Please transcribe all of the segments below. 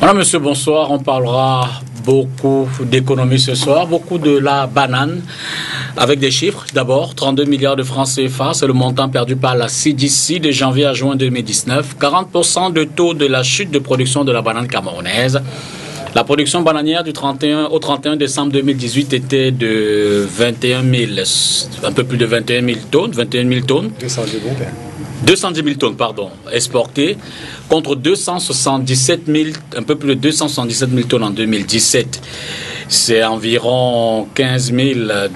Voilà, monsieur, bonsoir. On parlera beaucoup d'économie ce soir, beaucoup de la banane, avec des chiffres. D'abord, 32 milliards de francs CFA, c'est le montant perdu par la CDC de janvier à juin 2019. 40% de taux de la chute de production de la banane camerounaise. La production bananière du 31 au 31 décembre 2018 était de 21 000, un peu plus de 21 000 tonnes, 21 000 tonnes. 210 000 tonnes, pardon, exportées, contre 277 000, un peu plus de 277 000 tonnes en 2017. C'est environ 15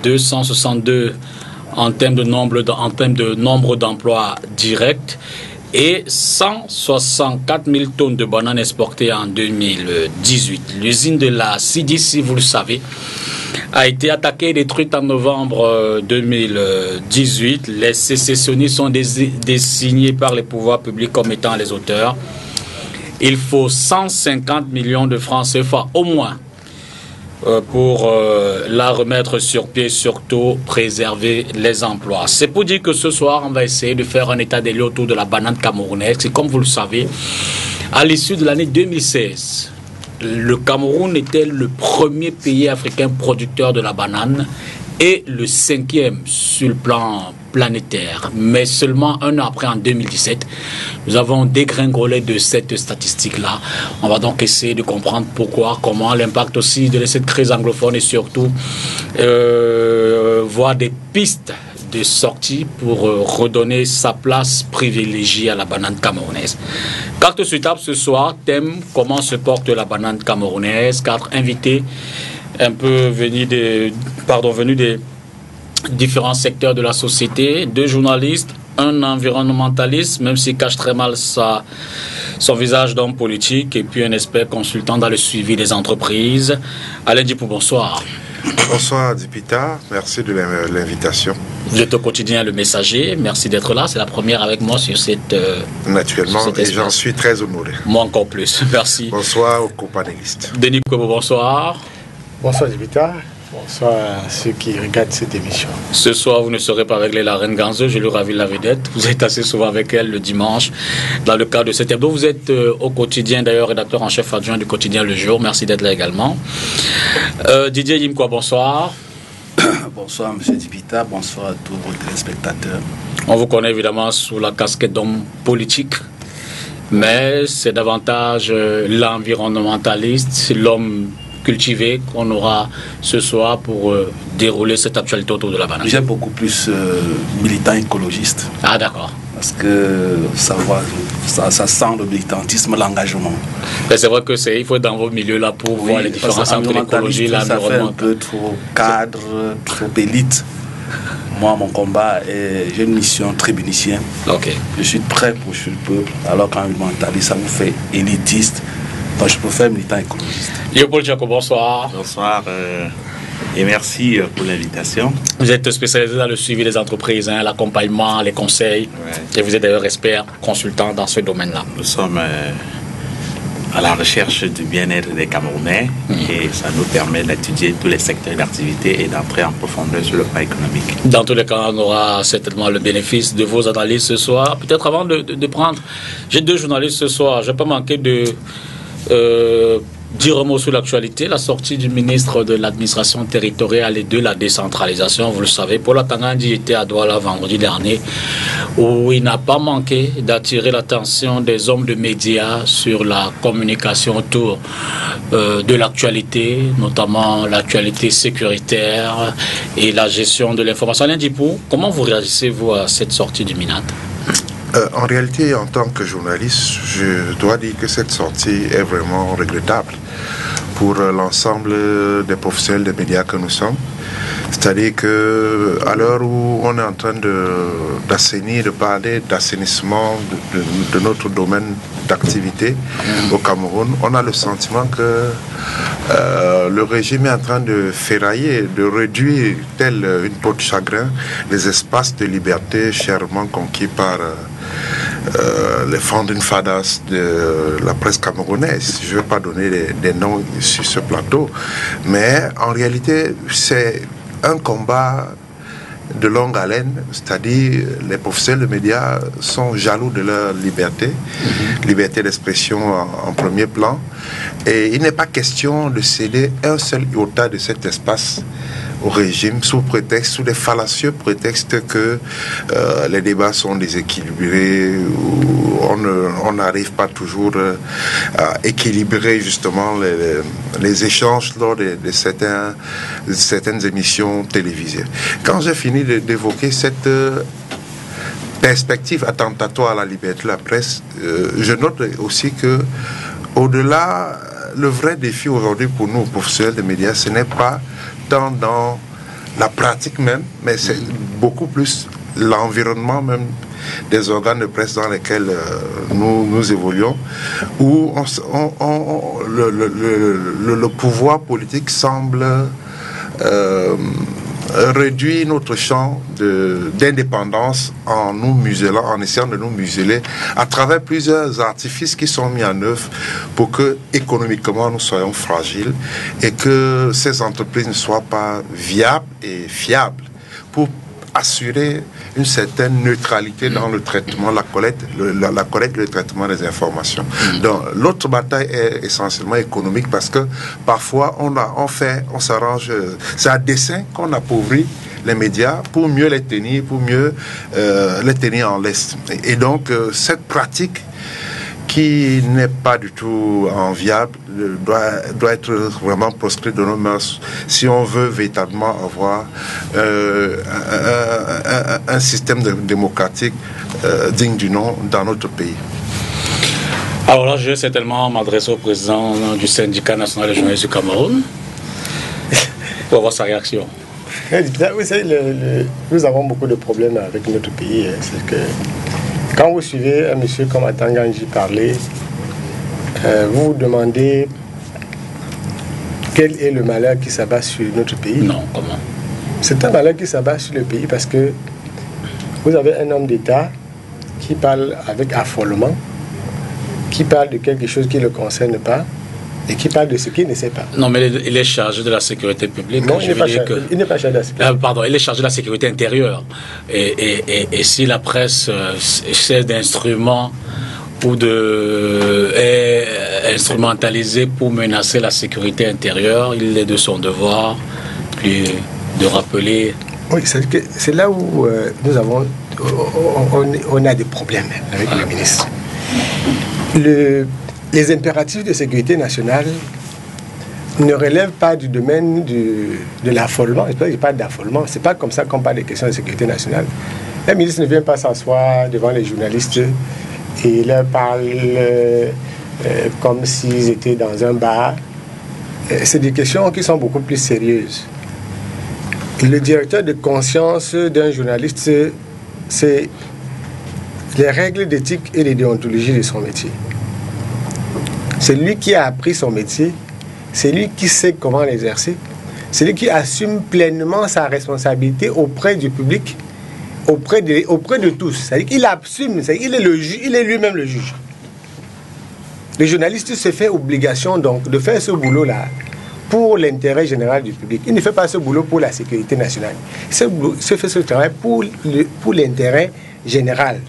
262 en termes de nombre d'emplois directs et 164 000 tonnes de bananes exportées en 2018. L'usine de la CDC, vous le savez, a été attaquée et détruite en novembre 2018. Les sécessionnistes sont désignés par les pouvoirs publics comme étant les auteurs. Il faut 150 millions de francs CFA au moins pour la remettre sur pied, surtout préserver les emplois. C'est pour dire que ce soir, on va essayer de faire un état des lieux autour de la banane camerounaise. Et comme vous le savez, à l'issue de l'année 2016, le Cameroun était le premier pays africain producteur de la banane et le 5e sur le plan planétaire. Mais seulement un an après, en 2017, nous avons dégringolé de cette statistique-là. On va donc essayer de comprendre pourquoi, comment, l'impact aussi de cette crise anglophone et surtout voir des pistes de sortie pour redonner sa place privilégiée à la banane camerounaise. Carte sur table ce soir, thème: comment se porte la banane camerounaise. 4 invités un peu venus des différents secteurs de la société, 2 journalistes, un environnementaliste, même s'il cache très mal son visage d'homme politique, et puis un expert consultant dans le suivi des entreprises. Alain Dipou, bonsoir. Bonsoir Dipita, merci de l'invitation. Vous êtes au quotidien Le Messager, merci d'être là, c'est la première avec moi sur cette... Naturellement, sur cette et j'en suis très honoré. Moi encore plus, merci. Bonsoir aux co-panélistes. Denis Kwebo, bonsoir. Bonsoir Dipita, bonsoir à ceux qui regardent cette émission. Ce soir, vous ne serez pas avec la reine Ganzo, je lui ravis la vedette. Vous êtes assez souvent avec elle le dimanche, dans le cadre de cet hebdo. Vous êtes au quotidien, d'ailleurs, rédacteur en chef adjoint du quotidien Le Jour. Merci d'être là également. Didier Yimkwa, bonsoir. Bonsoir M. Dipita, bonsoir à tous vos téléspectateurs. On vous connaît évidemment sous la casquette d'homme politique, mais c'est davantage l'environnementaliste, l'homme cultivé qu'on aura ce soir pour dérouler cette actualité autour de la banane. J'ai beaucoup plus militant écologiste. Ah d'accord. Parce que ça sent le militantisme, l'engagement. C'est vrai que il faut être dans vos milieux là pour voir les différences entre l'écologie et l'environnement. Ça fait un peu trop cadre, trop élite. Moi, mon combat, j'ai une mission tribunicienne. Ok. Je suis prêt pour le peuple, alors qu'environnementaliste, ça vous fait élitiste. Donc je peux faire militant écologiste. Léopold Jacob, bonsoir. Bonsoir et merci pour l'invitation. Vous êtes spécialisé dans le suivi des entreprises, l'accompagnement, les conseils. Ouais. Et vous êtes d'ailleurs expert, consultant dans ce domaine-là. Nous sommes à la recherche du bien-être des Camerounais et ça nous permet d'étudier tous les secteurs d'activité et d'entrer en profondeur sur le plan économique. Dans tous les cas, on aura certainement le bénéfice de vos analyses ce soir. Peut-être avant de prendre... J'ai 2 journalistes ce soir. Je ne vais pas manquer de... dire un mot sur l'actualité, la sortie du ministre de l'administration territoriale et de la décentralisation. Vous le savez, Paul Atangandi était à Douala vendredi dernier, où il n'a pas manqué d'attirer l'attention des hommes de médias sur la communication autour de l'actualité, notamment l'actualité sécuritaire et la gestion de l'information. Alain Dipou, comment vous réagissez-vous à cette sortie du MINAT ? En réalité, en tant que journaliste, je dois dire que cette sortie est vraiment regrettable pour l'ensemble des professionnels des médias que nous sommes. C'est-à-dire qu'à l'heure où on est en train d'assainir, de parler d'assainissement de notre domaine d'activité au Cameroun, on a le sentiment que le régime est en train de ferrailler, de réduire, telle une peau de chagrin, les espaces de liberté chèrement conquis par les Founding Fathers de la presse camerounaise. Je ne vais pas donner des noms sur ce plateau, mais en réalité, c'est un combat de longue haleine, c'est-à-dire les professionnels de médias sont jaloux de leur liberté, liberté d'expression en premier plan, et il n'est pas question de céder un seul iota de cet espace au régime sous des fallacieux prétextes que les débats sont déséquilibrés, ou on n'arrive pas toujours à équilibrer justement les échanges lors de certaines émissions télévisées. Quand j'ai fini d'évoquer cette perspective attentatoire à la liberté de la presse, je note aussi que au-delà, le vrai défi aujourd'hui pour nous, professionnels de médias, ce n'est pas tant dans la pratique même, mais c'est beaucoup plus l'environnement même des organes de presse dans lesquels nous évoluons, où le pouvoir politique semble réduire notre champ d'indépendance en nous muselant, en essayant de nous museler à travers plusieurs artifices qui sont mis en œuvre pour que économiquement nous soyons fragiles et que ces entreprises ne soient pas viables et fiables pour assurer une certaine neutralité dans le traitement, la collecte, le traitement des informations. Donc l'autre bataille est essentiellement économique parce que parfois on s'arrange, c'est à dessein qu'on appauvrit les médias pour mieux les tenir, les tenir en laisse. Et donc cette pratique qui n'est pas du tout enviable doit être vraiment proscrite de nos mœurs si on veut véritablement avoir un système démocratique digne du nom dans notre pays. Alors là, je vais certainement m'adresser au président du syndicat national des journalistes du Cameroun pour avoir sa réaction. Vous savez, nous avons beaucoup de problèmes avec notre pays. C'est que quand vous suivez un monsieur comme Atanganji parler, vous vous demandez quel est le malheur qui s'abat sur notre pays. Non, comment? C'est un malheur qui s'abat sur le pays parce que vous avez un homme d'État qui parle avec affolement, qui parle de quelque chose qui ne le concerne pas et qui parle de ce qu'il ne sait pas. Non, mais il est chargé de la sécurité publique. Non, il n'est pas chargé de la sécurité. Pardon, il est chargé de la sécurité intérieure. Et si la presse sert d'instrument ou est instrumentalisée pour menacer la sécurité intérieure, il est de son devoir de rappeler. Oui, c'est là où on a des problèmes avec le ministre. Les impératifs de sécurité nationale ne relèvent pas du domaine de l'affolement. Je ne parle d'affolement. Ce n'est pas comme ça qu'on parle des questions de sécurité nationale. Le ministre ne vient pas s'asseoir devant les journalistes et leur parle comme s'ils étaient dans un bar. C'est des questions qui sont beaucoup plus sérieuses. Le directeur de conscience d'un journaliste, c'est les règles d'éthique et de déontologie de son métier. C'est lui qui a appris son métier, c'est lui qui sait comment l'exercer, c'est lui qui assume pleinement sa responsabilité auprès du public, auprès de tous. C'est-à-dire qu'il assume, il est lui-même le juge. Le journaliste se fait obligation donc de faire ce boulot-là pour l'intérêt général du public. Il ne fait pas ce boulot pour la sécurité nationale. Il fait ce travail pour l'intérêt général.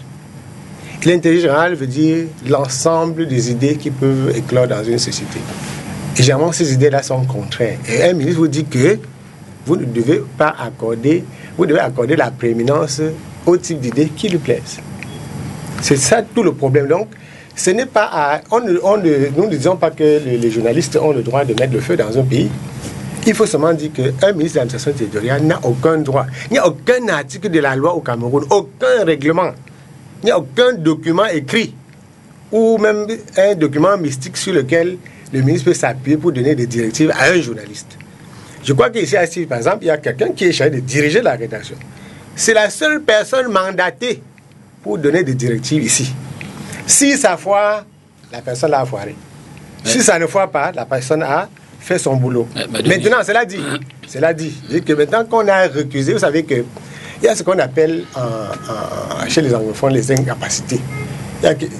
L'intérêt général veut dire l'ensemble des idées qui peuvent éclore dans une société. Et généralement, ces idées-là sont contraires. Et un ministre vous dit que vous ne devez pas accorder, vous devez accorder la prééminence au type d'idées qui lui plaisent. C'est ça tout le problème. Donc, ce n'est pas nous ne disons pas que les journalistes ont le droit de mettre le feu dans un pays. Il faut seulement dire qu'un ministre de l'administration territoriale n'a aucun droit. Il n'y a aucun article de la loi au Cameroun, aucun règlement. Il n'y a aucun document écrit ou même un document mystique sur lequel le ministre peut s'appuyer pour donner des directives à un journaliste. Je crois qu'ici, par exemple, il y a quelqu'un qui est chargé de diriger la rédaction. C'est la seule personne mandatée pour donner des directives ici. Si ça foire, la personne l'a foiré. Si ça ne foire pas, la personne a fait son boulot. Maintenant, cela dit. C'est que maintenant qu'on a recusé, vous savez que il y a ce qu'on appelle chez les anglophones les incapacités.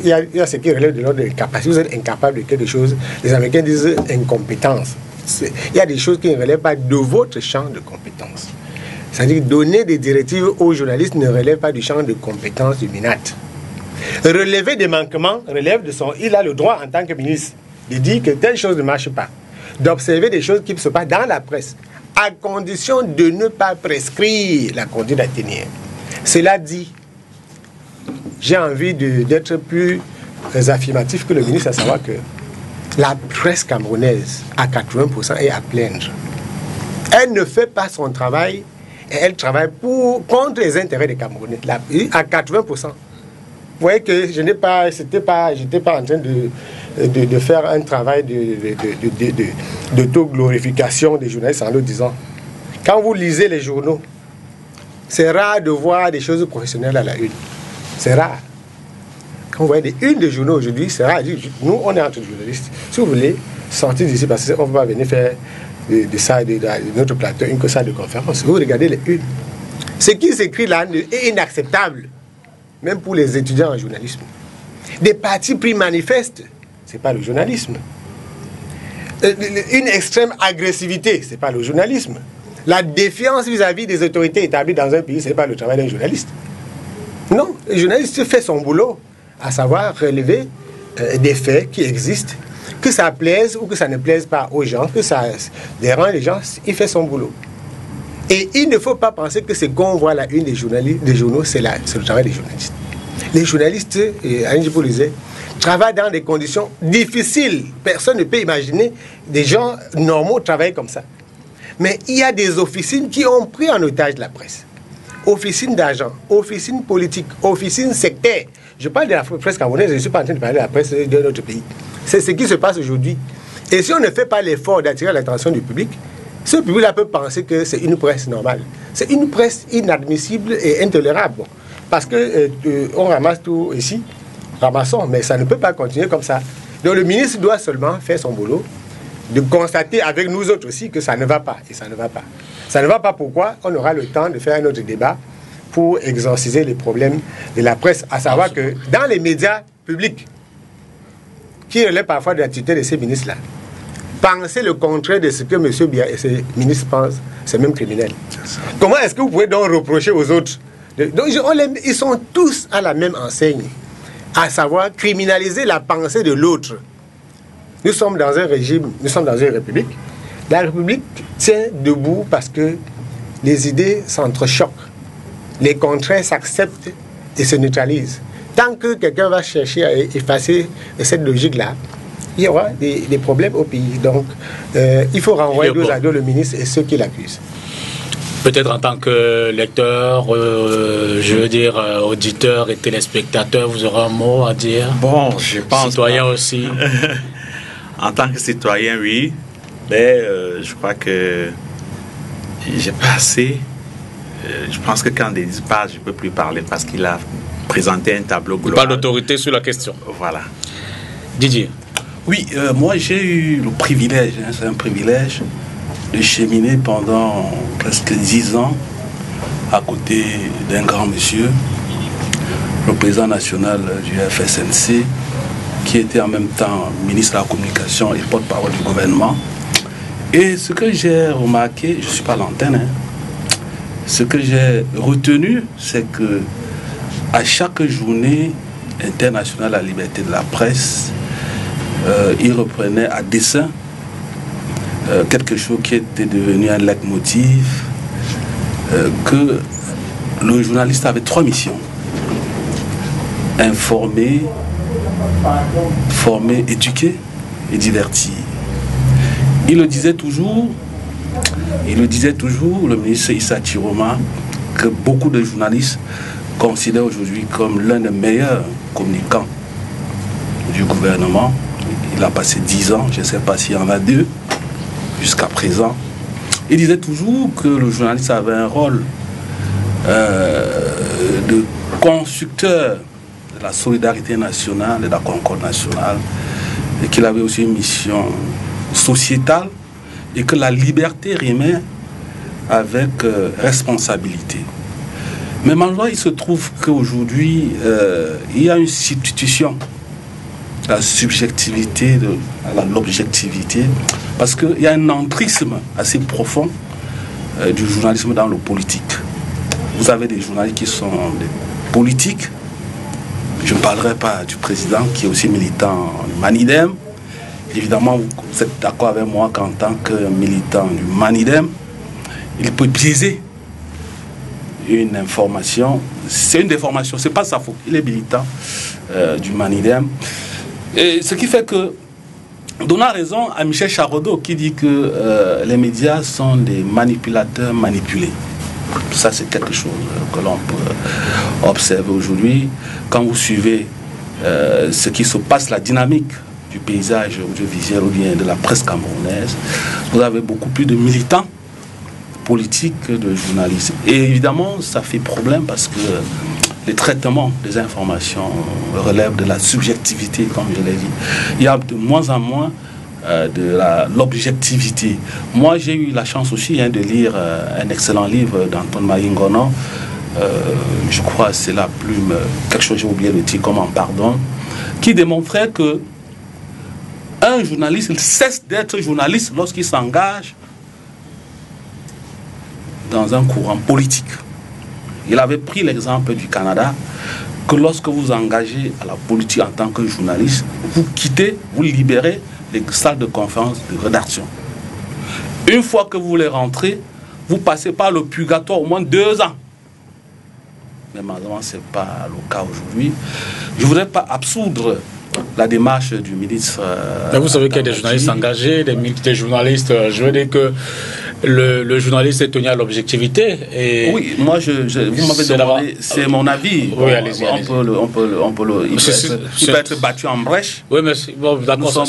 Il y a ce qui relève de l'ordre de l'incapacité. Vous êtes incapable de quelque chose. Les Américains disent incompétence. Il y a des choses qui ne relèvent pas de votre champ de compétence. C'est-à-dire donner des directives aux journalistes ne relève pas du champ de compétences du MINAT. Relever des manquements relève de son... Il a le droit en tant que ministre de dire que telle chose ne marche pas, d'observer des choses qui se passent dans la presse, à condition de ne pas prescrire la conduite athénienne. Cela dit, j'ai envie d'être plus affirmatif que le ministre, à savoir que la presse camerounaise, à 80%, est à plaindre. Elle ne fait pas son travail et elle travaille contre les intérêts des Camerounais, à 80%. Vous voyez que je n'étais pas en train de faire un travail d'auto-glorification des journalistes en le disant. Quand vous lisez les journaux, c'est rare de voir des choses professionnelles à la une. C'est rare. Quand vous voyez des unes de journaux aujourd'hui, c'est rare. Nous, on est entre journalistes. Si vous voulez sortir d'ici, parce qu'on ne va pas venir faire de notre plateau une salle de conférence, vous regardez les unes. Ce qui s'écrit là est inacceptable, même pour les étudiants en journalisme. Des partis pris manifestes, ce n'est pas le journalisme. Une extrême agressivité, ce n'est pas le journalisme. La défiance vis-à-vis des autorités établies dans un pays, ce n'est pas le travail d'un journaliste. Non, le journaliste fait son boulot, à savoir relever des faits qui existent, que ça plaise ou que ça ne plaise pas aux gens, que ça dérange les gens, il fait son boulot. Et il ne faut pas penser que ce qu'on voit à la une des journaux, c'est le travail des journalistes. Les journalistes, Annie Djipo disait, travaillent dans des conditions difficiles. Personne ne peut imaginer des gens normaux travailler comme ça. Mais il y a des officines qui ont pris en otage la presse. Officines d'argent, officines politiques, officines sectaires. Je parle de la presse camerounaise, je ne suis pas en train de parler de la presse de notre pays. C'est ce qui se passe aujourd'hui. Et si on ne fait pas l'effort d'attirer l'attention du public, ce public-là peut penser que c'est une presse normale. C'est une presse inadmissible et intolérable. Parce qu'on ramasse tout ici, ramassons, mais ça ne peut pas continuer comme ça. Donc le ministre doit seulement faire son boulot, de constater avec nous autres aussi que ça ne va pas. Et ça ne va pas. Ça ne va pas pourquoi on aura le temps de faire un autre débat pour exorciser les problèmes de la presse. À savoir que dans les médias publics, qui relèvent parfois de l'activité de ces ministres-là, penser le contraire de ce que M. Biya et ses ministres pensent, c'est même criminel. Comment est-ce que vous pouvez donc reprocher aux autres ils sont tous à la même enseigne, à savoir criminaliser la pensée de l'autre. Nous sommes dans un régime, nous sommes dans une république. La république tient debout parce que les idées s'entrechoquent. Les contraires s'acceptent et se neutralisent. Tant que quelqu'un va chercher à effacer cette logique-là, il y aura des problèmes au pays. Donc, il faut renvoyer dos à dos le ministre et ceux qui l'accusent. Peut-être en tant que lecteur, je veux dire auditeur et téléspectateur, vous aurez un mot à dire? Bon, je pense... Citoyen aussi. En tant que citoyen, oui. Mais je crois que j'ai pas assez. Je pense que quand Denis parle, je ne peux plus parler parce qu'il a présenté un tableau global. Il parle d'autorité sur la question. Voilà. Didier. Oui, moi j'ai eu le privilège, c'est un privilège, de cheminer pendant presque 10 ans à côté d'un grand monsieur, le président national du FSNC, qui était en même temps ministre de la Communication et porte-parole du gouvernement. Et ce que j'ai remarqué, je ne suis pas à l'antenne, ce que j'ai retenu, c'est que à chaque journée internationale de la liberté de la presse, il reprenait à dessein quelque chose qui était devenu un leitmotiv, que le journaliste avait 3 missions: informer, former, éduquer et divertir. Il le disait toujours, le ministre Issa Chiroma, que beaucoup de journalistes considèrent aujourd'hui comme l'un des meilleurs communicants du gouvernement. Il a passé 10 ans, je ne sais pas s'il y en a 2 jusqu'à présent. Il disait toujours que le journaliste avait un rôle de constructeur de la solidarité nationale et de la concorde nationale, et qu'il avait aussi une mission sociétale, et que la liberté rimait avec responsabilité. Mais malheureusement, il se trouve qu'aujourd'hui, il y a une substitution à la subjectivité à l'objectivité, parce qu'il y a un entrisme assez profond du journalisme dans le politique. Vous avez des journalistes qui sont des politiques. Je ne parlerai pas du président qui est aussi militant du Manidem. Évidemment, vous êtes d'accord avec moi qu'en tant que militant du Manidem, il peut biaiser une information. C'est une déformation, c'est pas sa faute. Il est militant du Manidem. Et ce qui fait que, donnant raison à Michel Charodot qui dit que les médias sont des manipulateurs manipulés. Ça, c'est quelque chose que l'on peut observer aujourd'hui. Quand vous suivez ce qui se passe, la dynamique du paysage audiovisuel ou bien de la presse camerounaise, vous avez beaucoup plus de militants politiques que de journalistes. Et évidemment, ça fait problème parce que les traitements des informations relèvent de la subjectivité, comme je l'ai dit. Il y a de moins en moins de l'objectivité. Moi, j'ai eu la chance aussi de lire un excellent livre d'Antoine Maringono. Je crois que c'est la plume, quelque chose, j'ai oublié le titre, comment, pardon, qui démontrait que un journaliste, il cesse d'être journaliste lorsqu'il s'engage dans un courant politique. Il avait pris l'exemple du Canada, que lorsque vous engagez à la politique en tant que journaliste, vous quittez, vous libérez les salles de conférence de rédaction. Une fois que vous voulez rentrer, vous passez par le purgatoire au moins 2 ans. Mais malheureusement, ce n'est pas le cas aujourd'hui. Je ne voudrais pas absoudre la démarche du ministre. Mais vous savez qu'il y a des journalistes engagés, des journalistes. Je veux dire que le journaliste est tenu à l'objectivité. Et oui, moi, vous m'avez demandé, c'est mon avis. Oui, allez-y. Il peut être battu en brèche. Oui, mais bon, d'accord.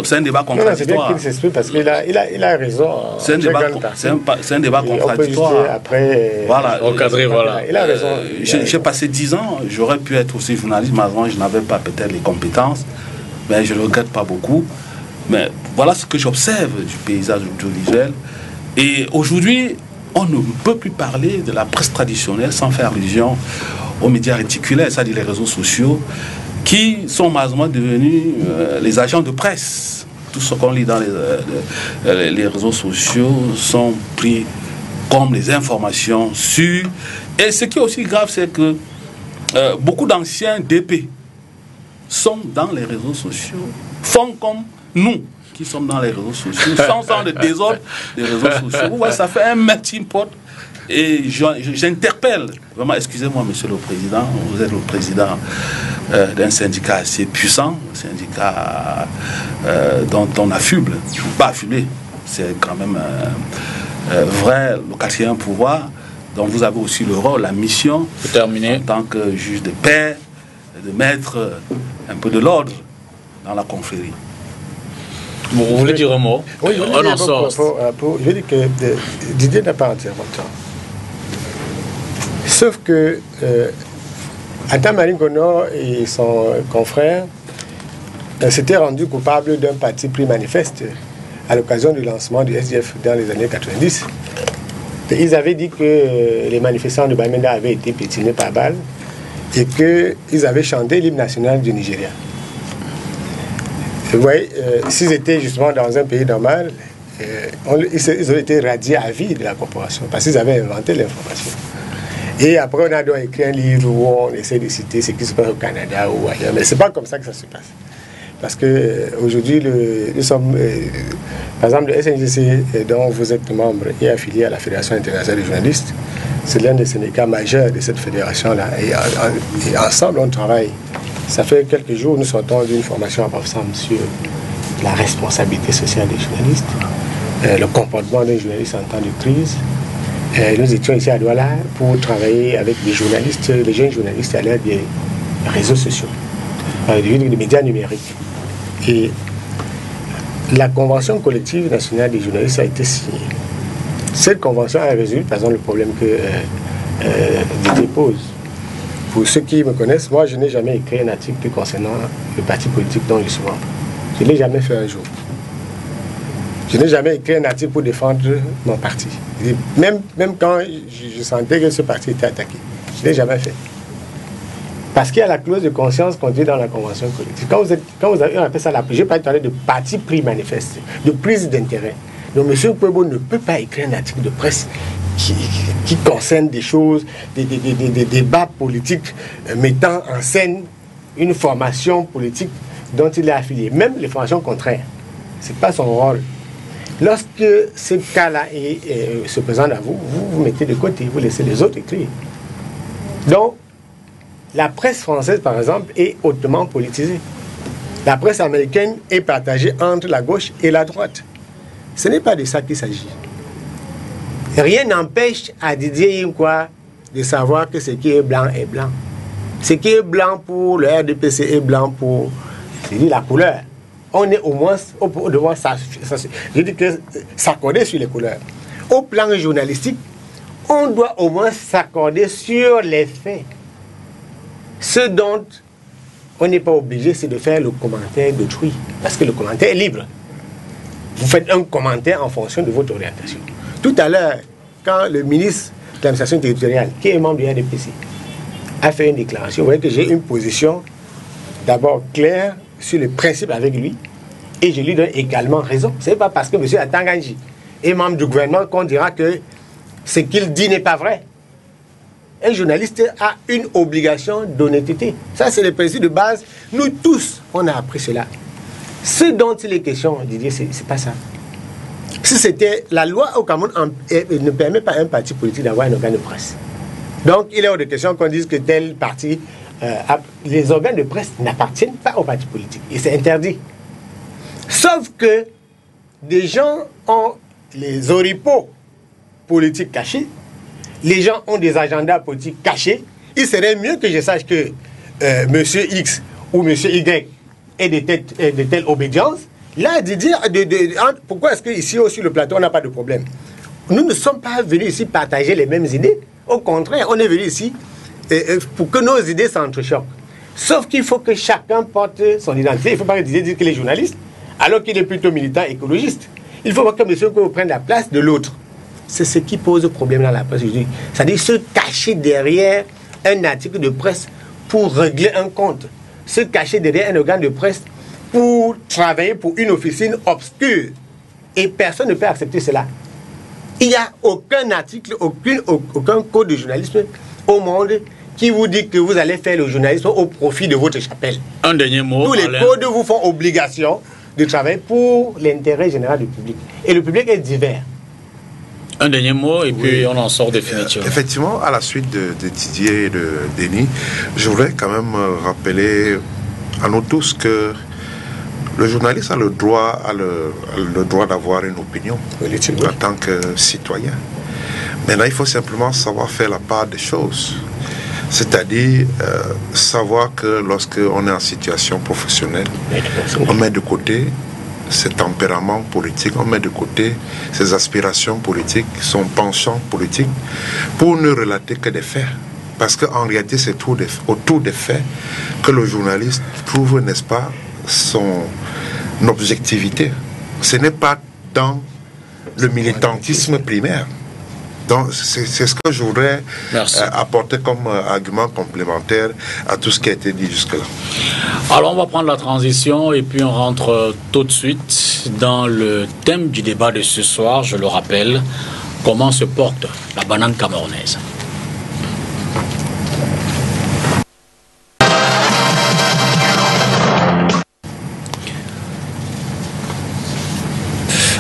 C'est un débat contradictoire. C'est bien qu'il s'exprime parce qu'il a raison. C'est un débat contradictoire. Après, voilà. Encadré, voilà. Il a raison. J'ai passé 10 ans, j'aurais pu être aussi journaliste, mais avant, je n'avais pas peut-être les compétences. Mais je ne regrette pas beaucoup. Mais voilà ce que j'observe du paysage audiovisuel. Et aujourd'hui, on ne peut plus parler de la presse traditionnelle sans faire allusion aux médias réticulaires, c'est-à-dire les réseaux sociaux, qui sont malheureusement devenus les agents de presse. Tout ce qu'on lit dans les réseaux sociaux sont pris comme les informations sûres. Et ce qui est aussi grave, c'est que beaucoup d'anciens DP sont dans les réseaux sociaux, font comme nous qui sommes dans les réseaux sociaux, sans le désordre des réseaux sociaux. Vous voyez, ça fait un melting pot. Et j'interpelle, vraiment, excusez-moi, monsieur le président, vous êtes le président d'un syndicat assez puissant, un syndicat dont on affuble, pas affublé, c'est quand même vrai, le 4e pouvoir, dont vous avez aussi le rôle, la mission, en tant que juge de paix, de mettre un peu de l'ordre dans la confrérie. Bon, vous voulez dire un mot? Oui, je dis que Didier n'a pas entièrement tort. Sauf que Adam Maringono et son confrère s'étaient rendus coupables d'un parti pris manifeste à l'occasion du lancement du SDF dans les années 90. Ils avaient dit que les manifestants de Bamenda avaient été piétinés par balle et qu'ils avaient chanté l'hymne national du Nigeria. Vous voyez, s'ils étaient justement dans un pays normal, ils auraient été radiés à vie de la corporation parce qu'ils avaient inventé l'information. Et après, on a donc écrit un livre où on essaie de citer ce qui se passe au Canada ou ailleurs. Mais ce n'est pas comme ça que ça se passe. Parce qu'aujourd'hui, nous sommes, par exemple, le SNJC, dont vous êtes membre et affilié à la Fédération internationale des journalistes, c'est l'un des syndicats majeurs de cette fédération-là. Et ensemble, on travaille. Ça fait quelques jours, nous sortons d'une formation ensemble sur la responsabilité sociale des journalistes, le comportement des journalistes en temps de crise. Nous étions ici à Douala pour travailler avec des journalistes, les jeunes journalistes à l'aide des réseaux sociaux, des médias numériques. Et la Convention collective nationale des journalistes a été signée. Cette convention a résolu, par exemple, le problème que Didier pose. Pour ceux qui me connaissent, moi, je n'ai jamais écrit un article concernant le parti politique dont je suis membre. Je ne l'ai jamais fait un jour. Je n'ai jamais écrit un article pour défendre mon parti. Même quand je sentais que ce parti était attaqué. Je ne l'ai jamais fait. Parce qu'il y a la clause de conscience contenue dans la convention collective. Quand vous avez, on appelle ça je n'ai pas parlé de parti pris manifeste, de prise d'intérêt. Donc M. Nkouebo ne peut pas écrire un article de presse qui concerne des choses, des débats politiques mettant en scène une formation politique dont il est affilié. Même les formations contraires. Ce n'est pas son rôle. Lorsque ce cas-là se présente à vous, vous mettez de côté, vous laissez les autres écrire. Donc, la presse française, par exemple, est hautement politisée. La presse américaine est partagée entre la gauche et la droite. Ce n'est pas de ça qu'il s'agit. Rien n'empêche à Didier Yinkwa de savoir que ce qui est blanc est blanc. Ce qui est blanc pour le RDPC est blanc pour la couleur. On est au moins devant s'accorder sur les couleurs. Au plan journalistique, on doit au moins s'accorder sur les faits. Ce dont on n'est pas obligé, c'est de faire le commentaire d'autrui. Parce que le commentaire est libre. Vous faites un commentaire en fonction de votre orientation. Tout à l'heure, quand le ministre de l'administration territoriale, qui est membre du RDPC, a fait une déclaration, vous voyez que j'ai une position d'abord claire sur le principe avec lui, et je lui donne également raison. Ce n'est pas parce que M. Atanganji est membre du gouvernement qu'on dira que ce qu'il dit n'est pas vrai. Un journaliste a une obligation d'honnêteté. Ça, c'est le principe de base. Nous tous, on a appris cela. Ce dont il est question, Didier, c'est pas ça. Si c'était la loi au Cameroun ne permet pas à un parti politique d'avoir un organe de presse. Donc, il est hors de question qu'on dise que tel parti, les organes de presse n'appartiennent pas au parti politique. Et c'est interdit. Sauf que des gens ont les oripeaux politiques cachés, les gens ont des agendas politiques cachés. Il serait mieux que je sache que Monsieur X ou Monsieur Y ait de telles obédiences. Là, de dire, pourquoi est-ce qu'ici, sur le plateau, on n'a pas de problème? Nous ne sommes pas venus ici partager les mêmes idées. Au contraire, on est venu ici pour que nos idées s'entrechoquent. Sauf qu'il faut que chacun porte son identité. Il ne faut pas dire qu'il est journaliste, alors qu'il est plutôt militant écologiste. Il faut pas que monsieur prenne la place de l'autre. C'est ce qui pose problème dans la presse aujourd'hui. C'est-à-dire se cacher derrière un article de presse pour régler un compte. Se cacher derrière un organe de presse pour travailler pour une officine obscure. Et personne ne peut accepter cela. Il n'y a aucun article, aucun code de journalisme au monde qui vous dit que vous allez faire le journalisme au profit de votre chapelle. Un dernier mot. Tous les codes vous font obligation de travailler pour l'intérêt général du public. Et le public est divers. Un dernier mot et puis on en sort définitivement. Effectivement, à la suite de Didier et de Denis, je voudrais quand même rappeler à nous tous que le journaliste a le droit d'avoir une opinion en tant que citoyen. Maintenant, il faut simplement savoir faire la part des choses. C'est-à-dire savoir que lorsqu'on est en situation professionnelle, on met de côté ses tempéraments politiques, on met de côté ses aspirations politiques, son penchant politique, pour ne relater que des faits. Parce qu'en réalité, c'est autour des faits que le journaliste trouve, n'est-ce pas, son objectivité. Ce n'est pas dans le militantisme primaire. Donc, c'est ce que je voudrais apporter comme argument complémentaire à tout ce qui a été dit jusque-là. Alors, on va prendre la transition et puis on rentre tout de suite dans le thème du débat de ce soir. Je le rappelle, comment se porte la banane camerounaise?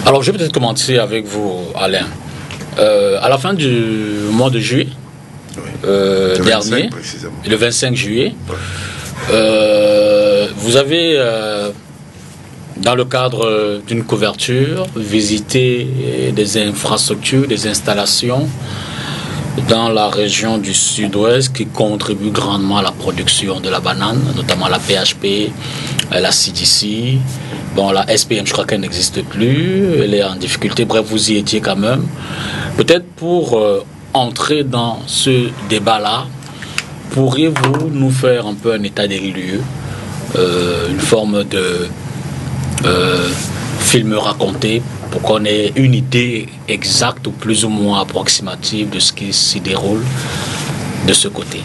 Alors, je vais peut-être commencer avec vous, Alain. À la fin du mois de juillet dernier, le 25 juillet, vous avez, dans le cadre d'une couverture, visité des infrastructures, des installations dans la région du sud-ouest qui contribuent grandement à la production de la banane, notamment la PHP, la CDC. Bon, la SPM, je crois qu'elle n'existe plus, elle est en difficulté, bref, vous y étiez quand même. Peut-être pour entrer dans ce débat-là, pourriez-vous nous faire un peu un état des lieux, une forme de film raconté, pour qu'on ait une idée exacte ou plus ou moins approximative de ce qui s'y déroule de ce côté?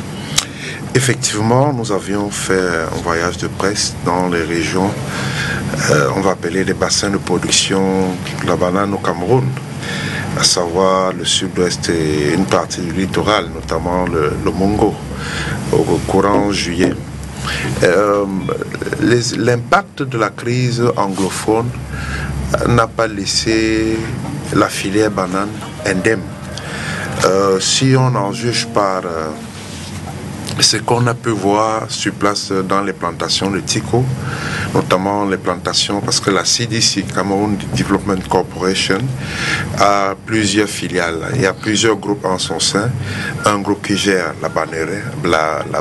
Effectivement, nous avions fait un voyage de presse dans les régions on va appeler les bassins de production de la banane au Cameroun, à savoir le sud-ouest et une partie du littoral, notamment le Mongo, au courant juillet. L'impact de la crise anglophone n'a pas laissé la filière banane indemne. Si on en juge par ce qu'on a pu voir sur place dans les plantations de Tico, notamment les plantations, parce que la CDC, Cameroun Development Corporation, a plusieurs filiales. Il y a plusieurs groupes en son sein. Un groupe qui gère la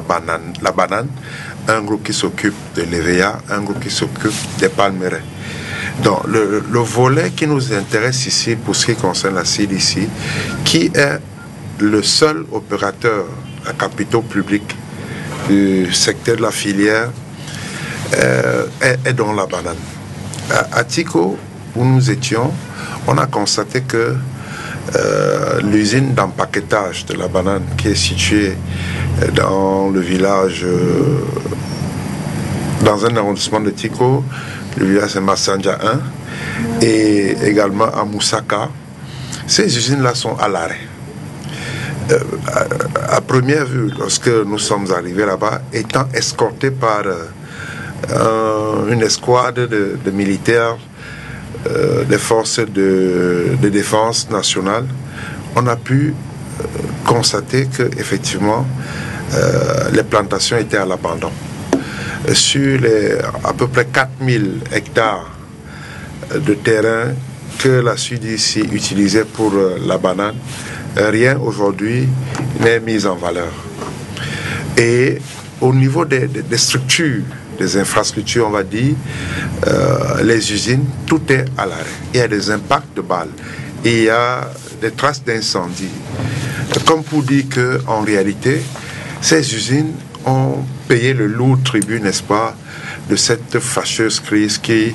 banane, un groupe qui s'occupe de l'EVA, un groupe qui s'occupe des palmeraies. Donc, le volet qui nous intéresse ici, pour ce qui concerne la CDC, qui est le seul opérateur à capitaux publics du secteur de la filière, est dans la banane. À Tico, où nous étions, on a constaté que l'usine d'empaquetage de la banane, qui est située dans le village, dans un arrondissement de Tico, le village de Massandja 1, et également à Moussaka, ces usines-là sont à l'arrêt. À première vue, lorsque nous sommes arrivés là-bas, étant escortés par une escouade de militaires des forces de défense nationale, on a pu constater que effectivement les plantations étaient à l'abandon. Sur les à peu près 4000 hectares de terrain que la SUDICI utilisait pour la banane, rien aujourd'hui n'est mis en valeur. Et au niveau des structures, des infrastructures, on va dire, les usines, tout est à l'arrêt. Il y a des impacts de balles, il y a des traces d'incendie. Comme pour dire qu'en réalité, ces usines ont payé le lourd tribut, n'est-ce pas, de cette fâcheuse crise qui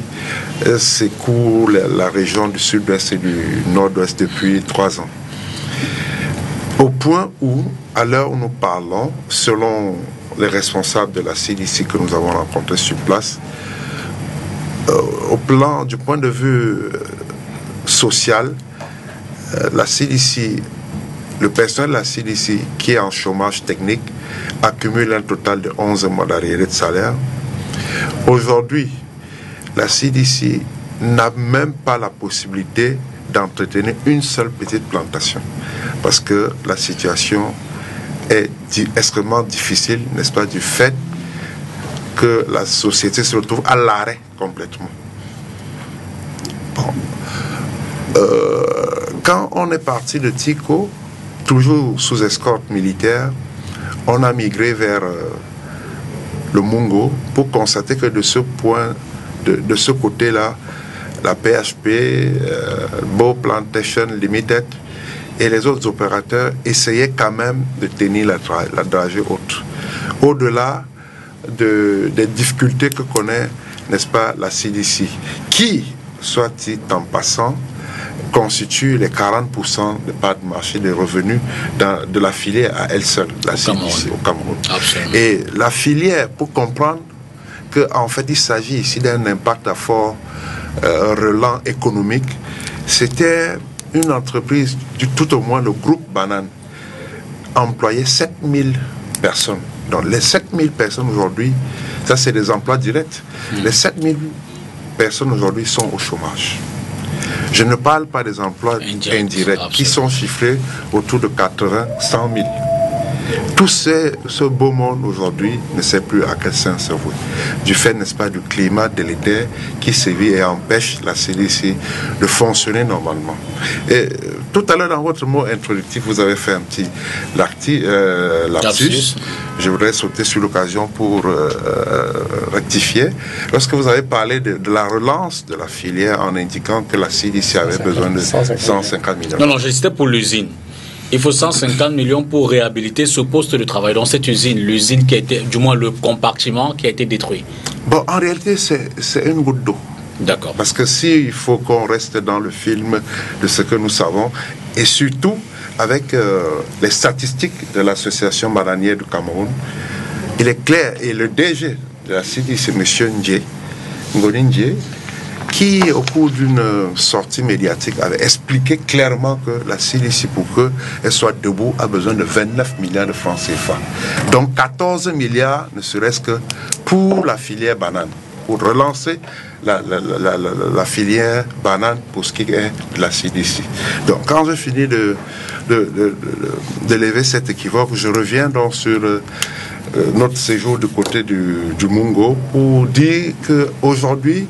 secoue la région du sud-ouest et du nord-ouest depuis 3 ans. Au point où, à l'heure où nous parlons, selon les responsables de la CDC que nous avons rencontrés sur place, du point de vue social, la CDC, le personnel de la CDC qui est en chômage technique accumule un total de 11 mois d'arriérés de salaire. Aujourd'hui, la CDC n'a même pas la possibilité d'entretenir une seule petite plantation parce que la situation est extrêmement difficile, n'est-ce pas, du fait que la société se retrouve à l'arrêt complètement. Bon. Quand on est parti de Tico, toujours sous escorte militaire, on a migré vers le Mongo pour constater que de ce point, de ce côté-là, la PHP, Bow Plantation Limited et les autres opérateurs essayaient quand même de tenir la dragée haute. Au-delà des difficultés que connaît, n'est-ce pas, la CDC, qui, soit dit en passant, constitue les 40% de part de marché des revenus de la filière à elle seule, la CDC au Cameroun. Absolument. Et la filière, pour comprendre qu'en fait il s'agit ici d'un impact à fort relent économique, c'était une entreprise, tout au moins le groupe Banane, employait 7000 personnes. Donc les 7000 personnes aujourd'hui, ça c'est des emplois directs. Les 7000 personnes aujourd'hui sont au chômage. Je ne parle pas des emplois indirects qui sont chiffrés autour de 80, 100 000. Tout ce beau monde aujourd'hui ne sait plus à quel sens se vouer. Du fait, n'est-ce pas, du climat délétère qui sévit et empêche la CDC de fonctionner normalement. Et tout à l'heure, dans votre mot introductif, vous avez fait un petit lapsus. Je voudrais sauter sur l'occasion pour rectifier. Lorsque vous avez parlé de la relance de la filière en indiquant que la CDC avait besoin de 150 millions. Non, j'hésitais pour l'usine. Il faut 150 millions pour réhabiliter ce poste de travail. Donc cette usine, l'usine qui a été, du moins le compartiment qui a été détruit. Bon, en réalité, c'est une goutte d'eau. D'accord. Parce que s'il faut qu'on reste dans le film de ce que nous savons, et surtout avec les statistiques de l'association bananière du Cameroun, il est clair, et le DG de la CDC, c'est M. Ndje, Ngoninje, qui, au cours d'une sortie médiatique, avait expliqué clairement que la CDC, pour qu'elle soit debout, a besoin de 29 milliards de francs CFA. Donc 14 milliards, ne serait-ce que pour la filière banane, pour relancer la filière banane pour ce qui est de la CDC. Donc quand je finis de lever cet équivoque, je reviens donc sur notre séjour du côté du Mungo pour dire qu'aujourd'hui,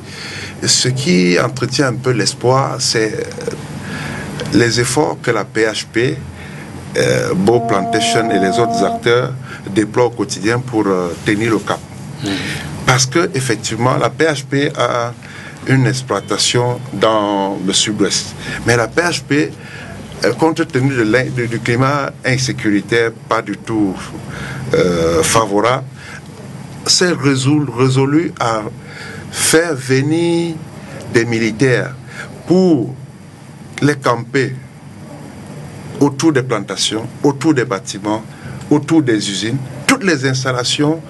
ce qui entretient un peu l'espoir, c'est les efforts que la PHP, Bow Plantation et les autres acteurs déploient au quotidien pour tenir le cap. Parce que effectivement, la PHP a une exploitation dans le sud-ouest. Mais la PHP, compte tenu du climat insécuritaire pas du tout favorable, s'est résolu à faire venir des militaires pour les camper autour des plantations, autour des bâtiments, autour des usines. Toutes les installations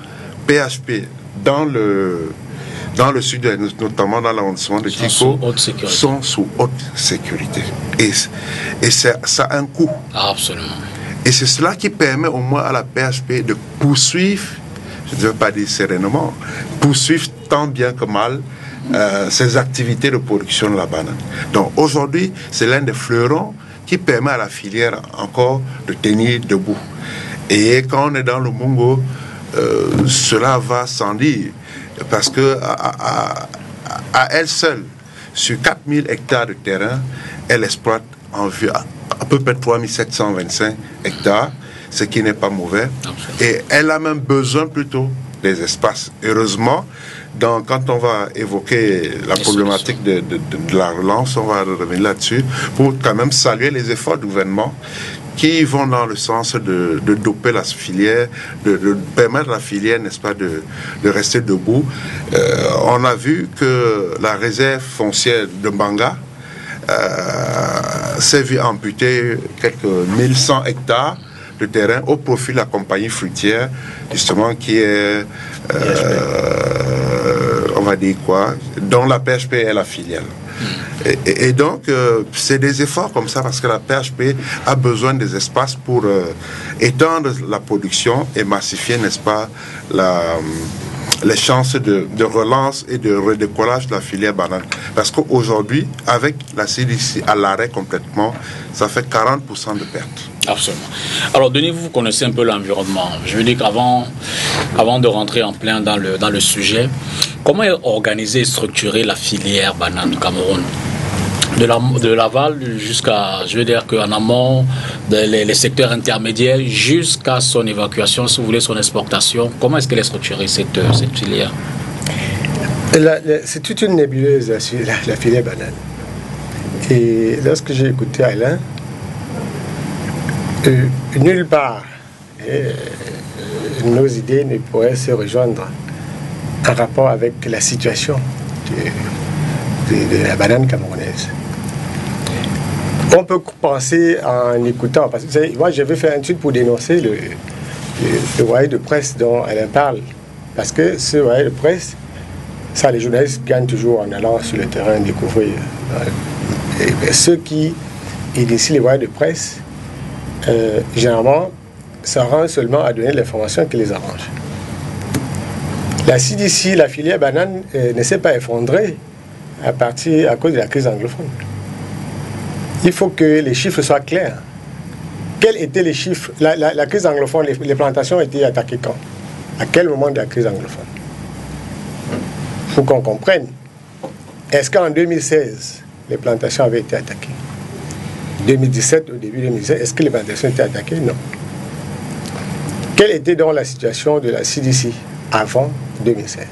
PHP dans le sud, notamment dans l'arrondissement de Tiko, sont sous haute sécurité. Et ça a un coût. Absolument. Et c'est cela qui permet au moins à la PHP de poursuivre, je ne veux pas dire sereinement, poursuivre tant bien que mal ses activités de production de la banane. Donc aujourd'hui, c'est l'un des fleurons qui permet à la filière encore de tenir debout. Et quand on est dans le Mungo, cela va sans dire, parce que à elle seule, sur 4000 hectares de terrain, elle exploite à peu près 3725 hectares, ce qui n'est pas mauvais. Et elle a même besoin plutôt des espaces. Heureusement, quand on va évoquer la problématique de la relance, on va revenir là-dessus, pour quand même saluer les efforts du gouvernement qui vont dans le sens de doper la filière, de permettre à la filière, n'est-ce pas, de rester debout. On a vu que la réserve foncière de Mbanga s'est vue amputer quelques 1100 hectares de terrain au profit de la compagnie fruitière, justement, qui est, on va dire quoi, dont la PHP est la filiale. Et donc, c'est des efforts comme ça, parce que la PHP a besoin des espaces pour étendre la production et massifier, n'est-ce pas, les chances de relance et de redécollage de la filière banane. Parce qu'aujourd'hui, avec la CDC à l'arrêt complètement, ça fait 40% de pertes. Absolument. Alors, Denis, vous connaissez un peu l'environnement. Je veux dire qu'avant de rentrer en plein dans le sujet, comment est organisée et structurée la filière banane du Cameroun ? De l'aval jusqu'à, je veux dire qu'en amont, les secteurs intermédiaires, jusqu'à son évacuation, si vous voulez, son exportation. Comment est-ce qu'elle est structurée, cette filière ? C'est toute une nébuleuse, la filière banane. Et lorsque j'ai écouté Alain, nulle part nos idées ne pourraient se rejoindre en rapport avec la situation de la banane camerounaise. On peut penser en écoutant, parce que moi j'avais fait un étude pour dénoncer le voyage de presse dont Alain parle, parce que ce voyage de presse, ça les journalistes gagnent toujours en allant sur le terrain découvrir. Et ceux qui initient les voyages de presse, généralement, ça rend seulement à donner l'information qui les arrange. La CDC, la filière banane, ne s'est pas effondrée à cause de la crise anglophone. Il faut que les chiffres soient clairs. Quels étaient les chiffres? La crise anglophone, les plantations ont été attaquées quand? À quel moment de la crise anglophone? Il faut qu'on comprenne. Est-ce qu'en 2016, les plantations avaient été attaquées? 2017, au début 2017, est-ce que les plantations étaient attaquées? Non. Quelle était donc la situation de la CDC avant 2016?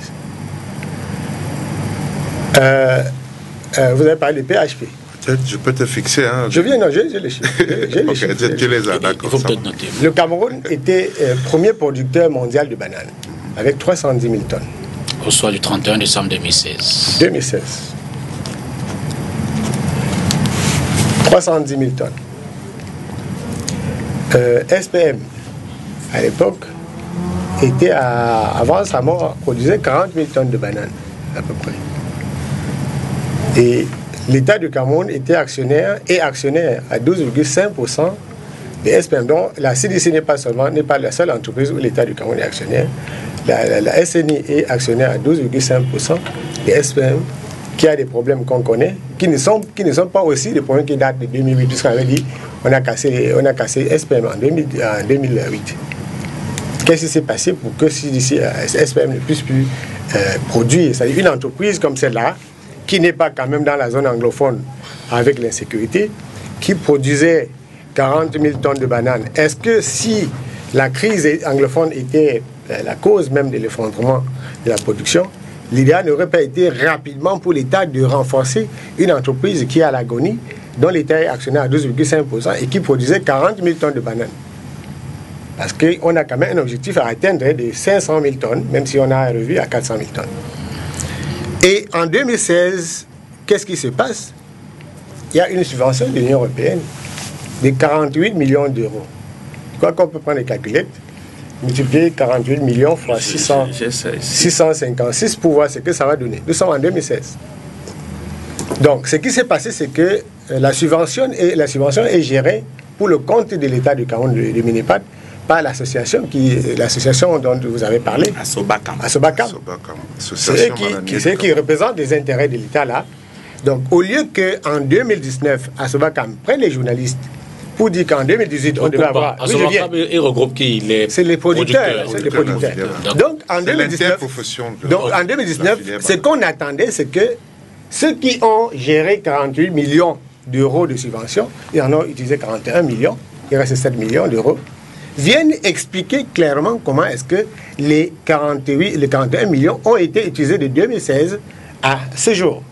Vous avez parlé de PHP. Peut-être je peux te fixer. Hein, j'ai les chiffres. Tu les as, d'accord. Il faut peut-être noter. Le Cameroun était premier producteur mondial de bananes, avec 310 000 tonnes. Au soir du 31 décembre 2016. 2016. 310 000 tonnes. SPM, à l'époque, avant sa mort, produisait 40 000 tonnes de bananes, à peu près. Et l'État du Cameroun était actionnaire à 12,5% des SPM. Donc la CDC n'est pas la seule entreprise où l'État du Cameroun est actionnaire. La SNI est actionnaire à 12,5% des SPM, qui a des problèmes qu'on connaît, qui ne sont pas aussi des problèmes qui datent de 2008, puisqu'on avait dit on a cassé SPM en 2008. Qu'est-ce qui s'est passé pour que SPM ne puisse plus produire? C'est-à-dire une entreprise comme celle-là, qui n'est pas quand même dans la zone anglophone avec l'insécurité, qui produisait 40 000 tonnes de bananes. Est-ce que si la crise anglophone était la cause même de l'effondrement de la production, l'idéal n'aurait pas été rapidement pour l'État de renforcer une entreprise qui est à l'agonie, dont l'État est actionnaire à 12,5% et qui produisait 40 000 tonnes de bananes? Parce qu'on a quand même un objectif à atteindre de 500 000 tonnes, même si on a revu à 400 000 tonnes. Et en 2016, qu'est-ce qui se passe? Il y a une subvention de l'Union européenne de 48 millions d'euros. Je crois qu'on peut prendre les calculettes, multiplier 48 millions fois 656 pour voir ce que ça va donner. Nous sommes en 2016. Donc, ce qui s'est passé, c'est que la subvention est gérée pour le compte de l'État du Cameroun de Minipad par l'association dont vous avez parlé. Asobacam. C'est qui représente les intérêts de l'État là. Donc, au lieu qu'en 2019, Asobacam prenne les journalistes pour dire qu'en 2018, on devait avoir... Il regroupe qui? C'est les producteurs. Donc, en 2019, ce qu'on attendait, c'est que ceux qui ont géré 48 millions d'euros de subventions, ils en ont utilisé 41 millions, il reste 7 millions d'euros, viennent expliquer clairement comment est-ce que les 41 millions ont été utilisés de 2016 à ce jour.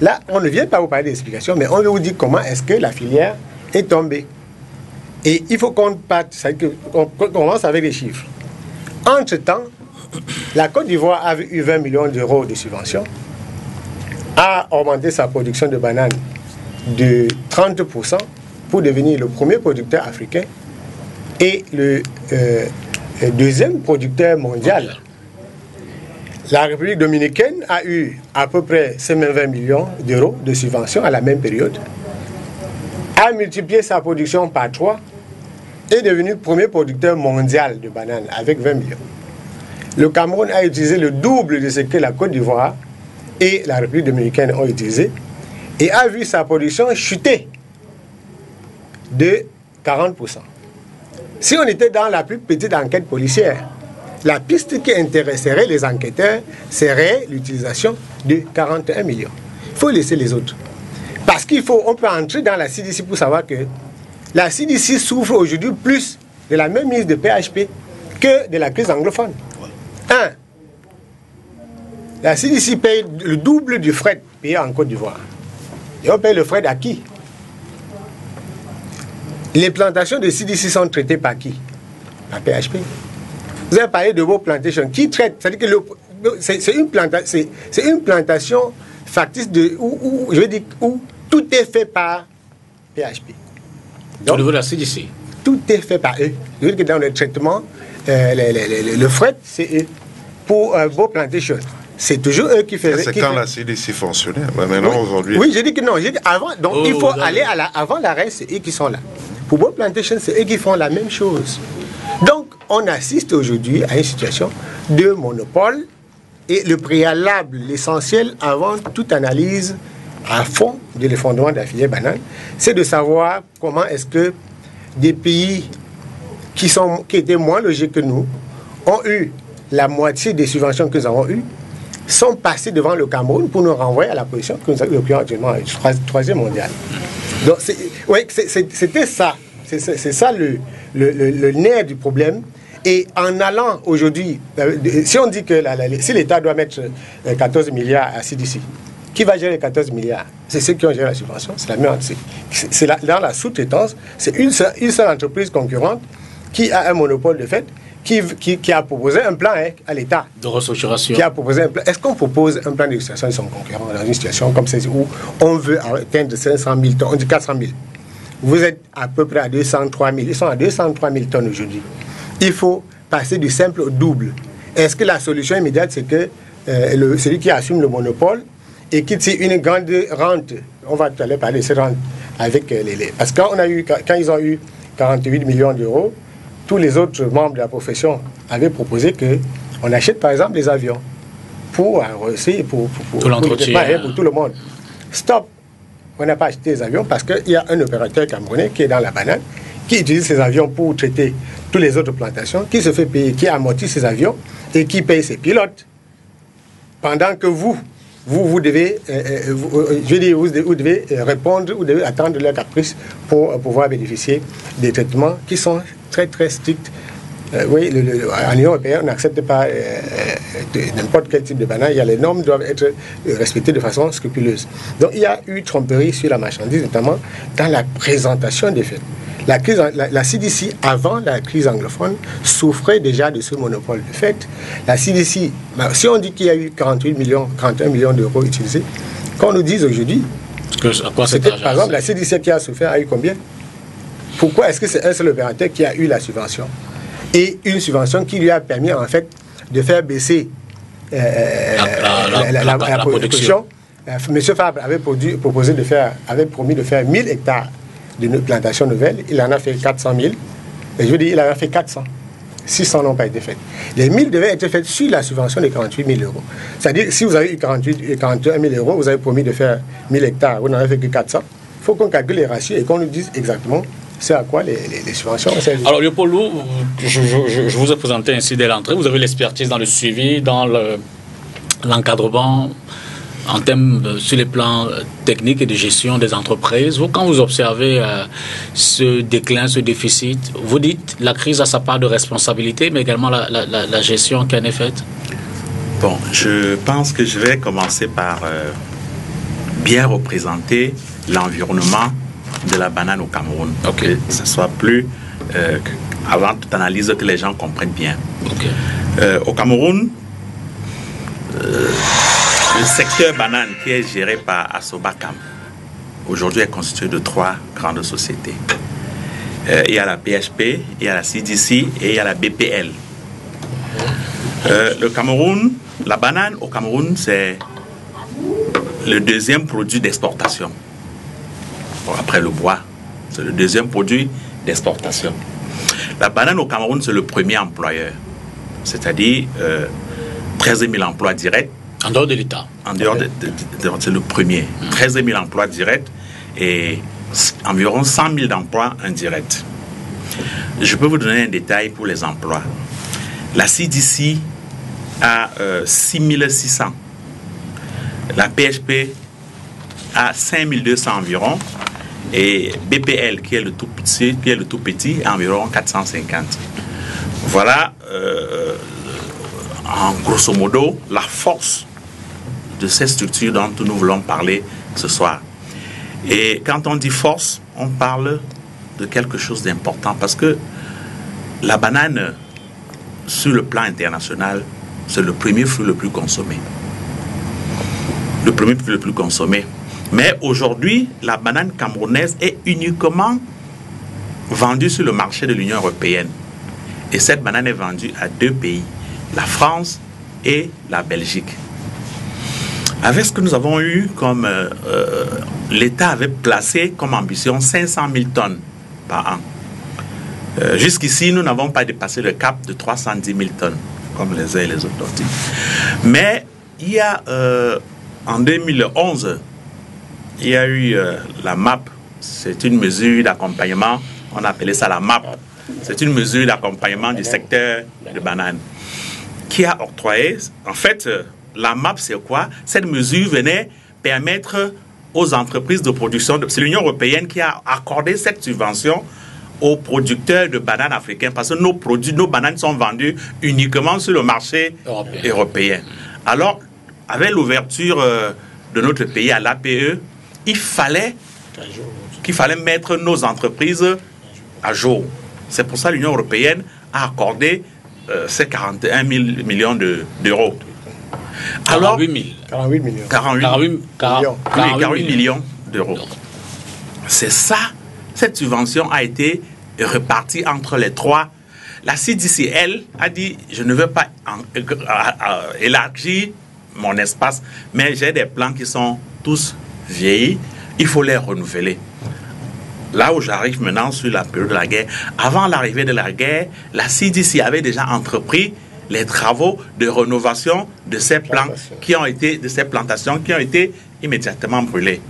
Là, on ne vient pas vous parler d'explications, mais on veut vous dire comment est-ce que la filière est tombée. Et il faut qu'on commence avec les chiffres. Entre-temps, la Côte d'Ivoire avait eu 20 millions d'euros de subventions, a augmenté sa production de bananes de 30% pour devenir le premier producteur africain et le deuxième producteur mondial. La République dominicaine a eu à peu près ces mêmes 20 millions d'euros de subventions à la même période, a multiplié sa production par 3 et est devenu le premier producteur mondial de bananes avec 20 millions. Le Cameroun a utilisé le double de ce que la Côte d'Ivoire et la République dominicaine ont utilisé et a vu sa production chuter de 40%. Si on était dans la plus petite enquête policière, la piste qui intéresserait les enquêteurs serait l'utilisation de 41 millions. Il faut laisser les autres. Parce on peut entrer dans la CDC pour savoir que la CDC souffre aujourd'hui plus de la même mise de PHP que de la crise anglophone. La CDC paye le double du fret payé en Côte d'Ivoire. Et on paye le fret à qui? Les plantations de CDC sont traitées par qui? Par PHP. Vous avez parlé de vos plantations. Qui traite? C'est-à-dire que c'est une plantation factice où tout est fait par PHP. Donc, au niveau de la CDC. Tout est fait par eux. Je veux dire que dans le traitement, le fret, c'est eux. Pour vos plantations, c'est toujours eux qui faisaient. C'est quand la CDC fonctionnait. Maintenant, aujourd'hui. Oui, j'ai dit que non. J'ai dit avant. Donc, il faut aller avant l'arrêt, c'est eux qui sont là. Pour vos plantations, c'est eux qui font la même chose. Donc, on assiste aujourd'hui à une situation de monopole et le préalable, l'essentiel avant toute analyse à fond de l'effondrement de la filière banane, c'est de savoir comment est-ce que des pays qui étaient moins logiques que nous ont eu la moitié des subventions que nous avons eues, sont passés devant le Cameroun pour nous renvoyer à la position que nous occupons actuellement, troisième mondial. Donc, c'était ça. C'est ça le nerf du problème. Et en allant aujourd'hui, si on dit que si l'État doit mettre 14 milliards à CDC, qui va gérer les 14 milliards? C'est ceux qui ont géré la subvention, c'est la même. C'est dans la sous-traitance, c'est une seule entreprise concurrente qui a un monopole de fait, qui a proposé un plan à l'État. De restructuration. Qui a proposé un plan. Est-ce qu'on propose un plan de restructuration de son concurrent dans une situation comme celle-ci où on veut atteindre 500 000 tonnes, on dit 400 000? Vous êtes à peu près à 203 000. Ils sont à 203 000 tonnes aujourd'hui. Il faut passer du simple au double. Est-ce que la solution immédiate, c'est que celui qui assume le monopole, et qui tire une grande rente. On va tout à l'heure parler de cette rente avec les... Parce que quand ils ont eu 48 millions d'euros, tous les autres membres de la profession avaient proposé qu'on achète par exemple des avions pour l'entretien, pour tout le monde. Stop. On n'a pas acheté des avions parce qu'il y a un opérateur camerounais qui est dans la banane, qui utilise ces avions pour traiter toutes les autres plantations, qui se fait payer, qui amortit ces avions et qui paye ses pilotes. Pendant que vous devez, vous devez répondre, vous devez attendre leur caprice pour pouvoir bénéficier des traitements qui sont très très stricts. Oui, en Union européenne, on n'accepte pas n'importe quel type de banane. Les normes doivent être respectées de façon scrupuleuse. Donc il y a eu tromperie sur la marchandise, notamment dans la présentation des faits. La CDC, avant la crise anglophone, souffrait déjà de ce monopole. De fait, la CDC, si on dit qu'il y a eu 41 millions d'euros utilisés, qu'on nous dise aujourd'hui, par exemple, la CDC qui a souffert a eu combien? Pourquoi est-ce que c'est un seul opérateur qui a eu la subvention? Et une subvention qui lui a permis en fait de faire baisser la production. Monsieur Fabre avait promis de faire 1000 hectares de plantations nouvelles. Il en a fait 400 000. Et je veux dire, il en a fait 400. 600 n'ont pas été faites. Les 1000 devaient être faites sur la subvention de 48 000 euros. C'est-à-dire, si vous avez eu 41 000 euros, vous avez promis de faire 1000 hectares, vous n'en avez fait que 400. Il faut qu'on calcule les ratios et qu'on nous dise exactement c'est à quoi les subventions servent. Alors, Léopold Lou, je vous ai présenté ainsi dès l'entrée. Vous avez l'expertise dans le suivi, dans l'encadrement, en termes sur les plans techniques et de gestion des entreprises. Vous, quand vous observez ce déclin, ce déficit, vous dites la crise a sa part de responsabilité, mais également la gestion qui en est faite? Bon, je pense que je vais commencer par bien représenter l'environnement de la banane au Cameroun. Okay. Que ce soit plus, avant toute analyse, que les gens comprennent bien. Okay. Au Cameroun, le secteur banane qui est géré par Asobacam, aujourd'hui est constitué de 3 grandes sociétés. Il y a la PHP, il y a la CDC et il y a la BPL. Le Cameroun, la banane au Cameroun, c'est le deuxième produit d'exportation. Bon, après le bois, c'est le deuxième produit d'exportation. La banane au Cameroun, c'est le premier employeur. C'est-à-dire 13 000 emplois directs. En dehors de l'État. En dehors c'est le premier. 13 000 emplois directs et environ 100 000 emplois indirects. Je peux vous donner un détail pour les emplois. La CDC a 6 600. La PHP a 5 200 environ. Et BPL, qui est le tout petit, a environ 450. Voilà, en grosso modo, la force de ces structures dont nous voulons parler ce soir. Et quand on dit force, on parle de quelque chose d'important parce que la banane, sur le plan international, c'est le premier fruit le plus consommé. Le premier fruit le plus consommé. Mais aujourd'hui, la banane camerounaise est uniquement vendue sur le marché de l'Union européenne. Et cette banane est vendue à 2 pays, la France et la Belgique. Avec ce que nous avons eu comme... l'État avait placé comme ambition 500 000 tonnes par an. Jusqu'ici, nous n'avons pas dépassé le cap de 310 000 tonnes, comme les uns et les autres ont dit. Mais il y a, en 2011... il y a eu la MAP, c'est une mesure d'accompagnement, on appelait ça la MAP, c'est une mesure d'accompagnement du secteur de banane, qui a octroyé, en fait, la MAP c'est quoi? Cette mesure venait permettre aux entreprises de production, c'est l'Union européenne qui a accordé cette subvention aux producteurs de bananes africains, parce que nos bananes sont vendues uniquement sur le marché européen. Alors, avec l'ouverture de notre pays à l'APE, il fallait mettre nos entreprises à jour. C'est pour ça que l'Union européenne a accordé ces 41 000 millions d'euros. Alors, 48 millions. 48 millions d'euros. C'est ça. Cette subvention a été répartie entre les 3. La CDC, elle, a dit, je ne veux pas élargir mon espace, mais j'ai des plants qui sont tous vieillis, il faut les renouveler. Là où j'arrive maintenant sur la période de la guerre, avant l'arrivée de la guerre, la CDC avait déjà entrepris les travaux de rénovation de ces plants de ces plantations qui ont été immédiatement brûlées.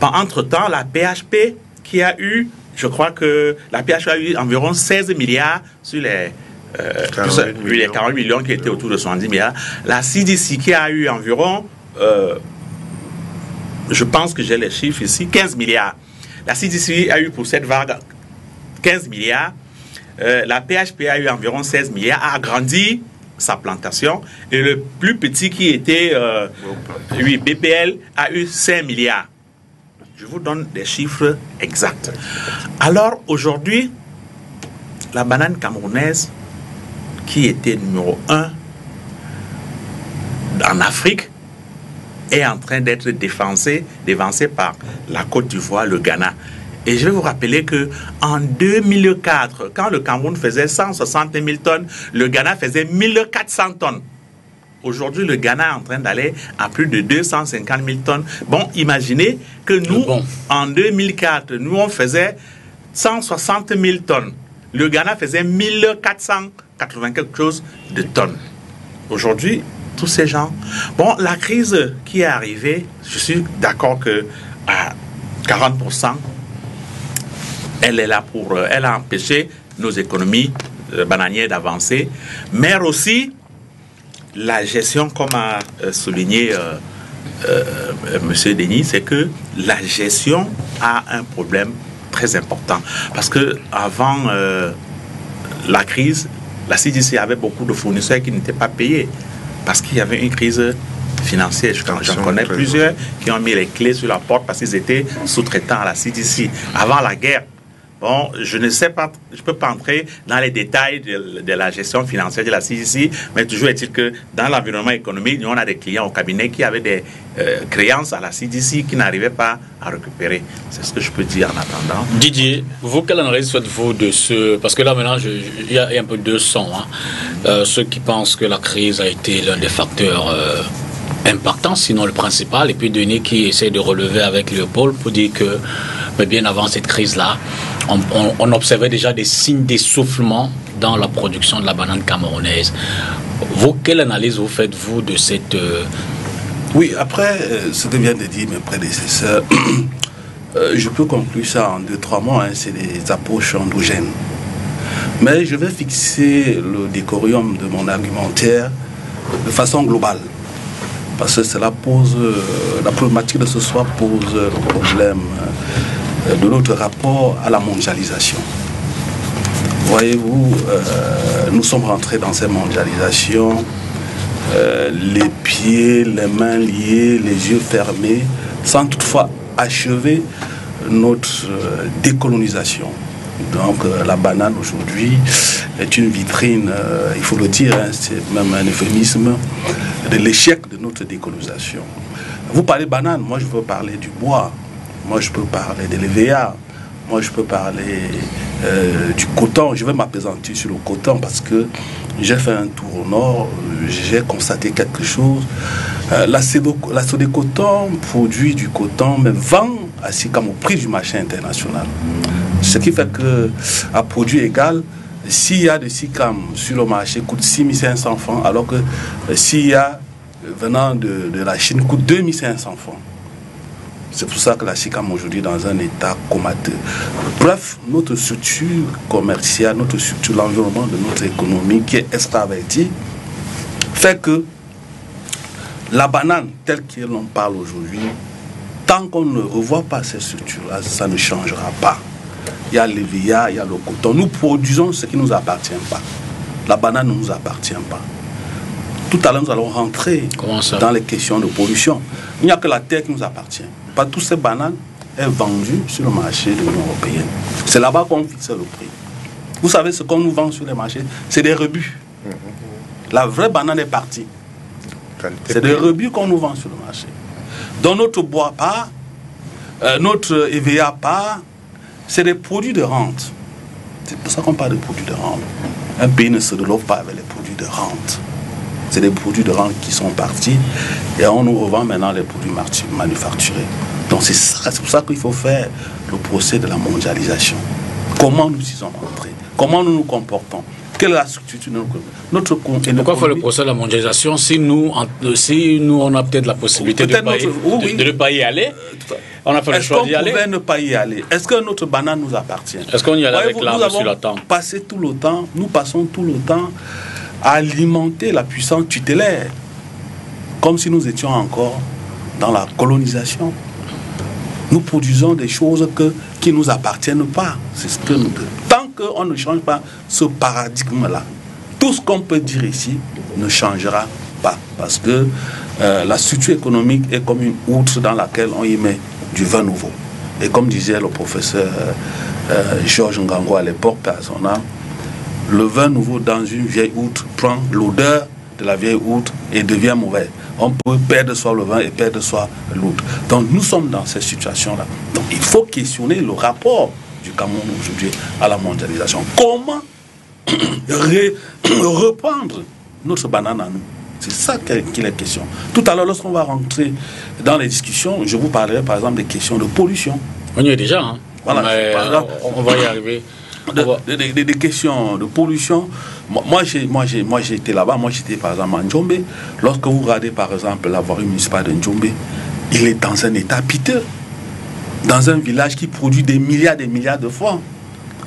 Entre-temps, la PHP qui a eu, je crois que la PHP a eu environ 16 milliards sur les 40 millions qui étaient autour de 70 milliards. La CDC qui a eu environ, je pense que j'ai les chiffres ici, 15 milliards. La CDC a eu pour cette vague 15 milliards. La PHP a eu environ 16 milliards, a agrandi sa plantation. Et le plus petit qui était, BPL, a eu 5 milliards. Je vous donne des chiffres exacts. Alors, aujourd'hui, la banane camerounaise, qui était numéro 1 en Afrique, est en train d'être dévancée par la Côte d'Ivoire, le Ghana. Et je vais vous rappeler qu'en 2004, quand le Cameroun faisait 160 000 tonnes, le Ghana faisait 1400 tonnes. Aujourd'hui, le Ghana est en train d'aller à plus de 250 000 tonnes. Bon, imaginez que nous, en 2004, nous, on faisait 160 000 tonnes. Le Ghana faisait 1480 quelque chose de tonnes. Aujourd'hui, tous ces gens... Bon, la crise qui est arrivée, je suis d'accord que à 40%, elle est là elle a empêché nos économies bananières d'avancer, mais aussi la gestion, comme a souligné M. Denis, c'est que la gestion a un problème très important. Parce que avant la crise, la CDC avait beaucoup de fournisseurs qui n'étaient pas payés parce qu'il y avait une crise financière. J'en connais plusieurs qui ont mis les clés sur la porte parce qu'ils étaient sous-traitants à la CDC. Avant la guerre, bon, je ne sais pas, je ne peux pas entrer dans les détails de la gestion financière de la CDC, mais toujours est-il que dans l'environnement économique, nous, on a des clients au cabinet qui avaient des créances à la CDC qui n'arrivaient pas à récupérer. C'est ce que je peux dire en attendant. Didier, vous, quelle analyse faites-vous de ce... Parce que là, maintenant, il y a un peu deux sons. Ceux qui pensent que la crise a été l'un des facteurs impactants, sinon le principal, et puis Denis qui essaie de relever avec Léopold pour dire que, mais bien avant cette crise-là, on observait déjà des signes d'essoufflement dans la production de la banane camerounaise. Vous, quelle analyse vous faites-vous de cette... Oui, après, ce que vient de dire mes prédécesseurs, je peux conclure ça en 2-3 mots, c'est des approches endogènes. Mais je vais fixer le décorium de mon argumentaire de façon globale. Parce que cela pose, la problématique de ce soir pose le problème de notre rapport à la mondialisation. Voyez-vous, nous sommes rentrés dans cette mondialisation, les pieds, les mains liés, les yeux fermés, sans toutefois achever notre décolonisation. Donc la banane aujourd'hui est une vitrine, il faut le dire, c'est même un euphémisme, de l'échec de notre décolonisation. Vous parlez banane, moi je veux parler du bois, moi je peux parler de l'EVA, moi je peux parler du coton. Je vais m'appesantir sur le coton parce que j'ai fait un tour au nord, j'ai constaté quelque chose. La Sodécoton produit du coton, mais vend à SICAM au prix du marché international. Ce qui fait que, à produit égal, s'il y a de SICAM sur le marché coûte 6500 francs, alors que s'il y a venant de la Chine coûte 2500 francs. C'est pour ça que la SICAM aujourd'hui est dans un état comateux. Bref, notre structure commerciale, notre structure, l'environnement de notre économie qui est extraverti, fait que la banane telle qu'elle en parle aujourd'hui, tant qu'on ne revoit pas ces structures-là, ça ne changera pas. Il y a l'EVA, il y a le coton. Nous produisons ce qui ne nous appartient pas. La banane ne nous appartient pas. Tout à l'heure, nous allons rentrer dans les questions de pollution. Il n'y a que la terre qui nous appartient. Pas toutes ces bananes sont vendues sur le marché de l'Union européenne. C'est là-bas qu'on fixe le prix. Vous savez, ce qu'on nous vend sur les marchés, c'est des rebus. La vraie banane est partie. C'est des rebus qu'on nous vend sur le marché. Dans notre bois pas, notre EVA pas, c'est des produits de rente. C'est pour ça qu'on parle de produits de rente. Un pays ne se développe pas avec les produits de rente. C'est des produits de rente qui sont partis et on nous revend maintenant les produits manufacturés. Donc c'est pour ça qu'il faut faire le procès de la mondialisation. Comment nous y sommes entrés? Comment nous nous comportons? Quelle est la structure de notre économie? Pourquoi faire le procès de la mondialisation si nous on a peut-être la possibilité de ne pas y aller? On a fait le choix d'y aller. Est-ce qu'on pouvait ne pas y aller? Est-ce que notre banane nous appartient? Est-ce qu'on y allait avec l'arme sur la tempe? Nous passons tout le temps à alimenter la puissance tutélaire, comme si nous étions encore dans la colonisation. Nous produisons des choses qui ne nous appartiennent pas. C'est ce que nous... Tant qu'on ne change pas ce paradigme-là, tout ce qu'on peut dire ici ne changera pas. Parce que la structure économique est comme une outre dans laquelle on y met du vin nouveau. Et comme disait le professeur Georges Ngango à l'époque, par son âme, le vin nouveau dans une vieille outre prend l'odeur de la vieille outre et devient mauvais. On peut perdre soit le vin et perdre soit l'outre. Donc nous sommes dans cette situation-là. Donc il faut questionner le rapport du Cameroun aujourd'hui à la mondialisation. Comment reprendre notre banane à nous? C'est ça qu'il est question. Tout à l'heure, lorsqu'on va rentrer dans les discussions, je vous parlerai par exemple des questions de pollution. On y est déjà. Hein. Voilà, on va y arriver. Des questions de pollution. Moi j'ai été là-bas. Moi, j'étais par exemple à Njombe. Lorsque vous regardez par exemple la voirie municipale de Njombe, il est dans un état piteux. Dans un village qui produit des milliards de francs.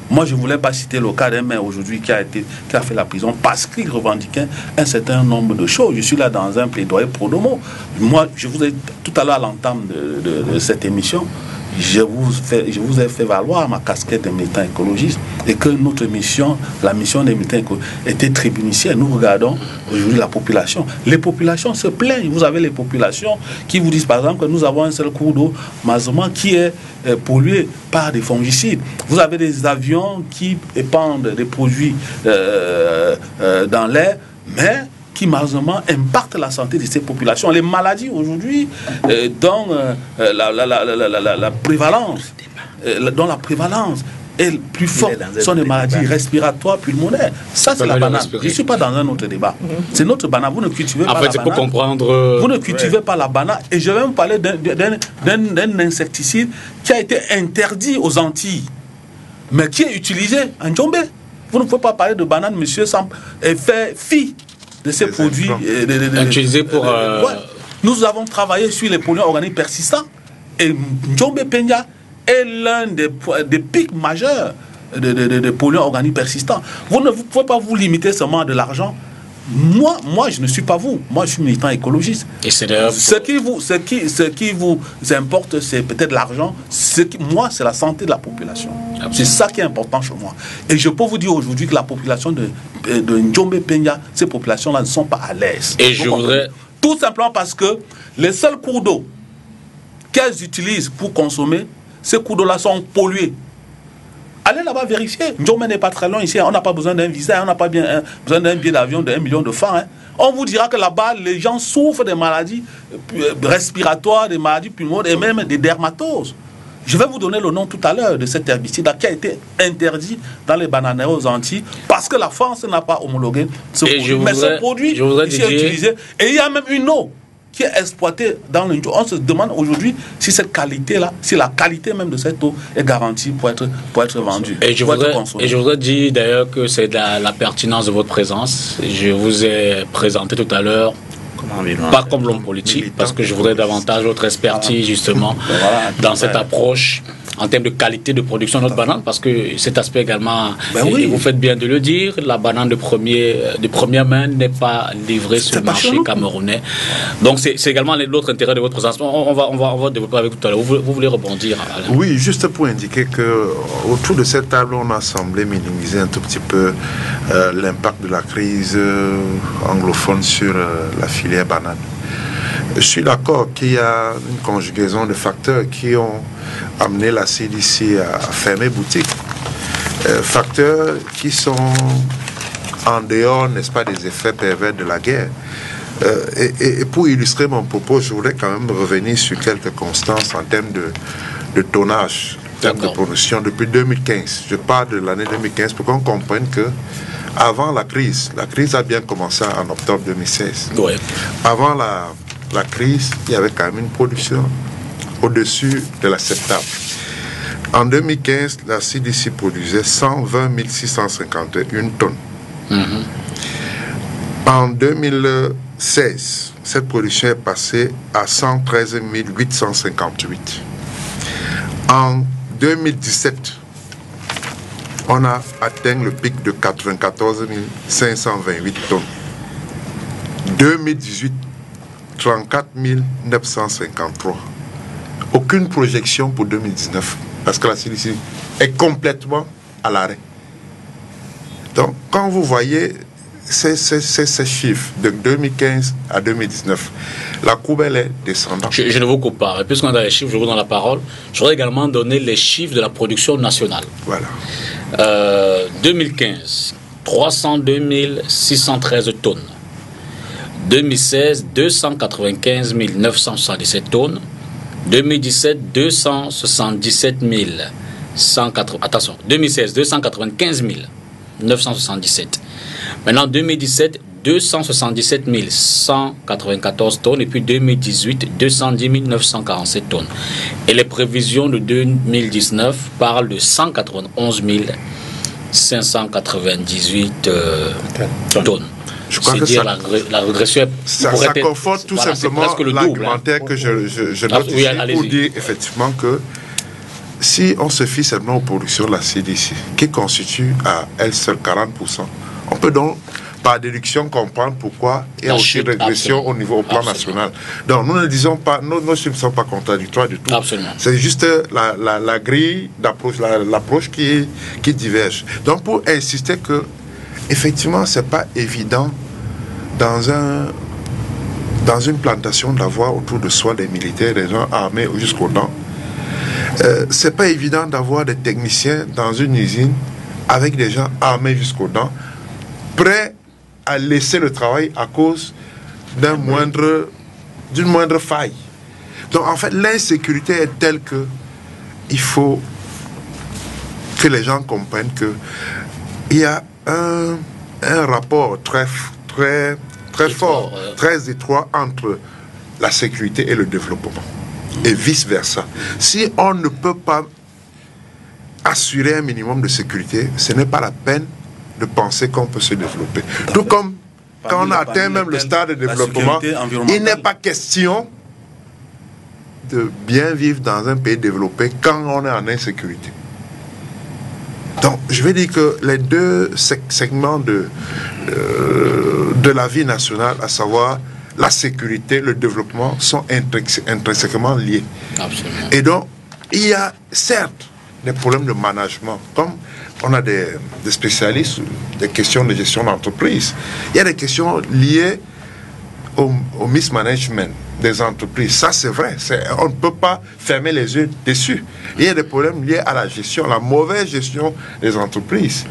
Moi, je ne voulais pas citer le cas d'un maire aujourd'hui qui a fait la prison parce qu'il revendiquait un certain nombre de choses. Je suis là dans un plaidoyer pro domo. Moi, je vous ai tout à l'heure à l'entame de cette émission, je vous ai fait valoir ma casquette de militant écologiste et que notre mission, la mission des militants écologistes, était tribunicienne. Nous regardons aujourd'hui la population. Les populations se plaignent. Vous avez les populations qui vous disent par exemple que nous avons un seul cours d'eau, Mazement, qui est pollué par des fongicides. Vous avez des avions qui épandent des produits dans l'air, mais qui malheureusement impactent la santé de ces populations. Les maladies aujourd'hui dont la prévalence est plus forte sont des maladies respiratoires pulmonaires. Ça, c'est la banane. Je ne suis pas dans un autre débat. C'est notre banane. Vous ne cultivez pas la banane. Pour comprendre... Vous ne cultivez pas la banane. Et je vais vous parler d'un insecticide qui a été interdit aux Antilles, mais qui est utilisé en Djombe. Vous ne pouvez pas parler de banane, monsieur, sans faire fi de ces produits utilisés pour... Ouais. Nous avons travaillé sur les polluants organiques persistants et Njombe Peña est l'un des pics majeurs de polluants organiques persistants. Vous ne pouvez pas vous limiter seulement à de l'argent. Moi, je ne suis pas vous. Moi, je suis militant écologiste. Et c'est ce qui vous importe, c'est peut-être l'argent. Moi, c'est la santé de la population. C'est ça qui est important chez moi. Et je peux vous dire aujourd'hui que la population de Njombe Peña, ces populations-là ne sont pas à l'aise. Et je voudrais... Tout simplement parce que les seuls cours d'eau qu'elles utilisent pour consommer, ces cours d'eau-là sont pollués. Allez là-bas vérifier. Njombe n'est pas très loin ici. On n'a pas besoin d'un visa, on n'a pas besoin d'un billet d'avion de 1 million de francs. Hein. On vous dira que là-bas, les gens souffrent des maladies respiratoires, des maladies pulmonaires et même des dermatoses. Je vais vous donner le nom tout à l'heure de cet herbicide qui a été interdit dans les bananeraies aux Antilles parce que la France n'a pas homologué ce produit. Mais ce produit est utilisé. Et il y a même une eau qui est exploitée dans le... On se demande aujourd'hui si cette qualité-là, si la qualité même de cette eau est garantie pour être vendue. Et je voudrais dire d'ailleurs que c'est la pertinence de votre présence. Je vous ai présenté tout à l'heure, pas comme l'homme politique, parce que je voudrais davantage votre expertise justement dans cette approche en termes de qualité de production de notre banane, parce que cet aspect également, et vous faites bien de le dire, la banane de première main n'est pas livrée sur le marché camerounais. Donc c'est également l'autre intérêt de votre présence. On va développer avec vous tout à l'heure. Vous voulez rebondir, Alain? Oui, juste pour indiquer que autour de cette table, on a semblé minimiser un tout petit peu l'impact de la crise anglophone sur la filière banane. Je suis d'accord qu'il y a une conjugaison de facteurs qui ont amené la CDC à fermer boutique. Facteurs qui sont en dehors, n'est-ce pas, des effets pervers de la guerre. Et pour illustrer mon propos, je voudrais quand même revenir sur quelques constances en termes de tonnage, en termes de production depuis 2015. Je parle de l'année 2015 pour qu'on comprenne que avant la crise a bien commencé en octobre 2016. Ouais. Avant la crise, il y avait quand même une production au-dessus de l'acceptable. En 2015, la CDC produisait 120 651 tonnes. En 2016, cette production est passée à 113 858. En 2017, on a atteint le pic de 94 528 tonnes. 2018, 34 953. Aucune projection pour 2019, parce que la CDC est complètement à l'arrêt. Donc, quand vous voyez ces chiffres de 2015 à 2019, la courbe, elle est descendante. Je ne vous coupe pas. Et puisqu'on a les chiffres, je vous donne la parole. Je voudrais également donner les chiffres de la production nationale. Voilà. 2015, 302 613 tonnes. 2016, 295 977 tonnes. 2017, 277 180. Attention, 2016, 295 977. Maintenant, 2017, 277 194 tonnes. Et puis 2018, 210 947 tonnes. Et les prévisions de 2019 parlent de 191 598 tonnes. Je crois que la régression ça conforte tout simplement l'argumentaire que je note ici pour dire effectivement que si on se fie seulement aux productions de la CDC, qui constitue à elle seule 40%, on peut donc par déduction comprendre pourquoi il y a aussi régression au plan national. Donc nous ne disons pas, nos chiffres ne sont pas contradictoires du tout. C'est juste la grille d'approche, l'approche qui diverge. Donc pour insister que effectivement, c'est pas évident dans une plantation d'avoir autour de soi des militaires, des gens armés jusqu'aux dents. C'est pas évident d'avoir des techniciens dans une usine avec des gens armés jusqu'aux dents, prêts à laisser le travail à cause d'une moindre faille. Donc en fait, l'insécurité est telle que il faut que les gens comprennent que il y a un rapport très fort, très étroit entre la sécurité et le développement, et vice-versa. Si on ne peut pas assurer un minimum de sécurité, ce n'est pas la peine de penser qu'on peut se développer. Tout comme quand on atteint même le stade de développement, il n'est pas question de bien vivre dans un pays développé quand on est en insécurité. Donc, je vais dire que les deux segments de la vie nationale, à savoir la sécurité, le développement, sont intrinsèquement liés. Absolument. Et donc, il y a certes des problèmes de management, comme on a des spécialistes, des questions de gestion d'entreprise. Il y a des questions liées au mismanagement des entreprises. Ça, c'est vrai. On ne peut pas fermer les yeux dessus. Il y a des problèmes liés à la gestion, la mauvaise gestion des entreprises,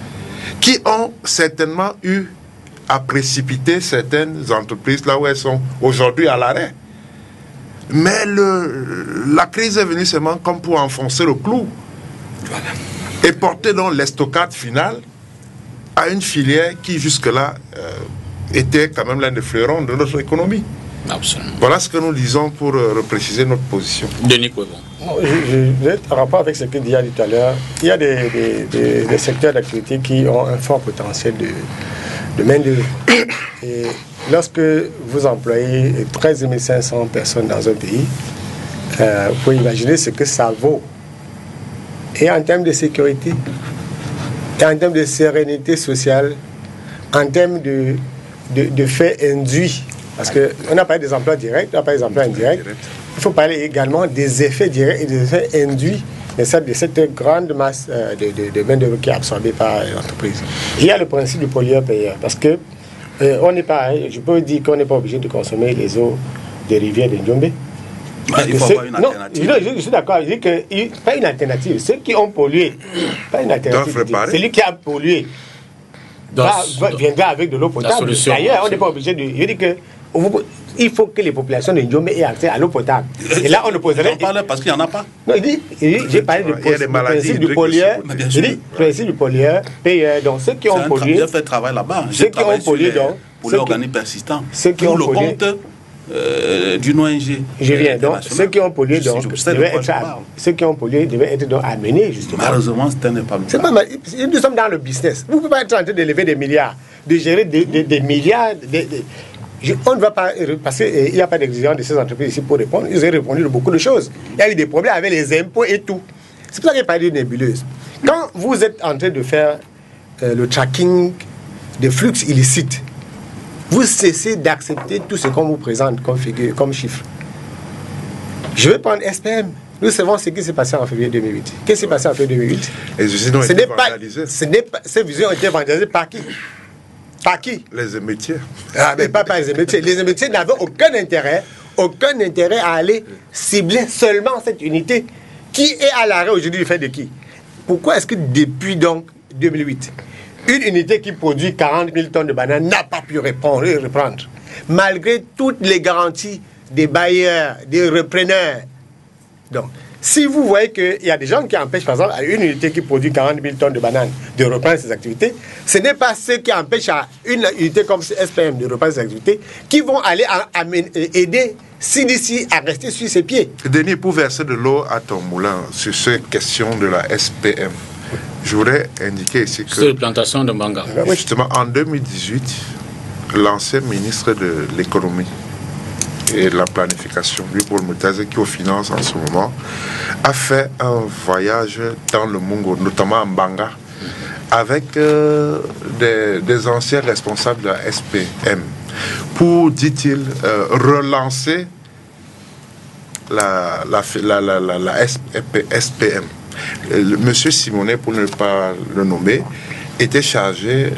qui ont certainement eu à précipiter certaines entreprises là où elles sont aujourd'hui à l'arrêt. Mais la crise est venue seulement comme pour enfoncer le clou. Voilà. Et porter donc l'estocade finale à une filière qui jusque-là était quand même l'un des fleurons de notre économie. Absolument. Voilà ce que nous disons pour repréciser notre position. Denis Kouébon. En rapport avec ce que dit tout à l'heure, il y a des secteurs d'activité qui ont un fort potentiel de main-d'œuvre. Et lorsque vous employez 13 500 personnes dans un pays, vous pouvez imaginer ce que ça vaut. Et en termes de sécurité, et en termes de sérénité sociale, en termes de faits induits. Parce qu'on a parlé des emplois directs, on a parlé des emplois indirects. Il faut parler également des effets directs et des effets induits de cette grande masse de main-d'œuvre qui est absorbée par l'entreprise. Il y a le principe du pollueur-payeur. Parce que on n'est pas, je peux dire qu'on n'est pas obligé de consommer les eaux des rivières de Njombe. Il faut avoir une alternative. Non, je suis d'accord. Je dis que pas une alternative. Ceux qui ont pollué, pas une alternative. Celui qui a pollué viendra avec de l'eau potable. D'ailleurs, on n'est pas obligé de. Je dis que Il faut que les populations de Ndiomé aient accès à l'eau potable. Et là, on ne poserait... Parce qu'il n'y en a pas. Non, j'ai parlé du principe du pollueur. J'ai dit, principe du pollueur, payeur. Donc, ceux qui ont pollué... J'ai fait le travail là-bas. Ceux qui ont pollué, donc... Pour les organismes persistants. Ceux qui ont le pollué... compte d'une ONG. Je viens. Donc, ceux qui ont pollué, donc, ceux qui ont pollué devaient être donc amenés, justement. Malheureusement, ce n'est pas le cas. Nous sommes dans le business. Vous ne pouvez pas être en train de lever des milliards, de gérer des milliards... On ne va pas, parce qu'il n'y a pas d'exigence de ces entreprises ici pour répondre. Ils ont répondu de beaucoup de choses. Il y a eu des problèmes avec les impôts et tout. C'est pour ça qu'il n'y a pas de nébuleuse. Quand vous êtes en train de faire le tracking des flux illicites, vous cessez d'accepter tout ce qu'on vous présente comme figure, comme chiffre. Je vais prendre SPM. Nous savons ce qui s'est passé en février 2008. Qu'est-ce qui s'est passé en février 2008? Les usines ont été vandalisées. Ces usines ont été vandalisées par qui? Par qui? Les émeutiers. Ah, mais pas par les émeutiers. Les émeutiers n'avaient aucun intérêt à aller cibler seulement cette unité qui est à l'arrêt aujourd'hui du fait de qui? Pourquoi est-ce que depuis donc 2008, une unité qui produit 40 000 tonnes de bananes n'a pas pu reprendre, malgré toutes les garanties des bailleurs, des repreneurs? Donc, si vous voyez qu'il y a des gens qui empêchent, par exemple, à une unité qui produit 40 000 tonnes de bananes de reprendre ses activités, ce n'est pas ceux qui empêchent à une unité comme SPM de reprendre ses activités qui vont aller aider CDC à rester sur ses pieds. Denis, pour verser de l'eau à ton moulin sur cette question de la SPM, je voudrais indiquer ici que... C'est la plantation de manga. Justement, en 2018, l'ancien ministre de l'économie et de la planification, lui Paul Moutaze, qui est aux finances en ce moment, a fait un voyage dans le Mungo, notamment en Banga, avec des anciens responsables de la SPM, pour, dit-il, relancer la SPM. Monsieur Simonet, pour ne pas le nommer, était chargé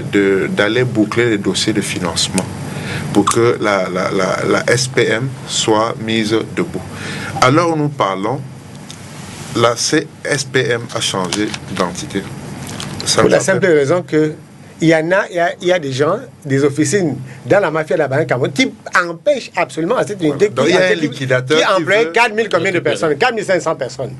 d'aller boucler les dossiers de financement pour que la SPM soit mise debout. Alors nous parlons, la SPM a changé d'identité. Pour la simple raison que il y a des gens, des officines dans la mafia de la banque qui empêchent absolument à cette unité qui emploie 4000 combien de personnes, 4500 personnes.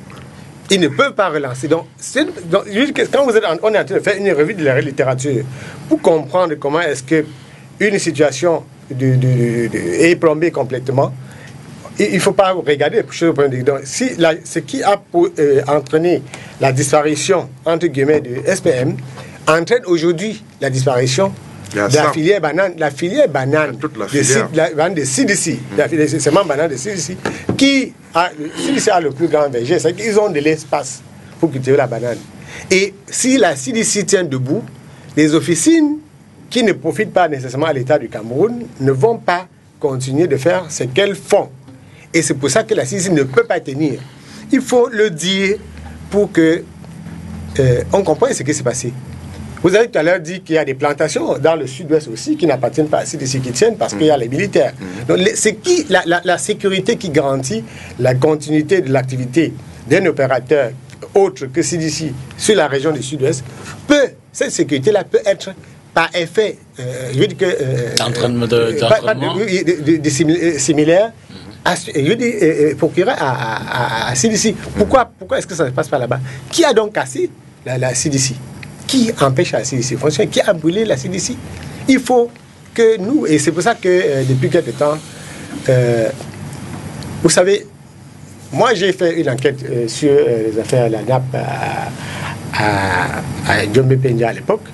Ils ne peuvent pas relancer. Donc quand on est en train de faire une revue de la littérature pour comprendre comment est-ce que une situation est plombée complètement, il ne faut pas regarder les choses au point de vue. Donc, ce qui a entraîné la disparition, entre guillemets, de SPM, entraîne aujourd'hui la disparition de la filière banane. La filière banane de CDC, la sément banane de CDC, CDC a le plus grand verger, c'est qu'ils ont de l'espace pour cultiver la banane. Et si la CDC tient debout, les officines qui ne profitent pas nécessairement à l'État du Cameroun ne vont pas continuer de faire ce qu'elles font. Et c'est pour ça que la CDC ne peut pas tenir. Il faut le dire pour que on comprenne ce qui s'est passé. Vous avez tout à l'heure dit qu'il y a des plantations dans le sud-ouest aussi qui n'appartiennent pas à CDC qui tiennent parce qu'il y a les militaires. Donc c'est la sécurité qui garantit la continuité de l'activité d'un opérateur autre que CDC sur la région du sud-ouest cette sécurité-là peut être par effet, je veux dire que... d'entraînement similaire, je dis, procuré à CDC. Pourquoi est-ce que ça se passe pas là-bas? Qui a donc cassé la CDC? Qui empêche la CDC de fonctionner? Qui a brûlé la CDC? Il faut que nous, et c'est pour ça que depuis quelque temps, vous savez, moi j'ai fait une enquête sur les affaires de la NAP à Ndiomé Pendia à l'époque,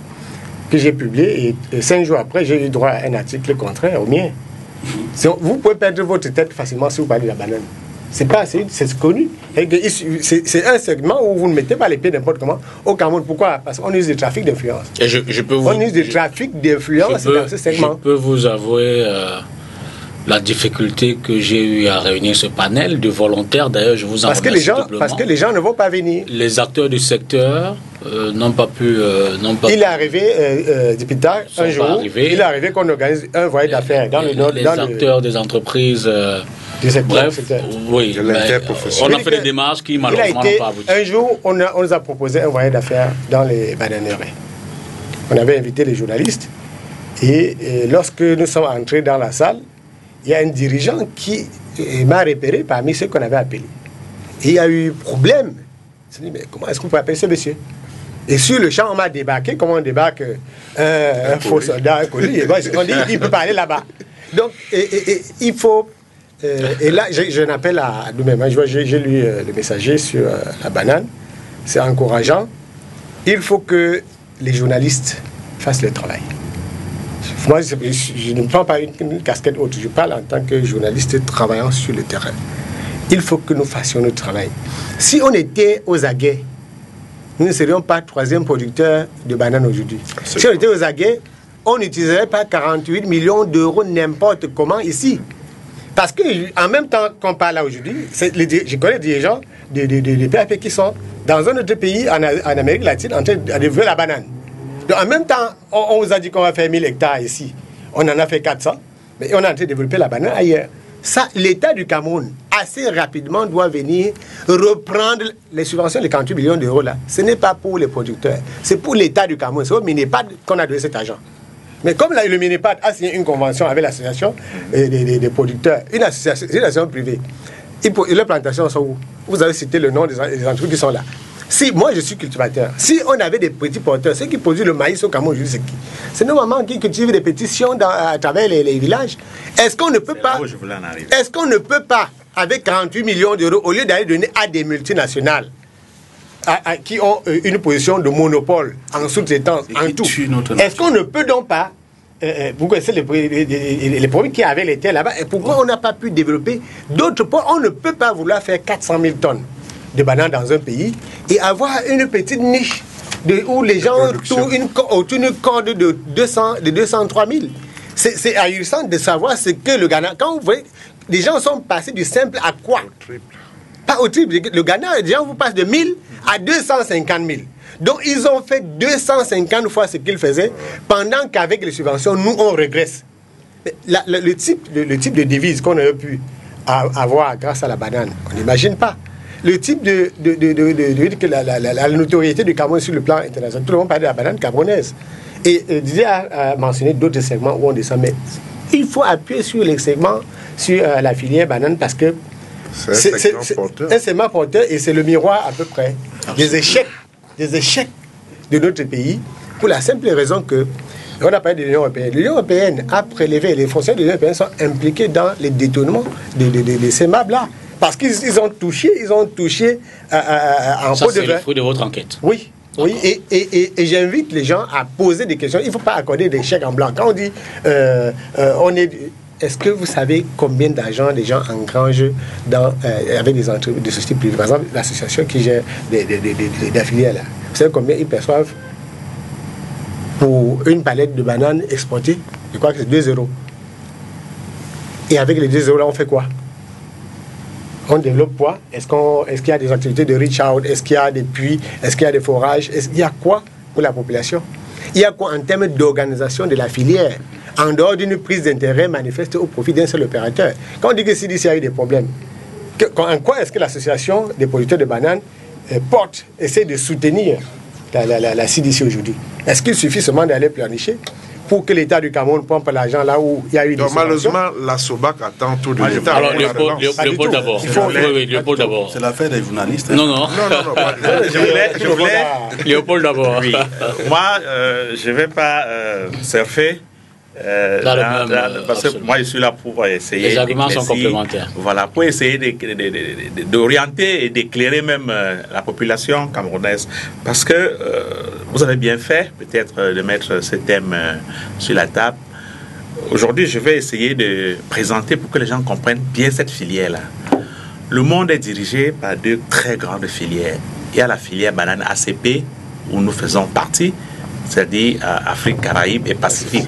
que j'ai publié, et 5 jours après, j'ai eu droit à un article contraire au mien. Vous pouvez perdre votre tête facilement si vous parlez de la banane. C'est connu. C'est un segment où vous ne mettez pas les pieds n'importe comment au Cameroun. Pourquoi? Parce qu'on use du trafic d'influence. On use du trafic d'influence dans ce segment. Je peux vous avouer la difficulté que j'ai eu à réunir ce panel de volontaires. D'ailleurs, je vous en remercie doublement. Parce que les gens ne vont pas venir. Les acteurs du secteur n'ont pas pu... il est arrivé, depuis tard, un jour, il est arrivé qu'on organise un voyage d'affaires dans le nord. Les acteurs des entreprises... bref, oui, on a fait des démarches qui malheureusement n'ont pas abouti. Un jour, on nous a proposé un voyage d'affaires dans les bananeraies. On avait invité les journalistes et lorsque nous sommes entrés dans la salle, il y a un dirigeant qui m'a repéré parmi ceux qu'on avait appelés. Et il y a eu problème. Je me suis dit, mais comment est-ce qu'on peut appeler ce monsieur? Et sur le champ, on m'a débarqué, comment on débarque un faux soldat, un colis. On dit, il peut pas aller là-bas. Donc, il faut... et là, j'ai un appel à nous-mêmes. J'ai lu le messager sur la banane. C'est encourageant. Il faut que les journalistes fassent le travail. Moi, je ne prends pas une casquette haute. Je parle en tant que journaliste travaillant sur le terrain. Il faut que nous fassions notre travail. Si on était aux aguets, nous ne serions pas troisième producteur de bananes aujourd'hui. Si on était aux aguets, on n'utiliserait pas 48 millions d'euros n'importe comment ici. Parce qu'en même temps qu'on parle là aujourd'hui, je connais des gens, des PAP qui sont dans un autre pays, en Amérique latine, en train de développer la banane. Donc en même temps, on vous a dit qu'on va faire 1000 hectares ici. On en a fait 400, mais on est en train de développer la banane ailleurs. Ça, l'État du Cameroun, assez rapidement, doit venir reprendre les subventions de 48 millions d'euros là. Ce n'est pas pour les producteurs, c'est pour l'État du Cameroun. C'est au Minepad qu'on a donné cet argent. Mais comme là, le Minepad a signé une convention avec l'association des producteurs, une association privée, les plantations sont où? Vous avez cité le nom des entreprises qui sont là. Si moi je suis cultivateur, si on avait des petits porteurs, ceux qui produisent le maïs au Cameroun, c'est qui? C'est nos mamans qui cultivent des petits sions à travers les villages. Est-ce qu'on ne peut pas, est-ce qu'on ne peut pas, avec 48 millions d'euros, au lieu d'aller donner à des multinationales qui ont une position de monopole en sous-traitance, en tout, est-ce qu'on ne peut donc pas, vous connaissez les problèmes qu'il y avait les terres là-bas, et pourquoi on n'a pas pu développer d'autres ports? On ne peut pas vouloir faire 400 000 tonnes de bananes dans un pays et avoir une petite niche où les gens tournent une corde de 203 000. C'est ahurissant de savoir ce que le Ghana... Quand vous voyez, les gens sont passés du simple à quoi? Pas au triple. Le Ghana, les gens vous passent de 1000 à 250 000. Donc ils ont fait 250 fois ce qu'ils faisaient, pendant qu'avec les subventions, nous, on régresse. Le type de devise qu'on aurait pu avoir grâce à la banane, on n'imagine pas. Le type la notoriété du Cameroun sur le plan international. Tout le monde parle de la banane camerounaise. Et Didier a mentionné d'autres segments où on descend. Mais il faut appuyer sur les segments, sur la filière banane, parce que c'est un segment porteur et c'est le miroir à peu près des échecs de notre pays, pour la simple raison que on a parlé de l'Union européenne. L'Union européenne a prélevé, les fonctionnaires de l'Union européenne sont impliqués dans les détournements de ces mâbles-là. Parce qu'ils ont touché en pot de vin. C'est le fruit de votre enquête. Oui. Oui, et j'invite les gens à poser des questions. Il ne faut pas accorder des chèques en blanc. Quand on dit, est-ce que vous savez combien d'argent les gens engrangent avec des entreprises, des sociétés privées? Par exemple, l'association qui gère des filières là. Vous savez combien ils perçoivent pour une palette de bananes exportées? Je crois que c'est 2 euros. Et avec les 2 euros là, on fait quoi? On développe quoi? Est-ce qu'il y a des activités de reach out? Est-ce qu'il y a des puits? Est-ce qu'il y a des forages? Il y a quoi pour la population? Il y a quoi en termes d'organisation de la filière, en dehors d'une prise d'intérêt manifeste au profit d'un seul opérateur? Quand on dit que CDC a eu des problèmes, en quoi est-ce que l'association des producteurs de bananes essaie de soutenir la CDC aujourd'hui? Est-ce qu'il suffit seulement d'aller pleurnicher pour que l'État du Cameroun pompe l'argent là où il y a eu des subventions? Malheureusement, la SOBAC attend tout de l'État. Alors, Léopold d'abord. Oui, Léopold d'abord. C'est l'affaire des journalistes. Non. Je voulais... Léopold d'abord. Oui. Moi, je ne vais pas surfer. Parce que moi, je suis là pour essayer... Les arguments sont complémentaires. Voilà, pour essayer d'orienter et d'éclairer même la population camerounaise. Parce que vous avez bien fait, peut-être, de mettre ce thème sur la table. Aujourd'hui, je vais essayer de présenter pour que les gens comprennent bien cette filière-là. Le monde est dirigé par 2 très grandes filières. Il y a la filière banane ACP, où nous faisons partie, c'est-à-dire Afrique, Caraïbes et Pacifique.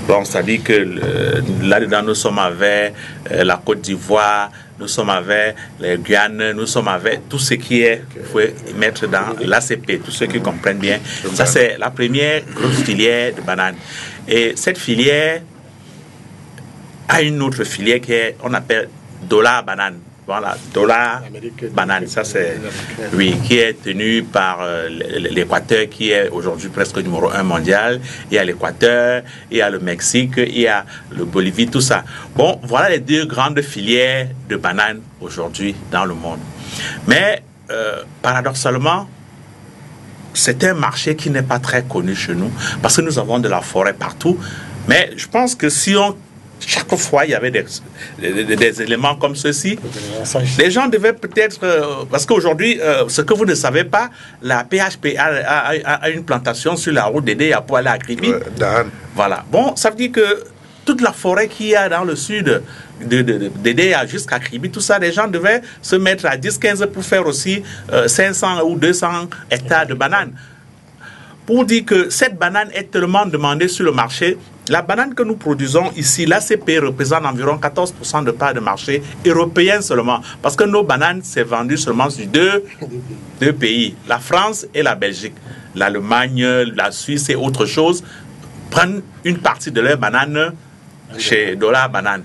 Bon, c'est-à-dire que là-dedans, nous sommes avec la Côte d'Ivoire, nous sommes avec les Guyanes, nous sommes avec tout ce qui est, qu'il faut mettre dans l'ACP, tous ceux qui comprennent bien. Ça, c'est la première grosse filière de bananes. Et cette filière a une autre filière qui est, on appelle dollar banane. Voilà, dollar, banane, ça c'est... Oui, qui est tenu par l'Équateur, qui est aujourd'hui presque numéro 1 mondial. Il y a l'Équateur, il y a le Mexique, il y a le Bolivie, tout ça. Bon, voilà les 2 grandes filières de bananes aujourd'hui dans le monde. Mais, paradoxalement, c'est un marché qui n'est pas très connu chez nous, parce que nous avons de la forêt partout. Mais je pense que si chaque fois il y avait des éléments comme ceci, les gens devaient peut-être... parce qu'aujourd'hui, ce que vous ne savez pas, la PHP a une plantation sur la route d'Édé pour aller à Kribi. Voilà. Bon, ça veut dire que toute la forêt qu'il y a dans le sud d'Édé jusqu'à Kribi, tout ça, les gens devaient se mettre à 10-15 pour faire aussi 500 ou 200 hectares de bananes. Pour dire que cette banane est tellement demandée sur le marché. La banane que nous produisons ici, l'ACP représente environ 14% de part de marché européen seulement. Parce que nos bananes, c'est vendu seulement sur deux pays, la France et la Belgique. L'Allemagne, la Suisse et autre chose prennent une partie de leurs bananes chez Dollar Banane.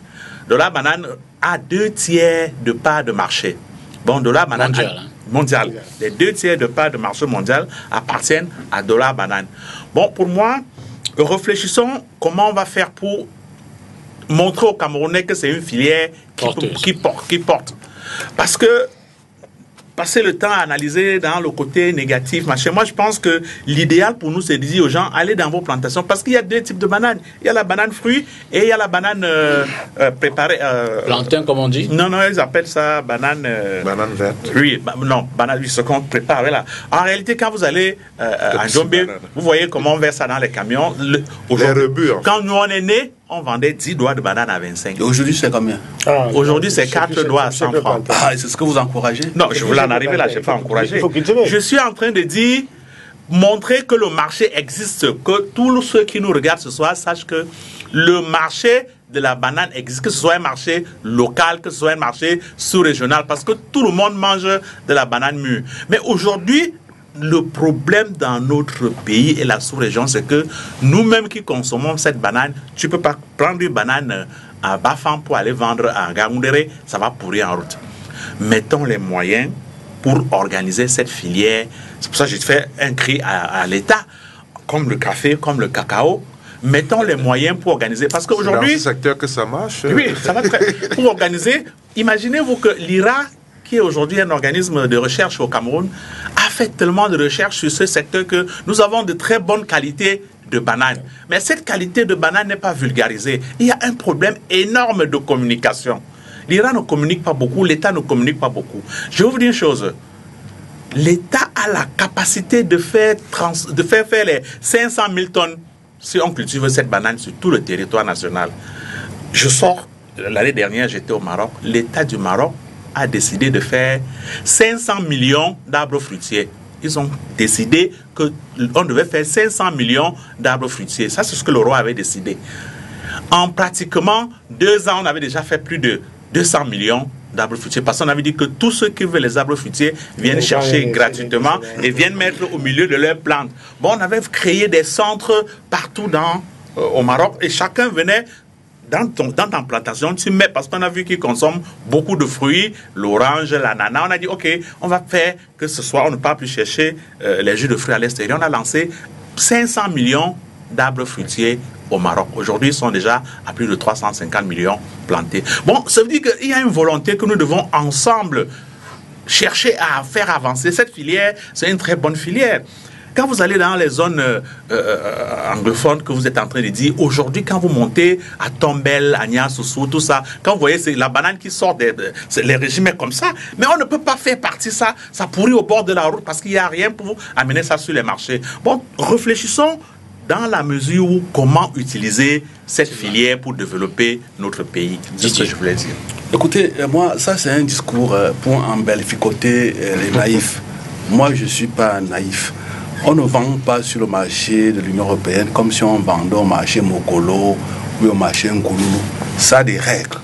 Dollar Banane a 2/3 de part de marché. Bon, Dollar Banane... Mondial. Les 2/3 de part de marché mondial appartiennent à Dollar Banane. Bon, pour moi, réfléchissons comment on va faire pour montrer aux Camerounais que c'est une filière qui porte. Parce que passer le temps à analyser dans le côté négatif, machin. Moi, je pense que l'idéal pour nous, c'est de dire aux gens, allez dans vos plantations, parce qu'il y a 2 types de bananes. Il y a la banane fruit et il y a la banane préparée. Plantain, comme on dit? Non, ils appellent ça banane... banane verte. Oui, banane, ce qu'on prépare. Là. En réalité, quand vous allez à Djombe, vous voyez comment on verse ça dans les camions. Les rebuts, en fait. Quand nous, on est nés, on vendait 10 doigts de banane à 25. Et aujourd'hui, c'est combien? Aujourd'hui, c'est 4 doigts à 100 francs. Ah, c'est ce que vous encouragez? Non, je voulais en arriver là, je n'ai pas encouragé. Je suis en train de dire, montrer que le marché existe, que tous ceux qui nous regardent ce soir sachent que le marché de la banane existe, que ce soit un marché local, que ce soit un marché sous-régional, parce que tout le monde mange de la banane mûre. Mais aujourd'hui, le problème dans notre pays et la sous-région, c'est que nous-mêmes qui consommons cette banane, tu ne peux pas prendre une banane à Bafang pour aller vendre à Gaoundéré, ça va pourrir en route. Mettons les moyens pour organiser cette filière. C'est pour ça que j'ai fait un cri à l'État, comme le café, comme le cacao. Mettons les moyens pour organiser. Parce qu'aujourd'hui... C'est dans ce secteur que ça marche. Oui, ça va très... Pour organiser, imaginez-vous que l'IRA, qui est aujourd'hui un organisme de recherche au Cameroun, a fait tellement de recherches sur ce secteur que nous avons de très bonnes qualités de bananes. Mais cette qualité de banane n'est pas vulgarisée. Il y a un problème énorme de communication. L'Iran ne communique pas beaucoup, l'État ne communique pas beaucoup. Je vais vous dire une chose. L'État a la capacité de faire les 500 000 tonnes si on cultive cette banane sur tout le territoire national. Je sors, l'année dernière, j'étais au Maroc. L'État du Maroc a décidé de faire 500 millions d'arbres fruitiers. Ils ont décidé qu'on devait faire 500 millions d'arbres fruitiers. Ça, c'est ce que le roi avait décidé. En pratiquement 2 ans, on avait déjà fait plus de 200 millions d'arbres fruitiers. Parce qu'on avait dit que tous ceux qui veulent les arbres fruitiers viennent chercher gratuitement et viennent mettre au milieu de leurs plantes. Bon, on avait créé des centres partout au Maroc et chacun venait dans ta plantation, tu mets, parce qu'on a vu qu'ils consomment beaucoup de fruits, l'orange, l'ananas. On a dit, OK, on va faire que ce soit, on ne peut plus chercher les jus de fruits à l'extérieur. On a lancé 500 millions d'arbres fruitiers au Maroc. Aujourd'hui, ils sont déjà à plus de 350 millions plantés. Bon, ça veut dire qu'il y a une volonté que nous devons ensemble chercher à faire avancer. Cette filière, c'est une très bonne filière. Quand vous allez dans les zones anglophones que vous êtes en train de dire, aujourd'hui, quand vous montez à Tombel, à Niassoussou, tout ça, quand vous voyez, c'est la banane qui sort, les régimes est comme ça, mais on ne peut pas faire partie ça pourrit au bord de la route parce qu'il n'y a rien pour amener ça sur les marchés. Bon, réfléchissons dans la mesure où comment utiliser cette filière pour développer notre pays. C'est ce que je voulais dire. Écoutez, moi, ça c'est un discours pour embellificoter les naïfs. Moi, je ne suis pas naïf. On ne vend pas sur le marché de l'Union européenne comme si on vendait au marché Mokolo ou au marché Nkouloulou. Ça a des règles.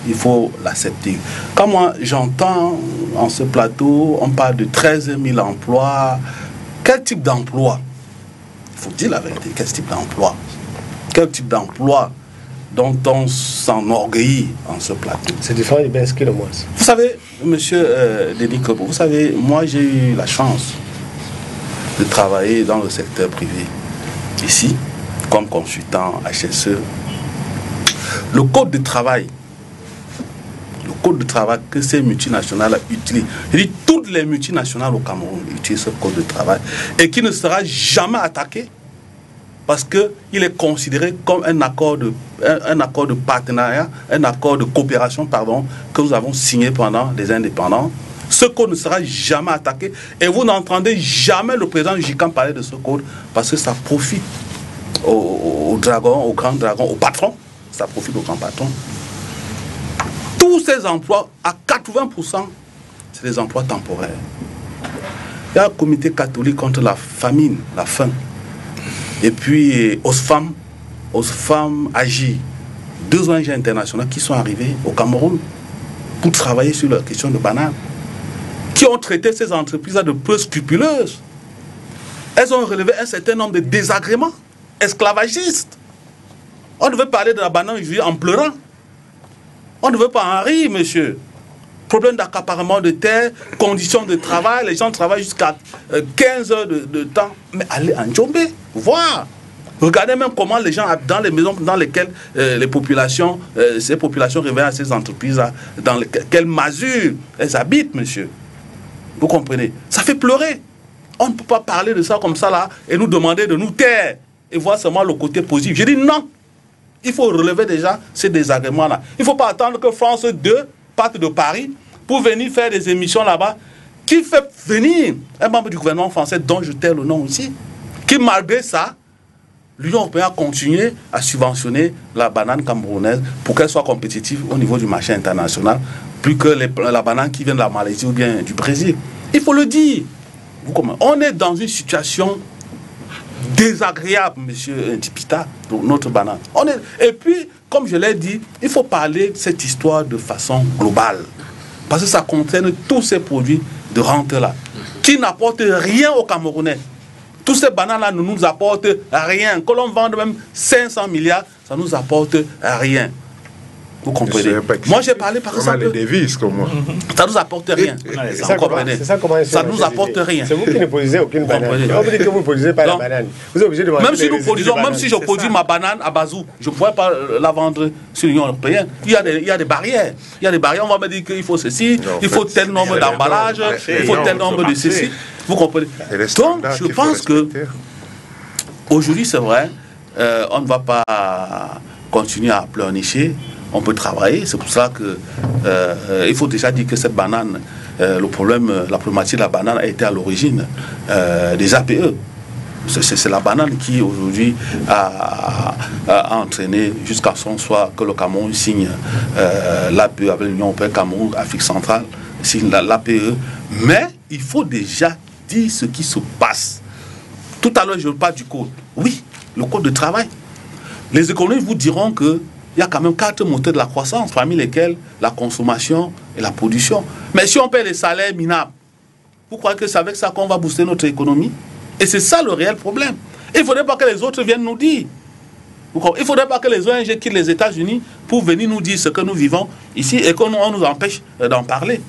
Il faut l'accepter. Quand moi, j'entends en ce plateau, on parle de 13 000 emplois. Quel type d'emploi? Il faut dire la vérité. Quel type d'emploi? Quel type d'emploi dont on s'enorgueillit en ce plateau. C'est différent du Benski le moins. Vous savez, monsieur Denis Kobo, vous savez, moi j'ai eu la chance de travailler dans le secteur privé, ici, comme consultant HSE. Le code de travail que ces multinationales utilisent, je dis toutes les multinationales au Cameroun utilisent ce code de travail et qui ne sera jamais attaqué parce qu'il est considéré comme un accord de partenariat, un accord de coopération, pardon, que nous avons signé pendant les indépendants. Ce code ne sera jamais attaqué et vous n'entendez jamais le président Jikan parler de ce code parce que ça profite aux dragons, aux grands dragons, aux patrons. Ça profite aux grands patrons. Tous ces emplois, à 80%, c'est des emplois temporaires. Il y a un comité catholique contre la famine, la faim. Et puis, Osfam agit. 2 ONG internationales qui sont arrivées au Cameroun pour travailler sur la question de bananes, qui ont traité ces entreprises-là de peu scrupuleuses. Elles ont relevé un certain nombre de désagréments esclavagistes. On devait parler de la banane en pleurant. On ne veut pas en rire, monsieur. Problème d'accaparement de terre, conditions de travail, les gens travaillent jusqu'à 15 heures de temps. Mais allez en Djombe, voir. Regardez même comment les gens, dans les maisons dans lesquelles les populations, ces populations réveillent à ces entreprises, dans quelle masure elles habitent, monsieur. Vous comprenez? Ça fait pleurer. On ne peut pas parler de ça comme ça, là, et nous demander de nous taire, et voir seulement le côté positif. Je dis non. Il faut relever déjà ces désagréments-là. Il ne faut pas attendre que France 2 parte de Paris pour venir faire des émissions là-bas. Qui fait venir un membre du gouvernement français, dont je tais le nom aussi, qui, malgré ça, l'Union européenne a continué à subventionner la banane camerounaise pour qu'elle soit compétitive au niveau du marché international, plus que la banane qui vient de la Malaisie ou bien du Brésil. Il faut le dire. On est dans une situation désagréable, monsieur Dipita, pour notre banane. Et puis, comme je l'ai dit, il faut parler de cette histoire de façon globale. Parce que ça concerne tous ces produits de rente-là, qui n'apportent rien aux Camerounais. Tous ces bananes-là ne nous apportent rien. Que l'on vende même 500 milliards, ça ne nous apporte rien. Vous comprenez? Moi, j'ai parlé par exemple. les devises, comment? Ça ne nous apporte rien. Ça ne nous apporte rien. C'est vous qui ne produisez aucune banane. On vous dit que vous ne produisez pas la banane. Vous êtes obligé de manger. Même si nous produisons, même si je produis ma banane à Bazou, je ne pourrais pas la vendre sur l'Union européenne. Il y a des barrières. Il y a des barrières. On va me dire qu'il faut ceci, il faut tel nombre d'emballages, il faut tel nombre de ceci. Vous comprenez? Donc, je pense que aujourd'hui, c'est vrai, on ne va pas continuer à pleurnicher. On peut travailler, c'est pour ça que il faut déjà dire que cette banane, la problématique de la banane a été à l'origine des APE. C'est la banane qui aujourd'hui a entraîné jusqu'à son soir que le Cameroun signe l'APE avec l'Union européenne, Cameroun, Afrique centrale, signe l'APE. Mais il faut déjà dire ce qui se passe. Tout à l'heure, je parle du code. Oui, le code de travail. Les économistes vous diront que il y a quand même 4 moteurs de la croissance, parmi lesquels la consommation et la production. Mais si on paie les salaires minables, vous croyez que c'est avec ça qu'on va booster notre économie? Et c'est ça le réel problème. Il ne faudrait pas que les autres viennent nous dire. Il ne faudrait pas que les ONG quittent les États-Unis pour venir nous dire ce que nous vivons ici et qu'on nous empêche d'en parler.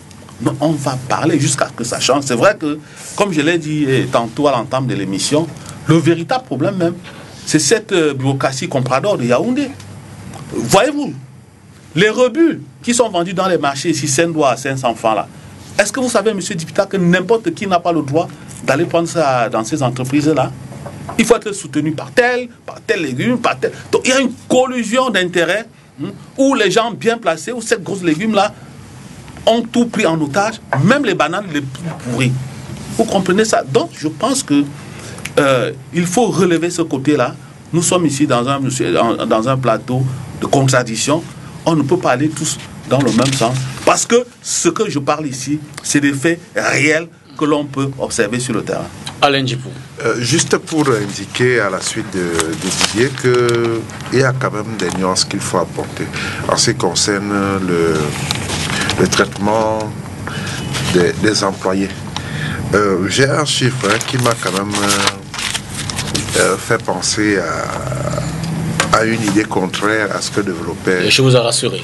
Non, on va parler jusqu'à ce que ça change. C'est vrai que, comme je l'ai dit tantôt à l'entame de l'émission, le véritable problème même, c'est cette bureaucratie comprador de Yaoundé. Voyez-vous, les rebuts qui sont vendus dans les marchés ici, 5 doigts à 500 francs là, est-ce que vous savez, monsieur Dipita, que n'importe qui n'a pas le droit d'aller prendre ça dans ces entreprises-là? Il faut être soutenu par tel légume, par tel. Donc il y a une collusion d'intérêts où les gens bien placés, où ces grosses légumes-là ont tout pris en otage, même les bananes les plus pourries. Vous comprenez ça? Donc je pense que il faut relever ce côté-là. Nous sommes ici dans un plateau de contradiction. On ne peut pas aller tous dans le même sens. Parce que ce que je parle ici, c'est des faits réels que l'on peut observer sur le terrain. Alain Djipou. Juste pour indiquer à la suite de Didier qu'il y a quand même des nuances qu'il faut apporter en ce qui concerne le traitement des employés. J'ai un chiffre qui m'a quand même fait penser à a une idée contraire à ce que développait Je vous ai rassuré.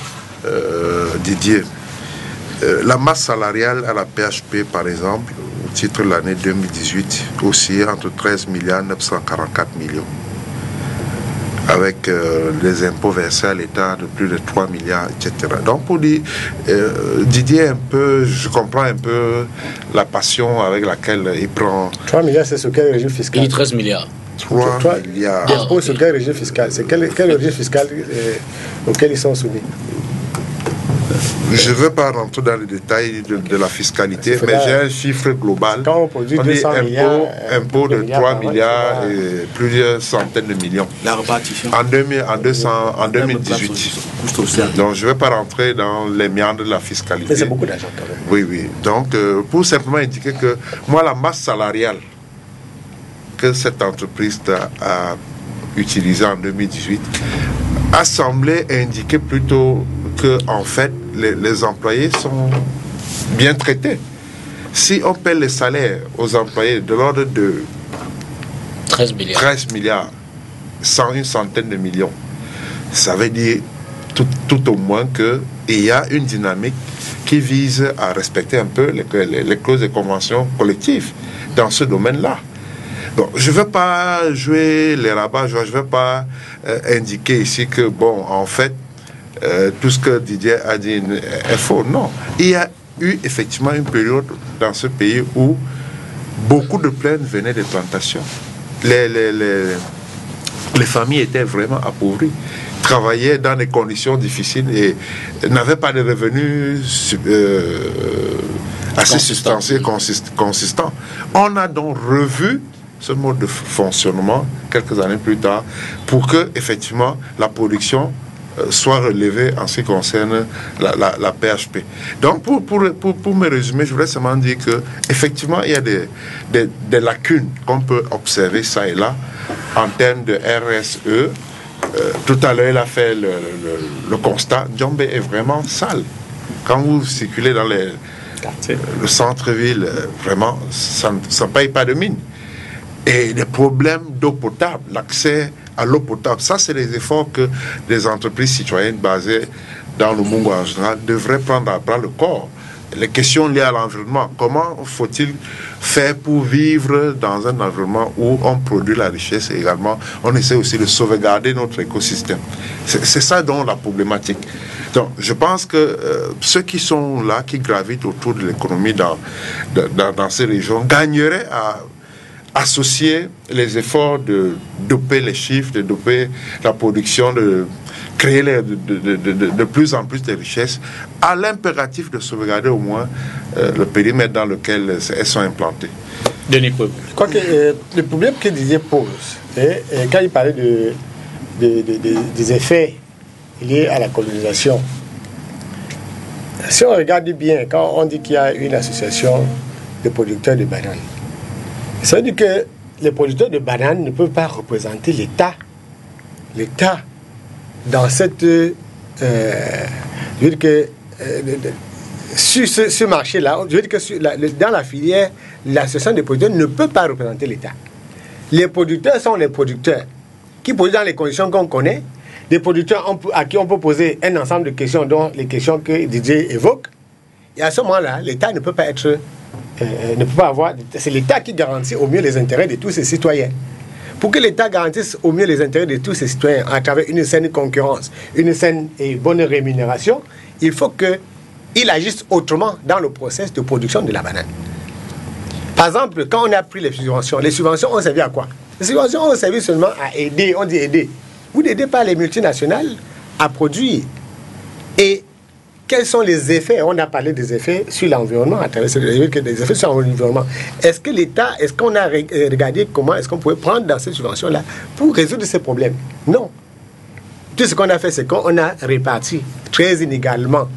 Didier. La masse salariale à la PHP, par exemple, au titre de l'année 2018, oscillait entre 13 milliards 944 millions, avec les impôts versés à l'État de plus de 3 milliards, etc. Donc, pour dire, Didier, je comprends un peu la passion avec laquelle il prend... 3 milliards, c'est sur quel régime fiscal? Il dit 13 milliards. 3 milliards. D'impôts sur quel régime fiscal? C'est quel régime fiscal auquel ils sont soumis? Je ne veux pas rentrer dans les détails de la fiscalité, mais j'ai un chiffre global. Quand on produit 200 milliards, impôts de 3 milliards et plusieurs centaines de millions. La répartition. En 2018. Donc je ne vais pas rentrer dans les méandres de la fiscalité. Mais c'est beaucoup d'argent quand même. Oui, oui. Donc pour simplement indiquer que moi, la masse salariale que cette entreprise a utilisée en 2018 a semblé indiquer plutôt que, en fait, les employés sont bien traités. Si on paie les salaires aux employés de l'ordre de 13 milliards, sans une centaine de millions, ça veut dire tout au moins qu'il y a une dynamique qui vise à respecter un peu les clauses et conventions collectives dans ce domaine-là. Bon, je ne veux pas jouer les rabats, je ne veux pas indiquer ici que, bon, en fait, tout ce que Didier a dit est faux. Non. Il y a eu effectivement une période dans ce pays où beaucoup de plaines venaient des plantations. Les familles étaient vraiment appauvries, travaillaient dans des conditions difficiles et n'avaient pas de revenus assez substantiels, consistants. On a donc revu ce mode de fonctionnement quelques années plus tard pour que effectivement la production soit relevée en ce qui concerne la PHP. Donc pour me résumer, je voudrais seulement dire que effectivement il y a des lacunes qu'on peut observer ça et là en termes de RSE. Tout à l'heure il a fait le constat. Djombe est vraiment sale. Quand vous circulez dans le centre-ville, vraiment ça ne paye pas de mine. Et des problèmes d'eau potable, l'accès à l'eau potable, ça c'est les efforts que des entreprises citoyennes basées dans le Mungo en général devraient prendre à bras le corps. Les questions liées à l'environnement, comment faut-il faire pour vivre dans un environnement où on produit la richesse et également on essaie aussi de sauvegarder notre écosystème. C'est ça donc la problématique. Donc je pense que ceux qui sont là, qui gravitent autour de l'économie dans ces régions, gagneraient à associer les efforts de doper les chiffres, de doper la production, de créer de plus en plus de richesses, à l'impératif de sauvegarder au moins le périmètre dans lequel elles sont implantées. Denis Kouébou. Le problème que Didier pose, quand il parlait des effets liés à la colonisation, si on regarde bien, quand on dit qu'il y a une association de producteurs de bananes, ça veut dire que les producteurs de bananes ne peuvent pas représenter l'État. L'État, dans cette... je veux dire que sur ce marché-là, je veux dire que dans la filière, l'association des producteurs ne peut pas représenter l'État. Les producteurs sont les producteurs qui produisent dans les conditions qu'on connaît, des producteurs à qui on peut poser un ensemble de questions, dont les questions que Didier évoque. Et à ce moment-là, l'État ne peut pas être... ne peut pas avoir... C'est l'État qui garantit au mieux les intérêts de tous ses citoyens. Pour que l'État garantisse au mieux les intérêts de tous ses citoyens à travers une saine concurrence, une saine et bonne rémunération, il faut qu'il agisse autrement dans le processus de production de la banane. Par exemple, quand on a pris les subventions ont servi à quoi? Les subventions ont servi seulement à aider, on dit aider. Vous n'aidez pas les multinationales à produire. Et quels sont les effets? On a parlé des effets sur l'environnement, à travers des effets sur l'environnement. Est-ce que l'État, est-ce qu'on a regardé comment est-ce qu'on pouvait prendre dans cette subvention-là pour résoudre ces problèmes? Non. Tout ce qu'on a fait, c'est qu'on a réparti très inégalement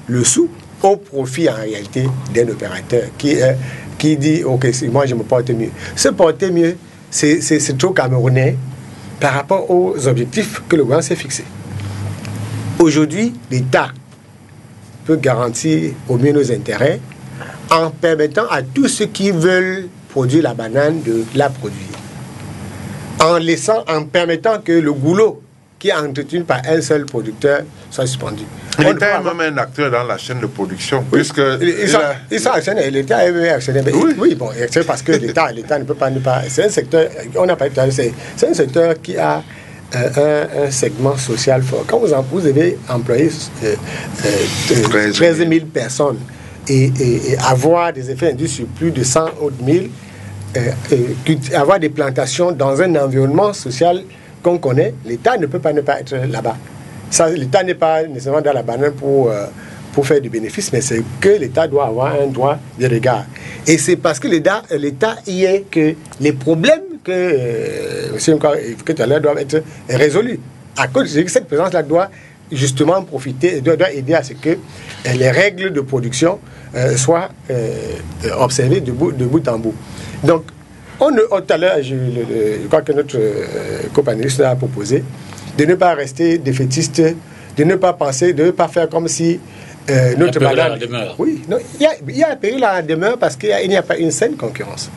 le sou au profit, en réalité, d'un opérateur qui dit, OK, moi, je me porte mieux. Se porter mieux, c'est trop camerounais par rapport aux objectifs que le gouvernement s'est fixés. Aujourd'hui, l'État peut garantir au mieux nos intérêts en permettant à tous ceux qui veulent produire la banane de la produire. En permettant que le goulot qui est entretenu par un seul producteur soit suspendu. L'État est même un acteur dans la chaîne de production, puisque... Ils sont actionnaires, l'État est actionnaire. Oui, bon, c'est parce que l'État ne peut pas... C'est un secteur, on n'a pas dit, c'est un secteur qui a un segment social fort. Quand vous avez employé 13 000 personnes et avoir des effets induits sur plus de 100 autres mille, avoir des plantations dans un environnement social qu'on connaît, l'État ne peut pas ne pas être là-bas. L'État n'est pas nécessairement dans la banane pour faire du bénéfice, mais c'est que l'État doit avoir un droit de regard. Et c'est parce que l'État y est que les problèmes que tout à l'heure doivent être résolus. À cause de cette présence-là doit justement profiter, doit aider à ce que les règles de production soient observées de bout en bout. Donc, tout à l'heure, je crois que notre copanéliste a proposé de ne pas rester défaitiste, de ne pas penser, de ne pas faire comme si notre banane... Oui, non, il y a un péril à la demeure parce qu'il n'y a pas une saine concurrence.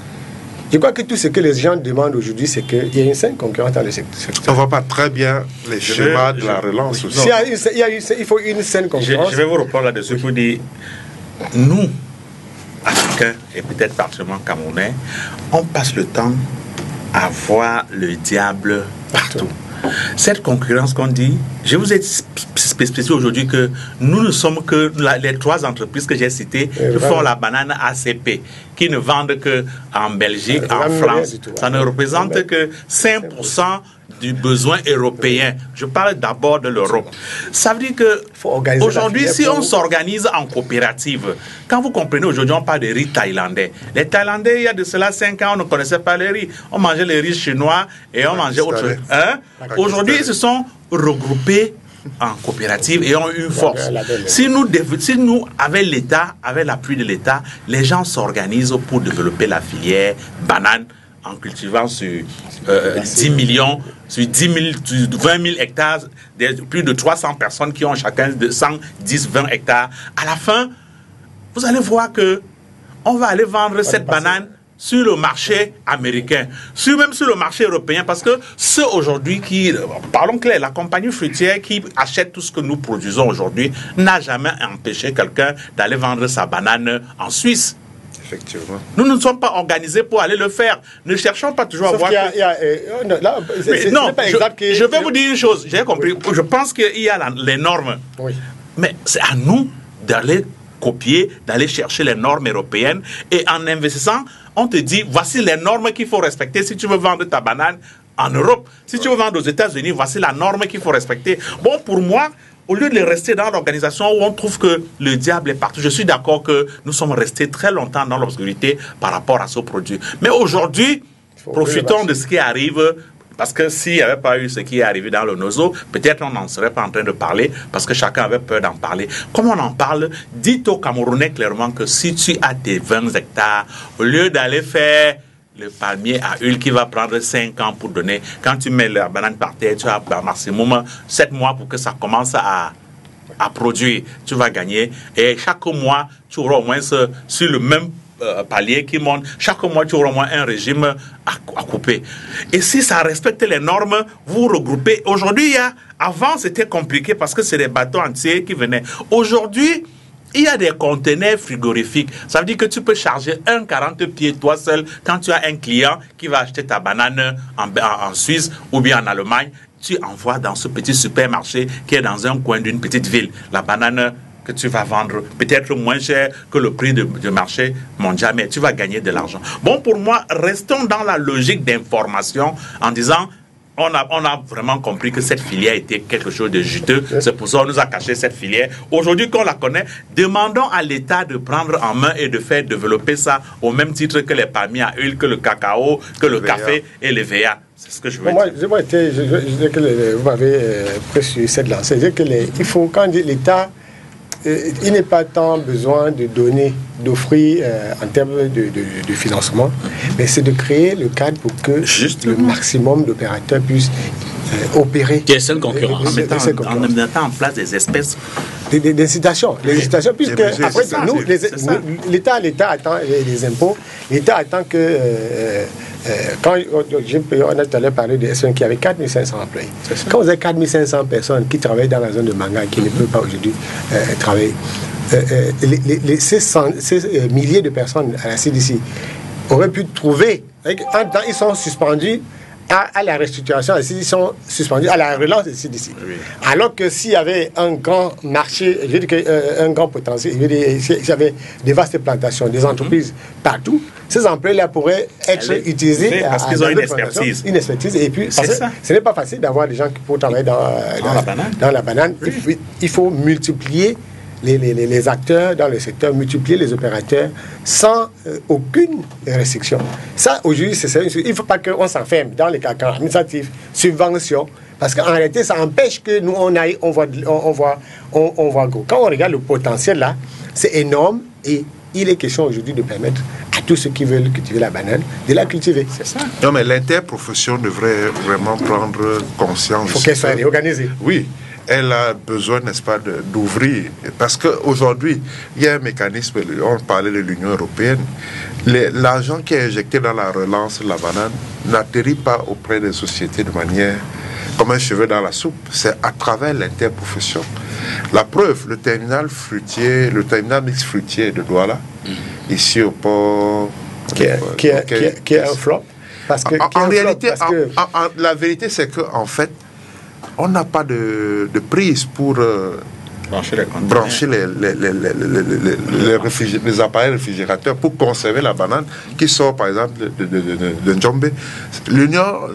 Je crois que tout ce que les gens demandent aujourd'hui, c'est qu'il y ait une saine concurrence dans le secteur. On ne voit pas très bien les schémas de la relance aussi. Il faut une saine concurrence. Je vais vous reprendre là-dessus pour dire, nous, Africains et peut-être particulièrement Camerounais, on passe le temps à voir le diable partout. Cette concurrence qu'on dit, je vous ai spécifié aujourd'hui que nous ne sommes que les 3 entreprises que j'ai citées qui font la banane ACP, qui ne vendent qu'en Belgique, en France. Ça ne représente que 5% du besoin européen. Je parle d'abord de l'Europe. Ça veut dire que aujourd'hui, si on s'organise en coopérative, quand vous comprenez, aujourd'hui, on parle de riz thaïlandais. Les Thaïlandais, il y a de cela 5 ans, on ne connaissait pas les riz. On mangeait les riz chinois et on mangeait autre chose. Aujourd'hui, ils se sont regroupés en coopérative et ont une force. Si nous, avec l'État, avec l'appui de l'État, les gens s'organisent pour développer la filière banane en cultivant sur 10 millions, sur 20 000 hectares, plus de 300 personnes qui ont chacun de 110, 20 hectares. À la fin, vous allez voir que on va aller vendre cette banane sur le marché américain, même sur le marché européen, parce que ceux aujourd'hui qui, parlons clair, la compagnie fruitière qui achète tout ce que nous produisons aujourd'hui n'a jamais empêché quelqu'un d'aller vendre sa banane en Suisse. Effectivement. Nous ne sommes pas organisés pour aller le faire. Ne cherchons pas toujours à voir... Je vais vous dire une chose, j'ai compris. Je pense qu'il y a les normes. Oui. Mais c'est à nous d'aller copier, d'aller chercher les normes européennes. Et en investissant, on te dit, voici les normes qu'il faut respecter si tu veux vendre ta banane en Europe. Si tu veux vendre aux États-Unis, voici la norme qu'il faut respecter. Bon, pour moi, au lieu de rester dans l'organisation où on trouve que le diable est partout, je suis d'accord que nous sommes restés très longtemps dans l'obscurité par rapport à ce produit. Mais aujourd'hui, profitons de ce qui arrive, parce que s'il n'y avait pas eu ce qui est arrivé dans le Nozo, peut-être on n'en serait pas en train de parler, parce que chacun avait peur d'en parler. Comme on en parle, dites aux Camerounais clairement que si tu as tes 20 hectares, au lieu d'aller faire le palmier à huile qui va prendre 5 ans pour donner. Quand tu mets la banane par terre, tu as maximum 7 mois pour que ça commence à produire. Tu vas gagner. Et chaque mois, tu auras au moins sur le même palier qui monte. Chaque mois, tu auras au moins un régime à couper. Et si ça respecte les normes, vous regroupez. Aujourd'hui, avant, c'était compliqué parce que c'est des bateaux entiers qui venaient. Aujourd'hui, il y a des conteneurs frigorifiques. Ça veut dire que tu peux charger 40 pieds toi seul quand tu as un client qui va acheter ta banane en Suisse ou bien en Allemagne. Tu envoies dans ce petit supermarché qui est dans un coin d'une petite ville. La banane que tu vas vendre peut-être moins cher que le prix de marché mondial, mais tu vas gagner de l'argent. Bon, pour moi, restons dans la logique d'information en disant... On a vraiment compris que cette filière était quelque chose de juteux. C'est pour ça qu'on nous a caché cette filière. Aujourd'hui qu'on la connaît, demandons à l'État de prendre en main et de faire développer ça au même titre que les palmiers à huile, que le cacao, que le café et les VA. C'est ce que je veux dire. Moi, je dis que vous m'avez presque cette lancée. Je dis il faut, quand l'État... il n'est pas tant besoin de donner, d'offrir en termes de financement, mais c'est de créer le cadre pour que le maximum d'opérateurs puissent opérer. Qui est seule concurrence. En mettant en place des espèces. Des incitations, puisque après nous, l'État attend les impôts, l'État attend que quand on a tout à l'heure parlé de SN qui avait 4500 employés. Quand vous avez 4500 personnes qui travaillent dans la zone de Manga qui ne peuvent pas aujourd'hui travailler, ces milliers de personnes à la CDC auraient pu trouver, en même temps ils sont suspendus à la restructuration, ils sont suspendus à la relance des CDC. Oui. Alors que s'il y avait un grand marché, je veux dire un grand potentiel, s'il y avait des vastes plantations, des entreprises partout, ces emplois-là pourraient être utilisés parce qu'ils ont une expertise. Une expertise. Et puis, ce n'est pas facile d'avoir des gens qui peuvent travailler dans la banane. Oui. Il faut multiplier les acteurs dans le secteur, multiplier les opérateurs sans aucune restriction. Ça, aujourd'hui, il ne faut pas qu'on s'enferme dans les cadres administratifs, subventions, parce qu'en réalité, ça empêche que nous, on voit gros. Quand on regarde le potentiel là, c'est énorme et il est question aujourd'hui de permettre à tous ceux qui veulent cultiver la banane de la cultiver. C'est ça. Non, mais l'interprofession devrait vraiment prendre conscience. Il faut qu'elle soit réorganisée. Oui. Elle a besoin, n'est-ce pas, d'ouvrir. Parce qu'aujourd'hui, il y a un mécanisme, on parlait de l'Union européenne, l'argent qui est injecté dans la relance de la banane n'atterrit pas auprès des sociétés de manière comme un cheveu dans la soupe. C'est à travers l'interprofession. La preuve, le terminal mix fruitier de Douala, ici au port... Qui est un flop. Parce que, en réalité, la vérité, c'est qu'en fait, on n'a pas de prise pour brancher les appareils réfrigérateurs pour conserver la banane qui sort par exemple de Njombe. L'Union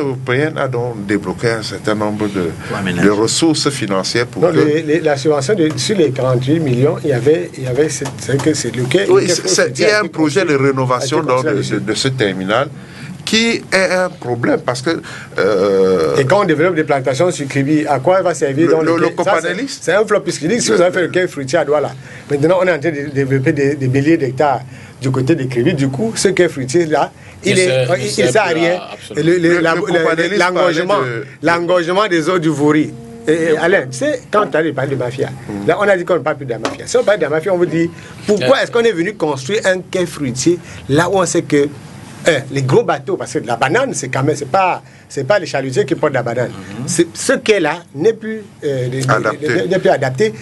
européenne a donc débloqué un certain nombre de ressources financières pour la subvention sur les 48 millions, il y avait il y a un projet de rénovation de ce terminal qui est un problème parce que... Et quand on développe des plantations sur Kribi, à quoi va servir le copanéliste? C'est un flop, puisqu'il si vous avez fait le quai fruitier à Douala, maintenant on est en train de développer des milliers d'hectares du côté de Kribi, du coup, ce quai fruitier là, il sert à rien. L'engorgement des eaux du Vouri. Alain, tu sais, quand tu as parlé de mafia, là on a dit qu'on ne parle plus de la mafia. Si on parle de la mafia, on vous dit pourquoi est-ce qu'on est venu construire un quai fruitier là où on sait que les gros bateaux, parce que la banane, c'est quand même, c'est pas les chalutiers qui portent la banane. Ce quai-là n'est plus adapté.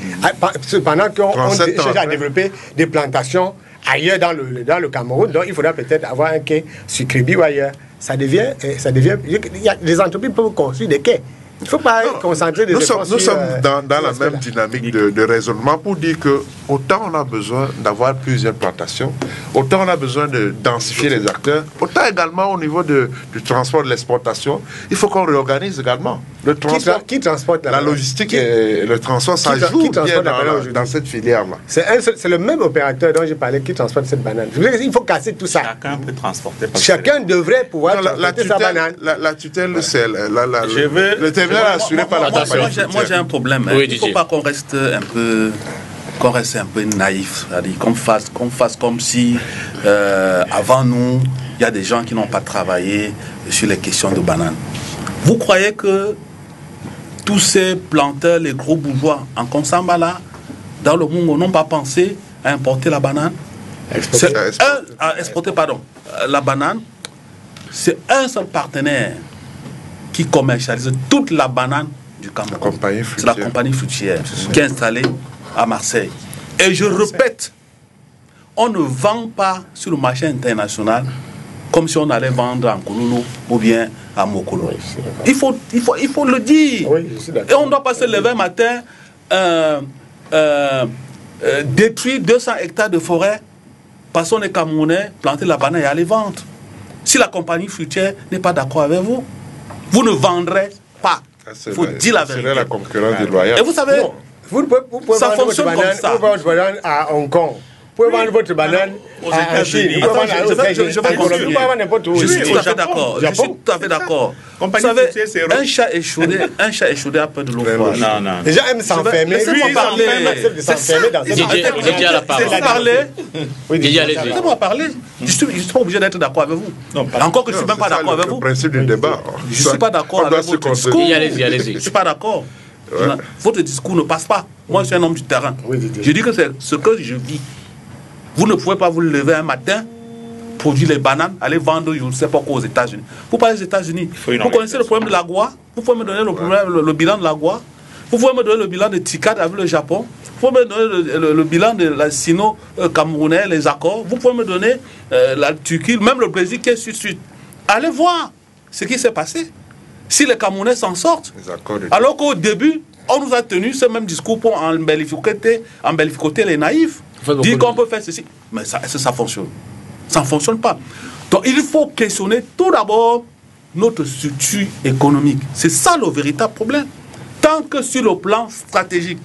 Cependant qu'on cherche à développer des plantations ailleurs dans le Cameroun, donc il faudra peut-être avoir un quai sur Kribi ou ailleurs. Les entreprises peuvent construire des quais. Il ne faut pas concentrer des efforts. Nous sommes dans la même dynamique de raisonnement pour dire que autant on a besoin d'avoir plusieurs plantations, autant on a besoin de densifier les acteurs, autant également au niveau du transport de l'exportation, il faut qu'on réorganise également. Le transport, qui transporte la logistique et le transport, ça joue bien dans cette filière-là. C'est le même opérateur dont j'ai parlé qui transporte cette banane. Il faut casser tout ça. Chacun peut transporter. Chacun devrait pouvoir transporter sa banane. La tutelle, c'est le terminal assuré par la compagnie. Moi, j'ai un problème. Il ne faut pas qu'on reste un peu naïf, c'est-à-dire qu'on fasse comme si avant nous, il y a des gens qui n'ont pas travaillé sur les questions de bananes. Vous croyez que tous ces planteurs, les gros bourgeois en Konsamba là, dans le monde, n'ont pas pensé à importer la banane? La banane, c'est un seul partenaire qui commercialise toute la banane du Cameroun. C'est la compagnie fruitière qui est installée à Marseille. Et je répète, on ne vend pas sur le marché international comme si on allait vendre en Kouloulou ou bien à Mokolo. Il faut le dire. Oui, et on ne doit pas se lever un matin, détruire 200 hectares de forêt parce qu'on est Camerounais, planter la banane et aller vendre. Si la compagnie fruitière n'est pas d'accord avec vous, vous ne vendrez pas. Il faut dire la vérité. C'est la concurrence déloyale. Et vous savez, vous pouvez ça fonctionne comme ça. Vous pouvez vendre à Hong Kong. pouvez vendre votre banane aux États-Unis. Vous pouvez vendre n'importe où. Je suis tout à fait d'accord. Je suis tout à fait d'accord. Vous savez, un chat échaudé a peur de l'eau froide. Non. Les gens aiment s'enfermer. Laissez-moi parler. S'enfermer dans cette Didier a la parole. Laissez-moi parler. Je suis pas obligé d'être d'accord avec vous. Encore que je ne suis même pas d'accord avec vous. C'est le principe du débat. Je ne suis pas d'accord avec votre discours. Allez-y. Je ne suis pas d'accord. Votre discours ne passe pas. Moi, je suis un homme du terrain. Je dis que c'est ce que je vis. Vous ne pouvez pas vous lever un matin, produire les bananes, aller vendre, je ne sais pas quoi, aux États-Unis. Vous parlez des États-Unis. Vous connaissez le problème de l'agua? Vous pouvez me donner le bilan de l'agua? Vous pouvez me donner le bilan de TICAD avec le Japon? Vous pouvez me donner le bilan de la sino-camerounais, les accords? Vous pouvez me donner la Turquie, même le Brésil qui est sud-sud? Allez voir ce qui s'est passé. Si les Camerounais s'en sortent. Alors qu'au début, on nous a tenu ce même discours pour embellificoter les naïfs. Dire qu'on peut faire ceci. Mais ça fonctionne. Ça ne fonctionne pas. Donc il faut questionner tout d'abord notre structure économique. C'est ça le véritable problème. Tant que sur le plan stratégique,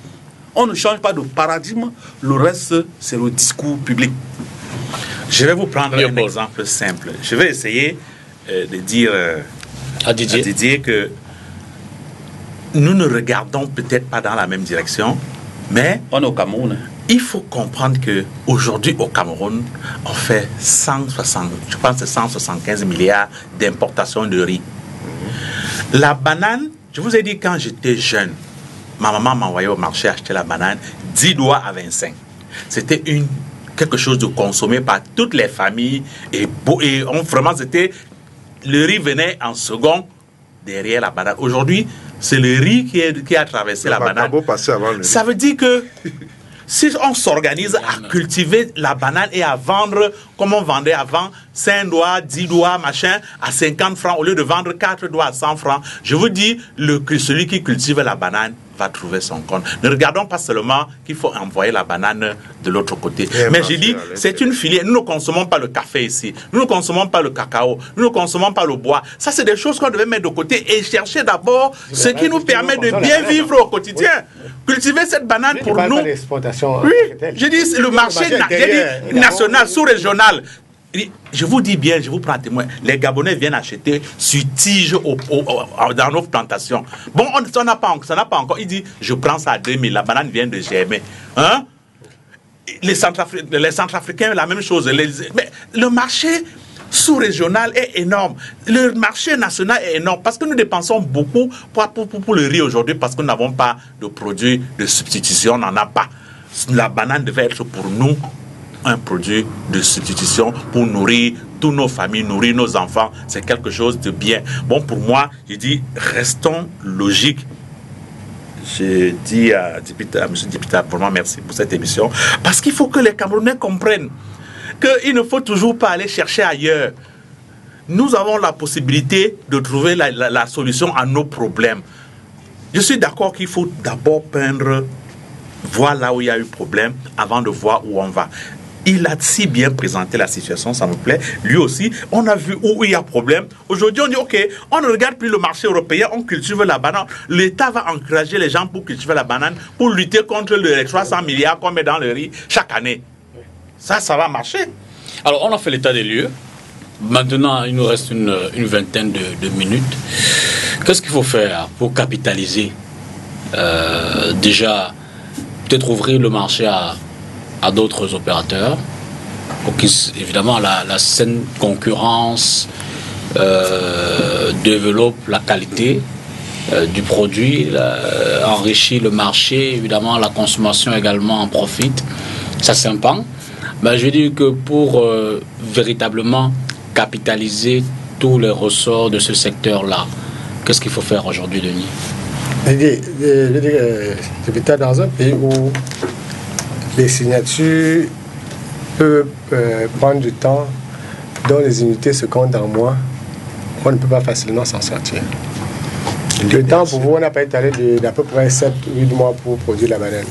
on ne change pas de paradigme, le reste, c'est le discours public. Je vais vous prendre un exemple simple. Je vais essayer de dire à Didier que nous ne regardons peut-être pas dans la même direction, mais on est au Cameroun. Il faut comprendre qu'aujourd'hui au Cameroun, on fait 175 milliards d'importations de riz. La banane, je vous ai dit quand j'étais jeune, ma maman m'envoyait au marché acheter la banane 10 doigts à 25. C'était quelque chose de consommé par toutes les familles et vraiment c'était le riz venait en second derrière la banane. Aujourd'hui, c'est le riz qui a traversé la banane. Ça veut dire que si on s'organise à cultiver la banane et à vendre comme on vendait avant, 5 doigts, 10 doigts, machin, à 50 francs, au lieu de vendre 4 doigts à 100 francs, je vous dis, celui qui cultive la banane va trouver son compte. Ne regardons pas seulement qu'il faut envoyer la banane de l'autre côté. Mais j'ai dit, c'est une filière. Nous ne consommons pas le café ici. Nous ne consommons pas le cacao. Nous ne consommons pas le bois. Ça, c'est des choses qu'on devait mettre de côté et chercher d'abord ce qui nous permet de bien vivre au quotidien. Cultiver cette banane pour nous. Oui, je dis le marché national, sous-régional. Je vous dis bien, je vous prends témoin, les Gabonais viennent acheter sur tige dans nos plantations. Bon, ça n'a pas encore. Il dit, je prends ça à 2000, la banane vient de germer. Hein? Les Centrafricains, la même chose. Mais le marché sous-régional est énorme. Le marché national est énorme parce que nous dépensons beaucoup pour le riz aujourd'hui parce que nous n'avons pas de produits de substitution, on n'en a pas. La banane devait être pour nous un produit de substitution pour nourrir toutes nos familles, nourrir nos enfants. C'est quelque chose de bien. Bon, pour moi, je dis, restons logiques. Je dis à M. Dipita, vraiment merci pour cette émission. Parce qu'il faut que les Camerounais comprennent qu'il ne faut toujours pas aller chercher ailleurs. Nous avons la possibilité de trouver la solution à nos problèmes. Je suis d'accord qu'il faut d'abord voir là où il y a eu problème avant de voir où on va. Il a si bien présenté la situation, ça me plaît. Lui aussi, on a vu où il y a problème. Aujourd'hui, on dit, OK, on ne regarde plus le marché européen, on cultive la banane. L'État va encourager les gens pour cultiver la banane, pour lutter contre les 300 milliards qu'on met dans le riz chaque année. Ça va marcher. Alors, on a fait l'état des lieux. Maintenant, il nous reste une vingtaine de minutes. Qu'est-ce qu'il faut faire pour capitaliser? Déjà, peut-être ouvrir le marché à d'autres opérateurs pour qu'évidemment la saine concurrence développe la qualité du produit, enrichit le marché, évidemment la consommation également en profite. Ça c'est un pan. Mais je dis que pour véritablement capitaliser tous les ressorts de ce secteur-là, qu'est-ce qu'il faut faire aujourd'hui, Denis? Je dis que dans un pays où les signatures peuvent prendre du temps, dont les unités se comptent en mois, on ne peut pas facilement s'en sortir. Le temps pour vous, on n'a pas étalé d'à peu près 7-8 mois pour produire la banane.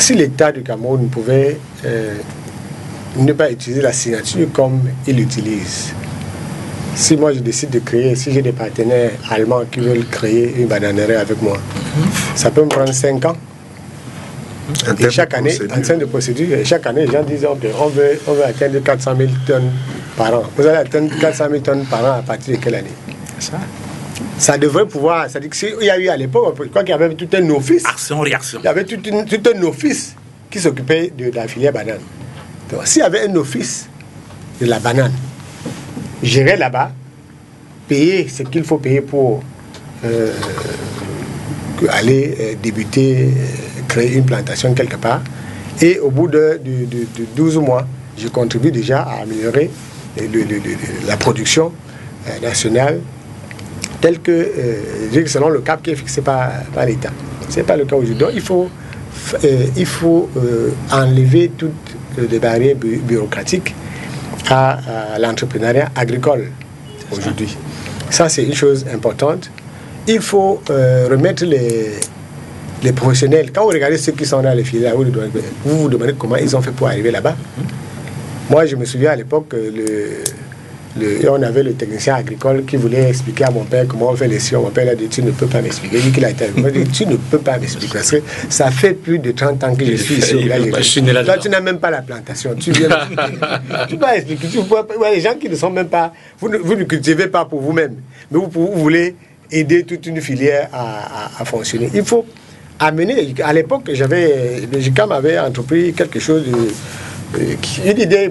Si l'État du Cameroun pouvait ne pas utiliser la signature comme il l'utilise, si moi je décide de créer, si j'ai des partenaires allemands qui veulent créer une bananerie avec moi, ça peut me prendre 5 ans. Et chaque année, en termes de procédure, chaque année, les gens disent okay, on veut atteindre 400 000 tonnes par an. Vous allez atteindre 400 000 tonnes par an à partir de quelle année? Ça devrait pouvoir. Ça dit que s'il y a eu à l'époque, je crois qu'il y avait tout un office. Action-réaction. Il y avait tout un office qui s'occupait de la filière banane. Donc, s'il y avait un office de la banane, gérer là-bas, payer ce qu'il faut payer pour aller débuter, créer une plantation quelque part, et au bout de 12 mois, je contribue déjà à améliorer la production nationale telle que selon le cap qui est fixé par l'État. Ce n'est pas le cas aujourd'hui. Donc il faut enlever toutes les barrières bureaucratiques à l'entrepreneuriat agricole aujourd'hui. Ça, c'est une chose importante. Il faut remettre les professionnels. Quand vous regardez ceux qui sont dans les filières, vous vous demandez comment ils ont fait pour arriver là-bas. Moi, je me souviens à l'époque, on avait le technicien agricole qui voulait expliquer à mon père comment on fait les sciences. Mon père a dit, tu ne peux pas m'expliquer. Il dit qu'il a été agricole. Il dit, tu ne peux pas m'expliquer. Parce que ça fait plus de 30 ans que je suis ici. Toi, tu n'as même pas la plantation. Tu viens tu peux expliquer. Les gens qui ne sont même pas... Vous ne cultivez pas pour vous-même. Mais vous voulez aider toute une filière à fonctionner. Il faut amener... À l'époque, le GICAM avait entrepris quelque chose de... Une idée,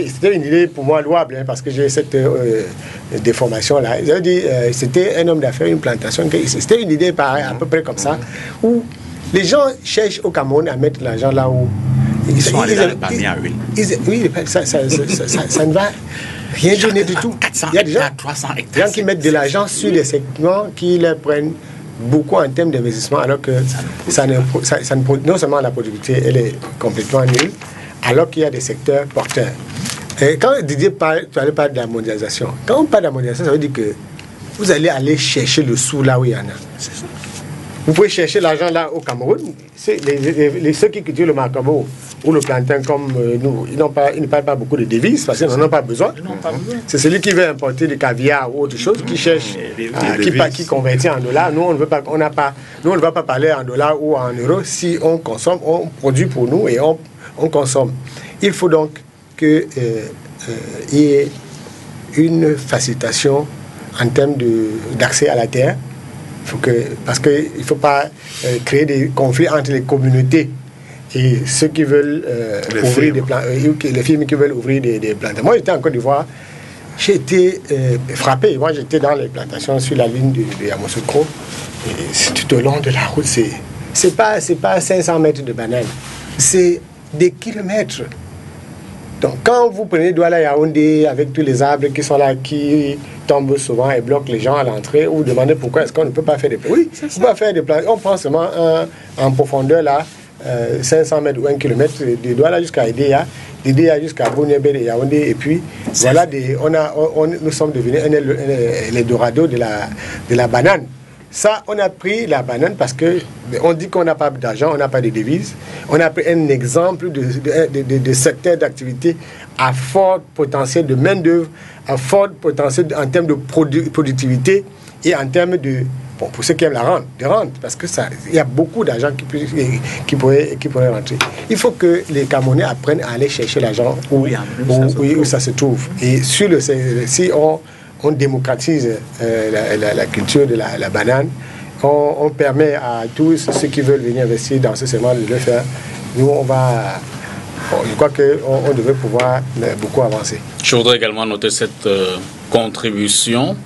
c'était une idée pour moi louable, hein, parce que j'ai cette déformation-là. J'avais dit, c'était un homme d'affaires, une plantation. C'était une idée à peu près comme ça, où les gens cherchent au Cameroun à mettre l'argent là où... Ils sont allés dans le panier à huile. Oui, ça ne va rien donner du tout. Il y a des gens qui mettent de l'argent sur des segments qui leur prennent beaucoup en termes d'investissement, alors que non seulement la productivité, elle est complètement nulle, alors qu'il y a des secteurs porteurs. Et quand Didier parle de la mondialisation, quand on parle de la mondialisation, ça veut dire que vous allez aller chercher le sou là où il y en a. C'est ça. Vous pouvez chercher l'argent là au Cameroun. Ceux qui cultivent le macabo ou le plantain comme nous, ils ne parlent pas beaucoup de devises parce qu'ils n'en ont pas besoin. C'est celui qui veut importer du caviar ou autre chose qui cherche, qui convertit en dollars. Nous, on ne veut pas parler en dollars ou en euros. Si on consomme, on produit pour nous et on consomme. Il faut donc qu'il y ait une facilitation en termes d'accès à la terre. Parce qu'il ne faut pas créer des conflits entre les communautés et ceux qui veulent ouvrir des plants, les firmes qui veulent ouvrir des plantations. Moi, j'étais en Côte d'Ivoire, j'ai été frappé. Moi, j'étais dans les plantations sur la ligne de Yamoussoukro. Tout au long de la route, c'est pas 500 mètres de bananes, c'est des kilomètres. Donc, quand vous prenez Douala Yaoundé avec tous les arbres qui sont là, qui tombent souvent et bloquent les gens à l'entrée, vous demandez pourquoi est-ce qu'on ne peut pas faire des plans. Oui, on peut faire des plans. On prend seulement en profondeur là, 500 mètres ou 1 kilomètre, de Douala jusqu'à Idéa, d'Idéa jusqu'à Bouniébé et Yaoundé, et puis voilà, nous sommes devenus l'Eldorado de la banane. Ça, on a pris la banane parce qu'on dit qu'on n'a pas d'argent, on n'a pas de devises. On a pris un exemple de secteur d'activité à fort potentiel de main-d'œuvre, à fort potentiel en termes de productivité et en termes de. Bon, pour ceux qui aiment de rente, parce que il y a beaucoup d'argent qui pourrait rentrer. Il faut que les Camerounais apprennent à aller chercher l'argent où ça se trouve. Et si on démocratise la culture de la banane, on permet à tous ceux qui veulent venir investir dans ce segment de le faire. Nous, je crois qu'on devrait pouvoir beaucoup avancer. Je voudrais également noter cette contribution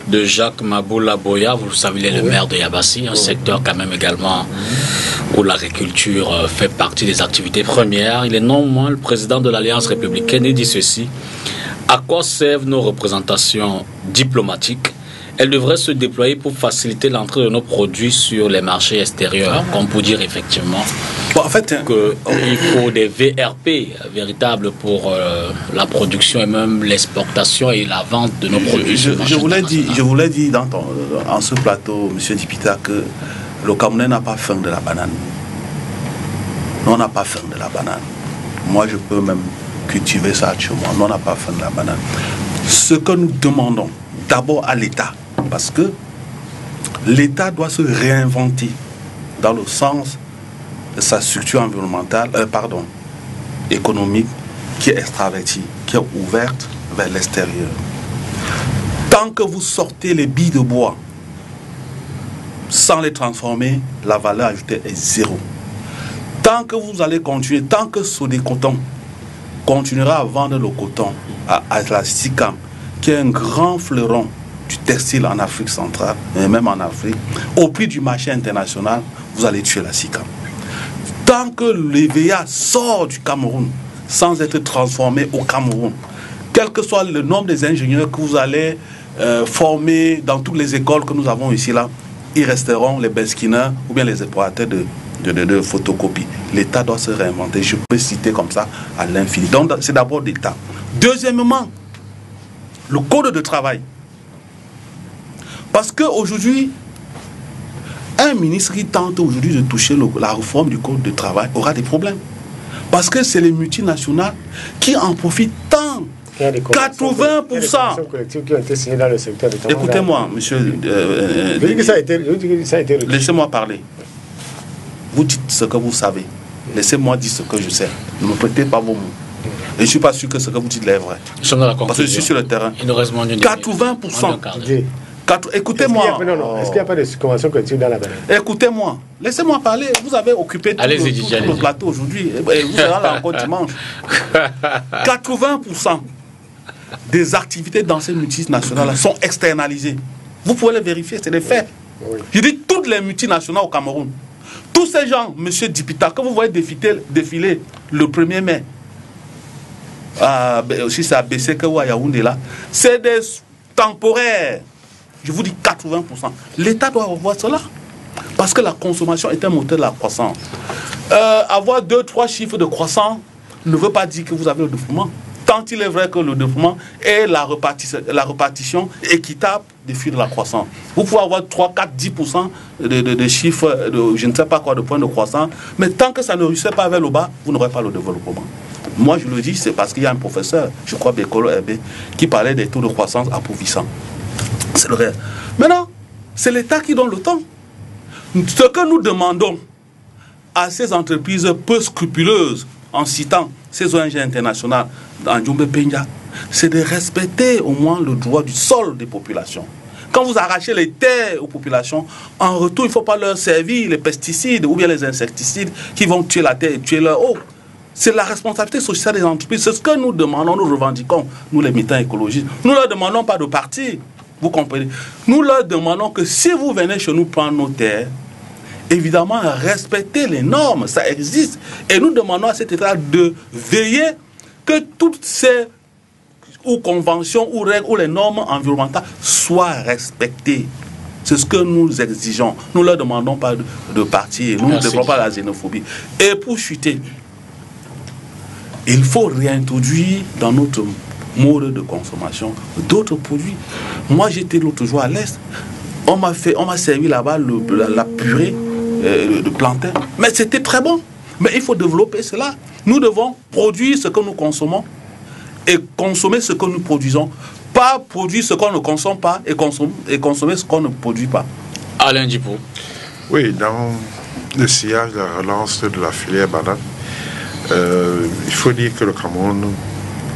de Jacques Maboula Boya. Vous le savez, il est le maire de Yabassi, un secteur quand même également où l'agriculture fait partie des activités premières. Il est non moins le président de l'Alliance républicaine et dit ceci: à quoi servent nos représentations diplomatiques? Elles devraient se déployer pour faciliter l'entrée de nos produits sur les marchés extérieurs, comme pour dire effectivement qu'il faut des VRP véritables pour la production et même l'exportation et la vente de nos produits. Je vous l'ai dit en ce plateau, M. Dipita, que le Cameroun n'a pas faim de la banane. Nous, on n'a pas faim de la banane. Moi, je peux même cultiver ça chez moi. Nous, on n'a pas faim de la banane. Ce que nous demandons d'abord à l'État, parce que l'État doit se réinventer dans le sens sa structure environnementale, économique, qui est extravertie, qui est ouverte vers l'extérieur. Tant que vous sortez les billes de bois sans les transformer, la valeur ajoutée est zéro. Tant que vous allez continuer, tant que Sodecoton continuera à vendre le coton à la SICAM, qui est un grand fleuron du textile en Afrique centrale, et même en Afrique, au prix du marché international, vous allez tuer la SICAM. Tant que l'EVA sort du Cameroun sans être transformé au Cameroun, quel que soit le nombre des ingénieurs que vous allez former dans toutes les écoles que nous avons ici, là, ils resteront les beskineurs ou bien les explorateurs de photocopie. L'État doit se réinventer. Je peux citer comme ça à l'infini. Donc, c'est d'abord l'État. Deuxièmement, le code de travail. Parce qu'aujourd'hui, un ministre qui tente aujourd'hui de toucher la réforme du code de travail aura des problèmes. Parce que c'est les multinationales qui en profitent tant. 80%. Écoutez-moi, monsieur. Laissez-moi parler. Vous dites ce que vous savez. Laissez-moi dire ce que je sais. Ne me prêtez pas vos mots. Et je ne suis pas sûr que ce que vous dites est vrai. Parce que je suis sur le terrain. 80%. Écoutez-moi. Est-ce qu'il n'y a pas de convention collective dans la banane? Écoutez-moi. Laissez-moi parler. Vous avez occupé tout le plateau aujourd'hui. Vous serez là encore dimanche. 80% des activités dans ces multinationales sont externalisées. Vous pouvez les vérifier, c'est des faits. Oui. Je dis toutes les multinationales au Cameroun. Tous ces gens, monsieur Dipita, que vous voyez défiler le 1er mai, aussi c'est à Besseke ou à Yaoundé là, c'est des temporaires. Je vous dis 80%. L'État doit revoir cela. Parce que la consommation est un moteur de la croissance. Avoir 2-3 chiffres de croissance ne veut pas dire que vous avez le développement. Tant il est vrai que le développement est la répartition équitable des flux de la croissance. Vous pouvez avoir 3, 4, 10% de chiffres, je ne sais pas quoi, de points de croissance, mais tant que ça ne ruisselle pas vers le bas, vous n'aurez pas le développement. Moi, je le dis, c'est parce qu'il y a un professeur, je crois, Bekolo Hervé, qui parlait des taux de croissance approuvissants. C'est le réel. Maintenant, c'est l'État qui donne le temps. Ce que nous demandons à ces entreprises peu scrupuleuses, en citant ces ONG internationales dans Djumbe Penja, c'est de respecter au moins le droit du sol des populations. Quand vous arrachez les terres aux populations, en retour, il ne faut pas leur servir les pesticides ou bien les insecticides qui vont tuer la terre et tuer leur eau. C'est la responsabilité sociale des entreprises. C'est ce que nous demandons, nous revendiquons, nous les militants écologistes. Nous ne leur demandons pas de partir. Vous comprenez? Nous leur demandons que si vous venez chez nous prendre nos terres, évidemment, respectez les normes, ça existe. Et nous demandons à cet État de veiller que toutes ces conventions ou règles ou les normes environnementales soient respectées. C'est ce que nous exigeons. Nous ne leur demandons pas de partir. Nous ne développons pas la xénophobie. Et pour chuter, il faut réintroduire dans notre mode de consommation d'autres produits. Moi, j'étais l'autre jour à l'Est. On m'a servi là-bas la purée de plantain. Mais c'était très bon. Mais il faut développer cela. Nous devons produire ce que nous consommons et consommer ce que nous produisons. Pas produire ce qu'on ne consomme pas et consommer ce qu'on ne produit pas. Alain Djipou. Oui, dans le sillage de la relance de la filière banane, il faut dire que le Cameroun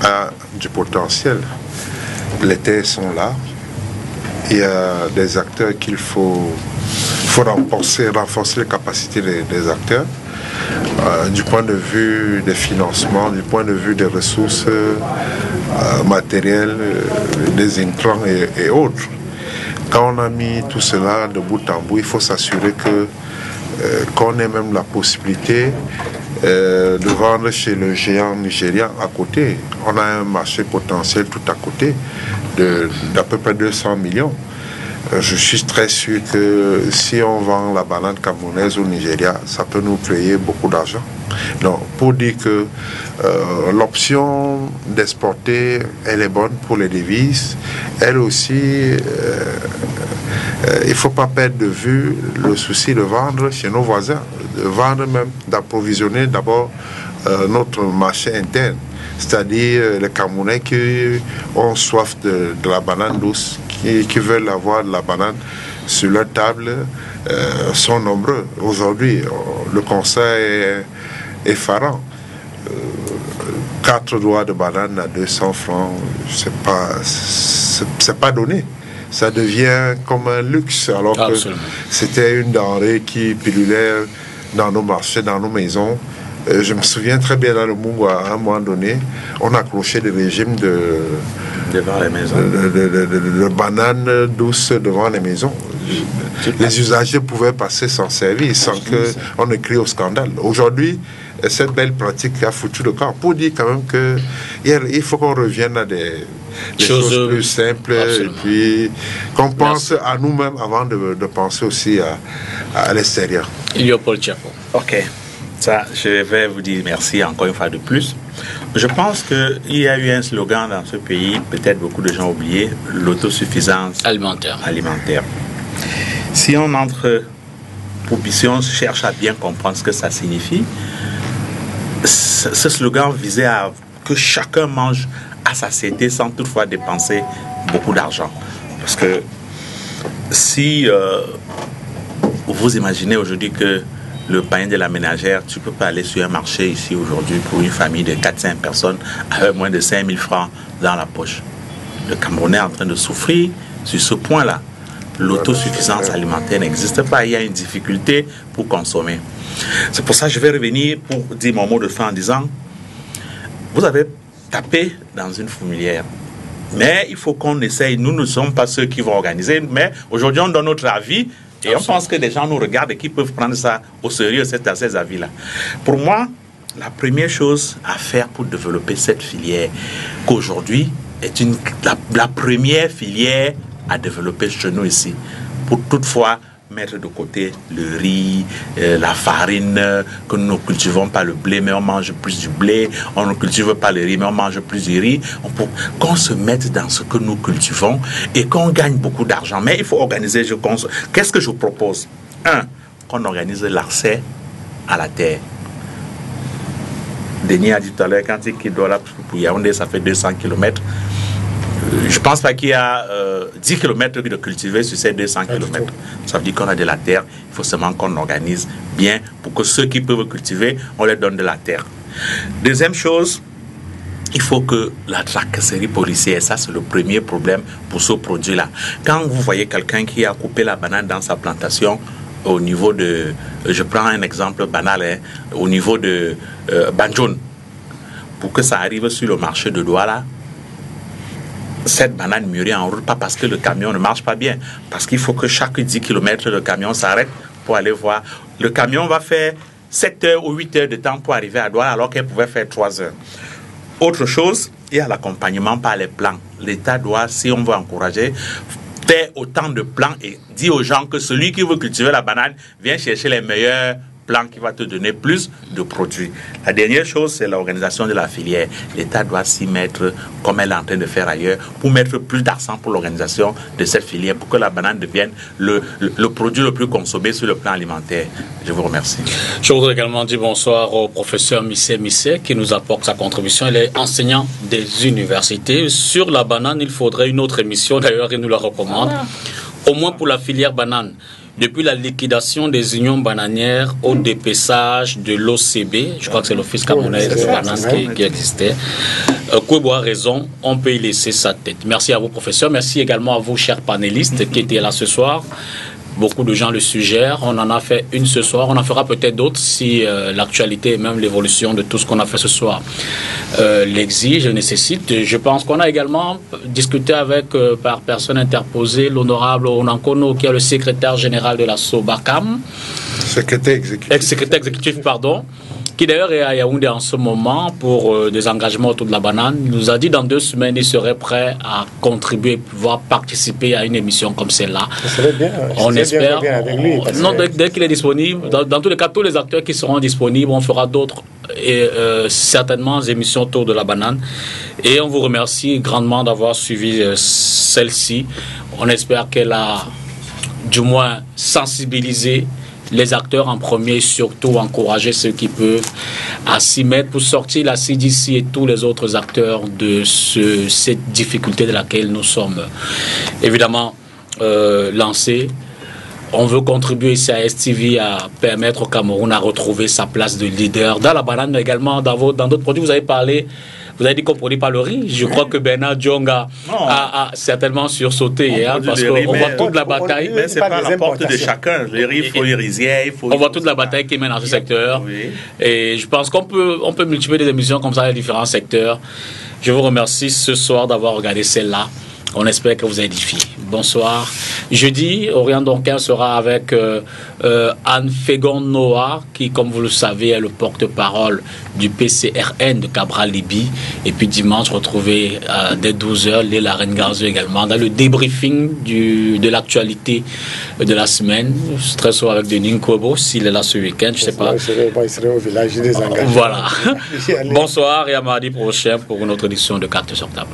a du potentiel. Les terres sont là. Il y a des acteurs qu'il faut renforcer les capacités des acteurs. Du point de vue des financements, du point de vue des ressources matérielles, des intrants et autres. Quand on a mis tout cela de bout en bout, il faut s'assurer qu'on ait même la possibilité de vendre chez le géant nigérian à côté. On a un marché potentiel tout à côté d'à peu près 200 millions. Je suis très sûr que si on vend la banane camerounaise au Nigeria, ça peut nous créer beaucoup d'argent. Donc, pour dire que l'option d'exporter, elle est bonne pour les devises, elle aussi, il ne faut pas perdre de vue le souci de vendre chez nos voisins, de vendre même, d'approvisionner d'abord notre marché interne. C'est-à-dire les Camerounais qui ont soif de la banane douce, qui veulent avoir de la banane sur leur table sont nombreux. Aujourd'hui, le constat est effarant. 4 doigts de banane à 200 francs, c'est pas donné. Ça devient comme un luxe, alors que c'était une denrée qui pilulait dans nos marchés, dans nos maisons. Je me souviens très bien dans le Mungu, à un moment donné, on a accroché des régimes devant les maisons. De bananes douces devant les maisons. Les usagers pouvaient passer s'en servir sans qu'on ne crie au scandale. Aujourd'hui, cette belle pratique a foutu le camp. Pour dire quand même qu'il faut qu'on revienne à des choses plus simples, et puis qu'on pense à nous-mêmes avant de penser aussi à l'extérieur. Léopold Tchako. Ok. Ça, je vais vous dire merci encore une fois de plus. Je pense qu'il y a eu un slogan dans ce pays, peut-être beaucoup de gens ont oublié, l'autosuffisance alimentaire. Si on entre, si on cherche à bien comprendre ce que ça signifie, ce slogan visait à que chacun mange à satiété sans toutefois dépenser beaucoup d'argent. Parce que si vous imaginez aujourd'hui que le pain de la ménagère, tu ne peux pas aller sur un marché ici aujourd'hui pour une famille de 4-5 personnes avec moins de 5 000 francs dans la poche. Le Camerounais est en train de souffrir sur ce point-là. L'autosuffisance alimentaire n'existe pas. Il y a une difficulté pour consommer. C'est pour ça que je vais revenir pour dire mon mot de fin en disant, vous avez tapé dans une fourmilière. Mais il faut qu'on essaye. Nous ne sommes pas ceux qui vont organiser, mais aujourd'hui on donne notre avis. Et on pense que des gens nous regardent et qui peuvent prendre ça au sérieux, ces avis-là. Pour moi, la première chose à faire pour développer cette filière, qu'aujourd'hui est la première filière à développer chez nous ici, pour toutefois mettre de côté le riz, la farine, que nous ne cultivons pas le blé, mais on mange plus du blé, on ne cultive pas le riz, mais on mange plus du riz, qu'on se mette dans ce que nous cultivons et qu'on gagne beaucoup d'argent. Mais il faut organiser, qu'est-ce que je propose? Qu'on organise l'accès à la terre. Denis a dit tout à l'heure, quand il quitte pour Yaoundé, ça fait 200 km. Je ne pense pas qu'il y a 10 km de cultiver sur ces 200 km. Ça veut dire qu'on a de la terre. Il faut seulement qu'on organise bien pour que ceux qui peuvent cultiver, on leur donne de la terre. Deuxième chose, il faut que la tracasserie policière, ça c'est le premier problème pour ce produit-là. Quand vous voyez quelqu'un qui a coupé la banane dans sa plantation, au niveau de, je prends un exemple banal, au niveau de Banjoun, pour que ça arrive sur le marché de Douala, cette banane mûrit en route, pas parce que le camion ne marche pas bien, parce qu'il faut que chaque 10 km le camion s'arrête pour aller voir. Le camion va faire 7 heures ou 8 heures de temps pour arriver à Douala alors qu'elle pouvait faire 3 heures. Autre chose, il y a l'accompagnement par les plans. L'État doit, si on veut encourager, faire autant de plans et dire aux gens que celui qui veut cultiver la banane vient chercher les meilleurs plan qui va te donner plus de produits. La dernière chose, c'est l'organisation de la filière. L'État doit s'y mettre, comme elle est en train de faire ailleurs, pour mettre plus d'argent pour l'organisation de cette filière, pour que la banane devienne le produit le plus consommé sur le plan alimentaire. Je vous remercie. Je voudrais également dire bonsoir au professeur Missé qui nous apporte sa contribution. Il est enseignant des universités. Sur la banane, il faudrait une autre émission, d'ailleurs, il nous la recommande, au moins pour la filière banane. Depuis la liquidation des unions bananières au dépeçage de l'OCB, je crois que c'est l'Office camerounais de banane qui existait, Kouébou a raison, on peut y laisser sa tête. Merci à vous, professeurs. Merci également à vous, chers panélistes, qui étaient là ce soir. Beaucoup de gens le suggèrent. On en a fait une ce soir. On en fera peut-être d'autres si l'actualité et même l'évolution de tout ce qu'on a fait ce soir l'exige, nécessite. Je pense qu'on a également discuté avec, par personne interposée, l'honorable Onankono, qui est le secrétaire général de la SOBACAM. Secrétaire exécutif. Secrétaire exécutif, pardon. Qui d'ailleurs est à Yaoundé en ce moment pour des engagements autour de la banane. Il nous a dit dans 2 semaines, il serait prêt à contribuer, pouvoir participer à une émission comme celle-là. Ça serait bien. On espère. Bien avec lui, non, dès qu'il est disponible, dans tous les cas, tous les acteurs qui seront disponibles, on fera d'autres et certainement émissions autour de la banane. Et on vous remercie grandement d'avoir suivi celle-ci. On espère qu'elle a du moins sensibilisé les acteurs en premier et surtout encourager ceux qui peuvent à s'y mettre pour sortir la CDC et tous les autres acteurs de cette difficulté de laquelle nous sommes évidemment lancés. on veut contribuer ici à STV à permettre au Cameroun à retrouver sa place de leader dans la banane, mais également dans d'autres produits. Vous avez parlé, vous avez dit qu'on ne produit pas le riz. Je crois que Bernard Dionga a certainement sursauté parce qu'on voit toute la bataille. Mais c'est pas la porte de chacun. Le riz, il faut les rizières, il faut... On voit toute la bataille qui mène dans ce secteur. Oui. Et je pense qu'on peut multiplier des émissions comme ça dans les différents secteurs. Je vous remercie ce soir d'avoir regardé celle-là. On espère que vous édifiez. Bonsoir. Jeudi, Orient Donkin sera avec Anne Fégon-Noah, qui, comme vous le savez, est le porte-parole du PCRN de Cabral-Libye. Et puis dimanche, retrouvez dès 12h Léla Rengazo également dans le débriefing de l'actualité de la semaine. Je serai soir avec Denis Nkobo, s'il est là ce week-end, je ne sais pas. Il serait au village des engagés. Voilà. Bonsoir et à mardi prochain pour une autre édition de Cartes sur table.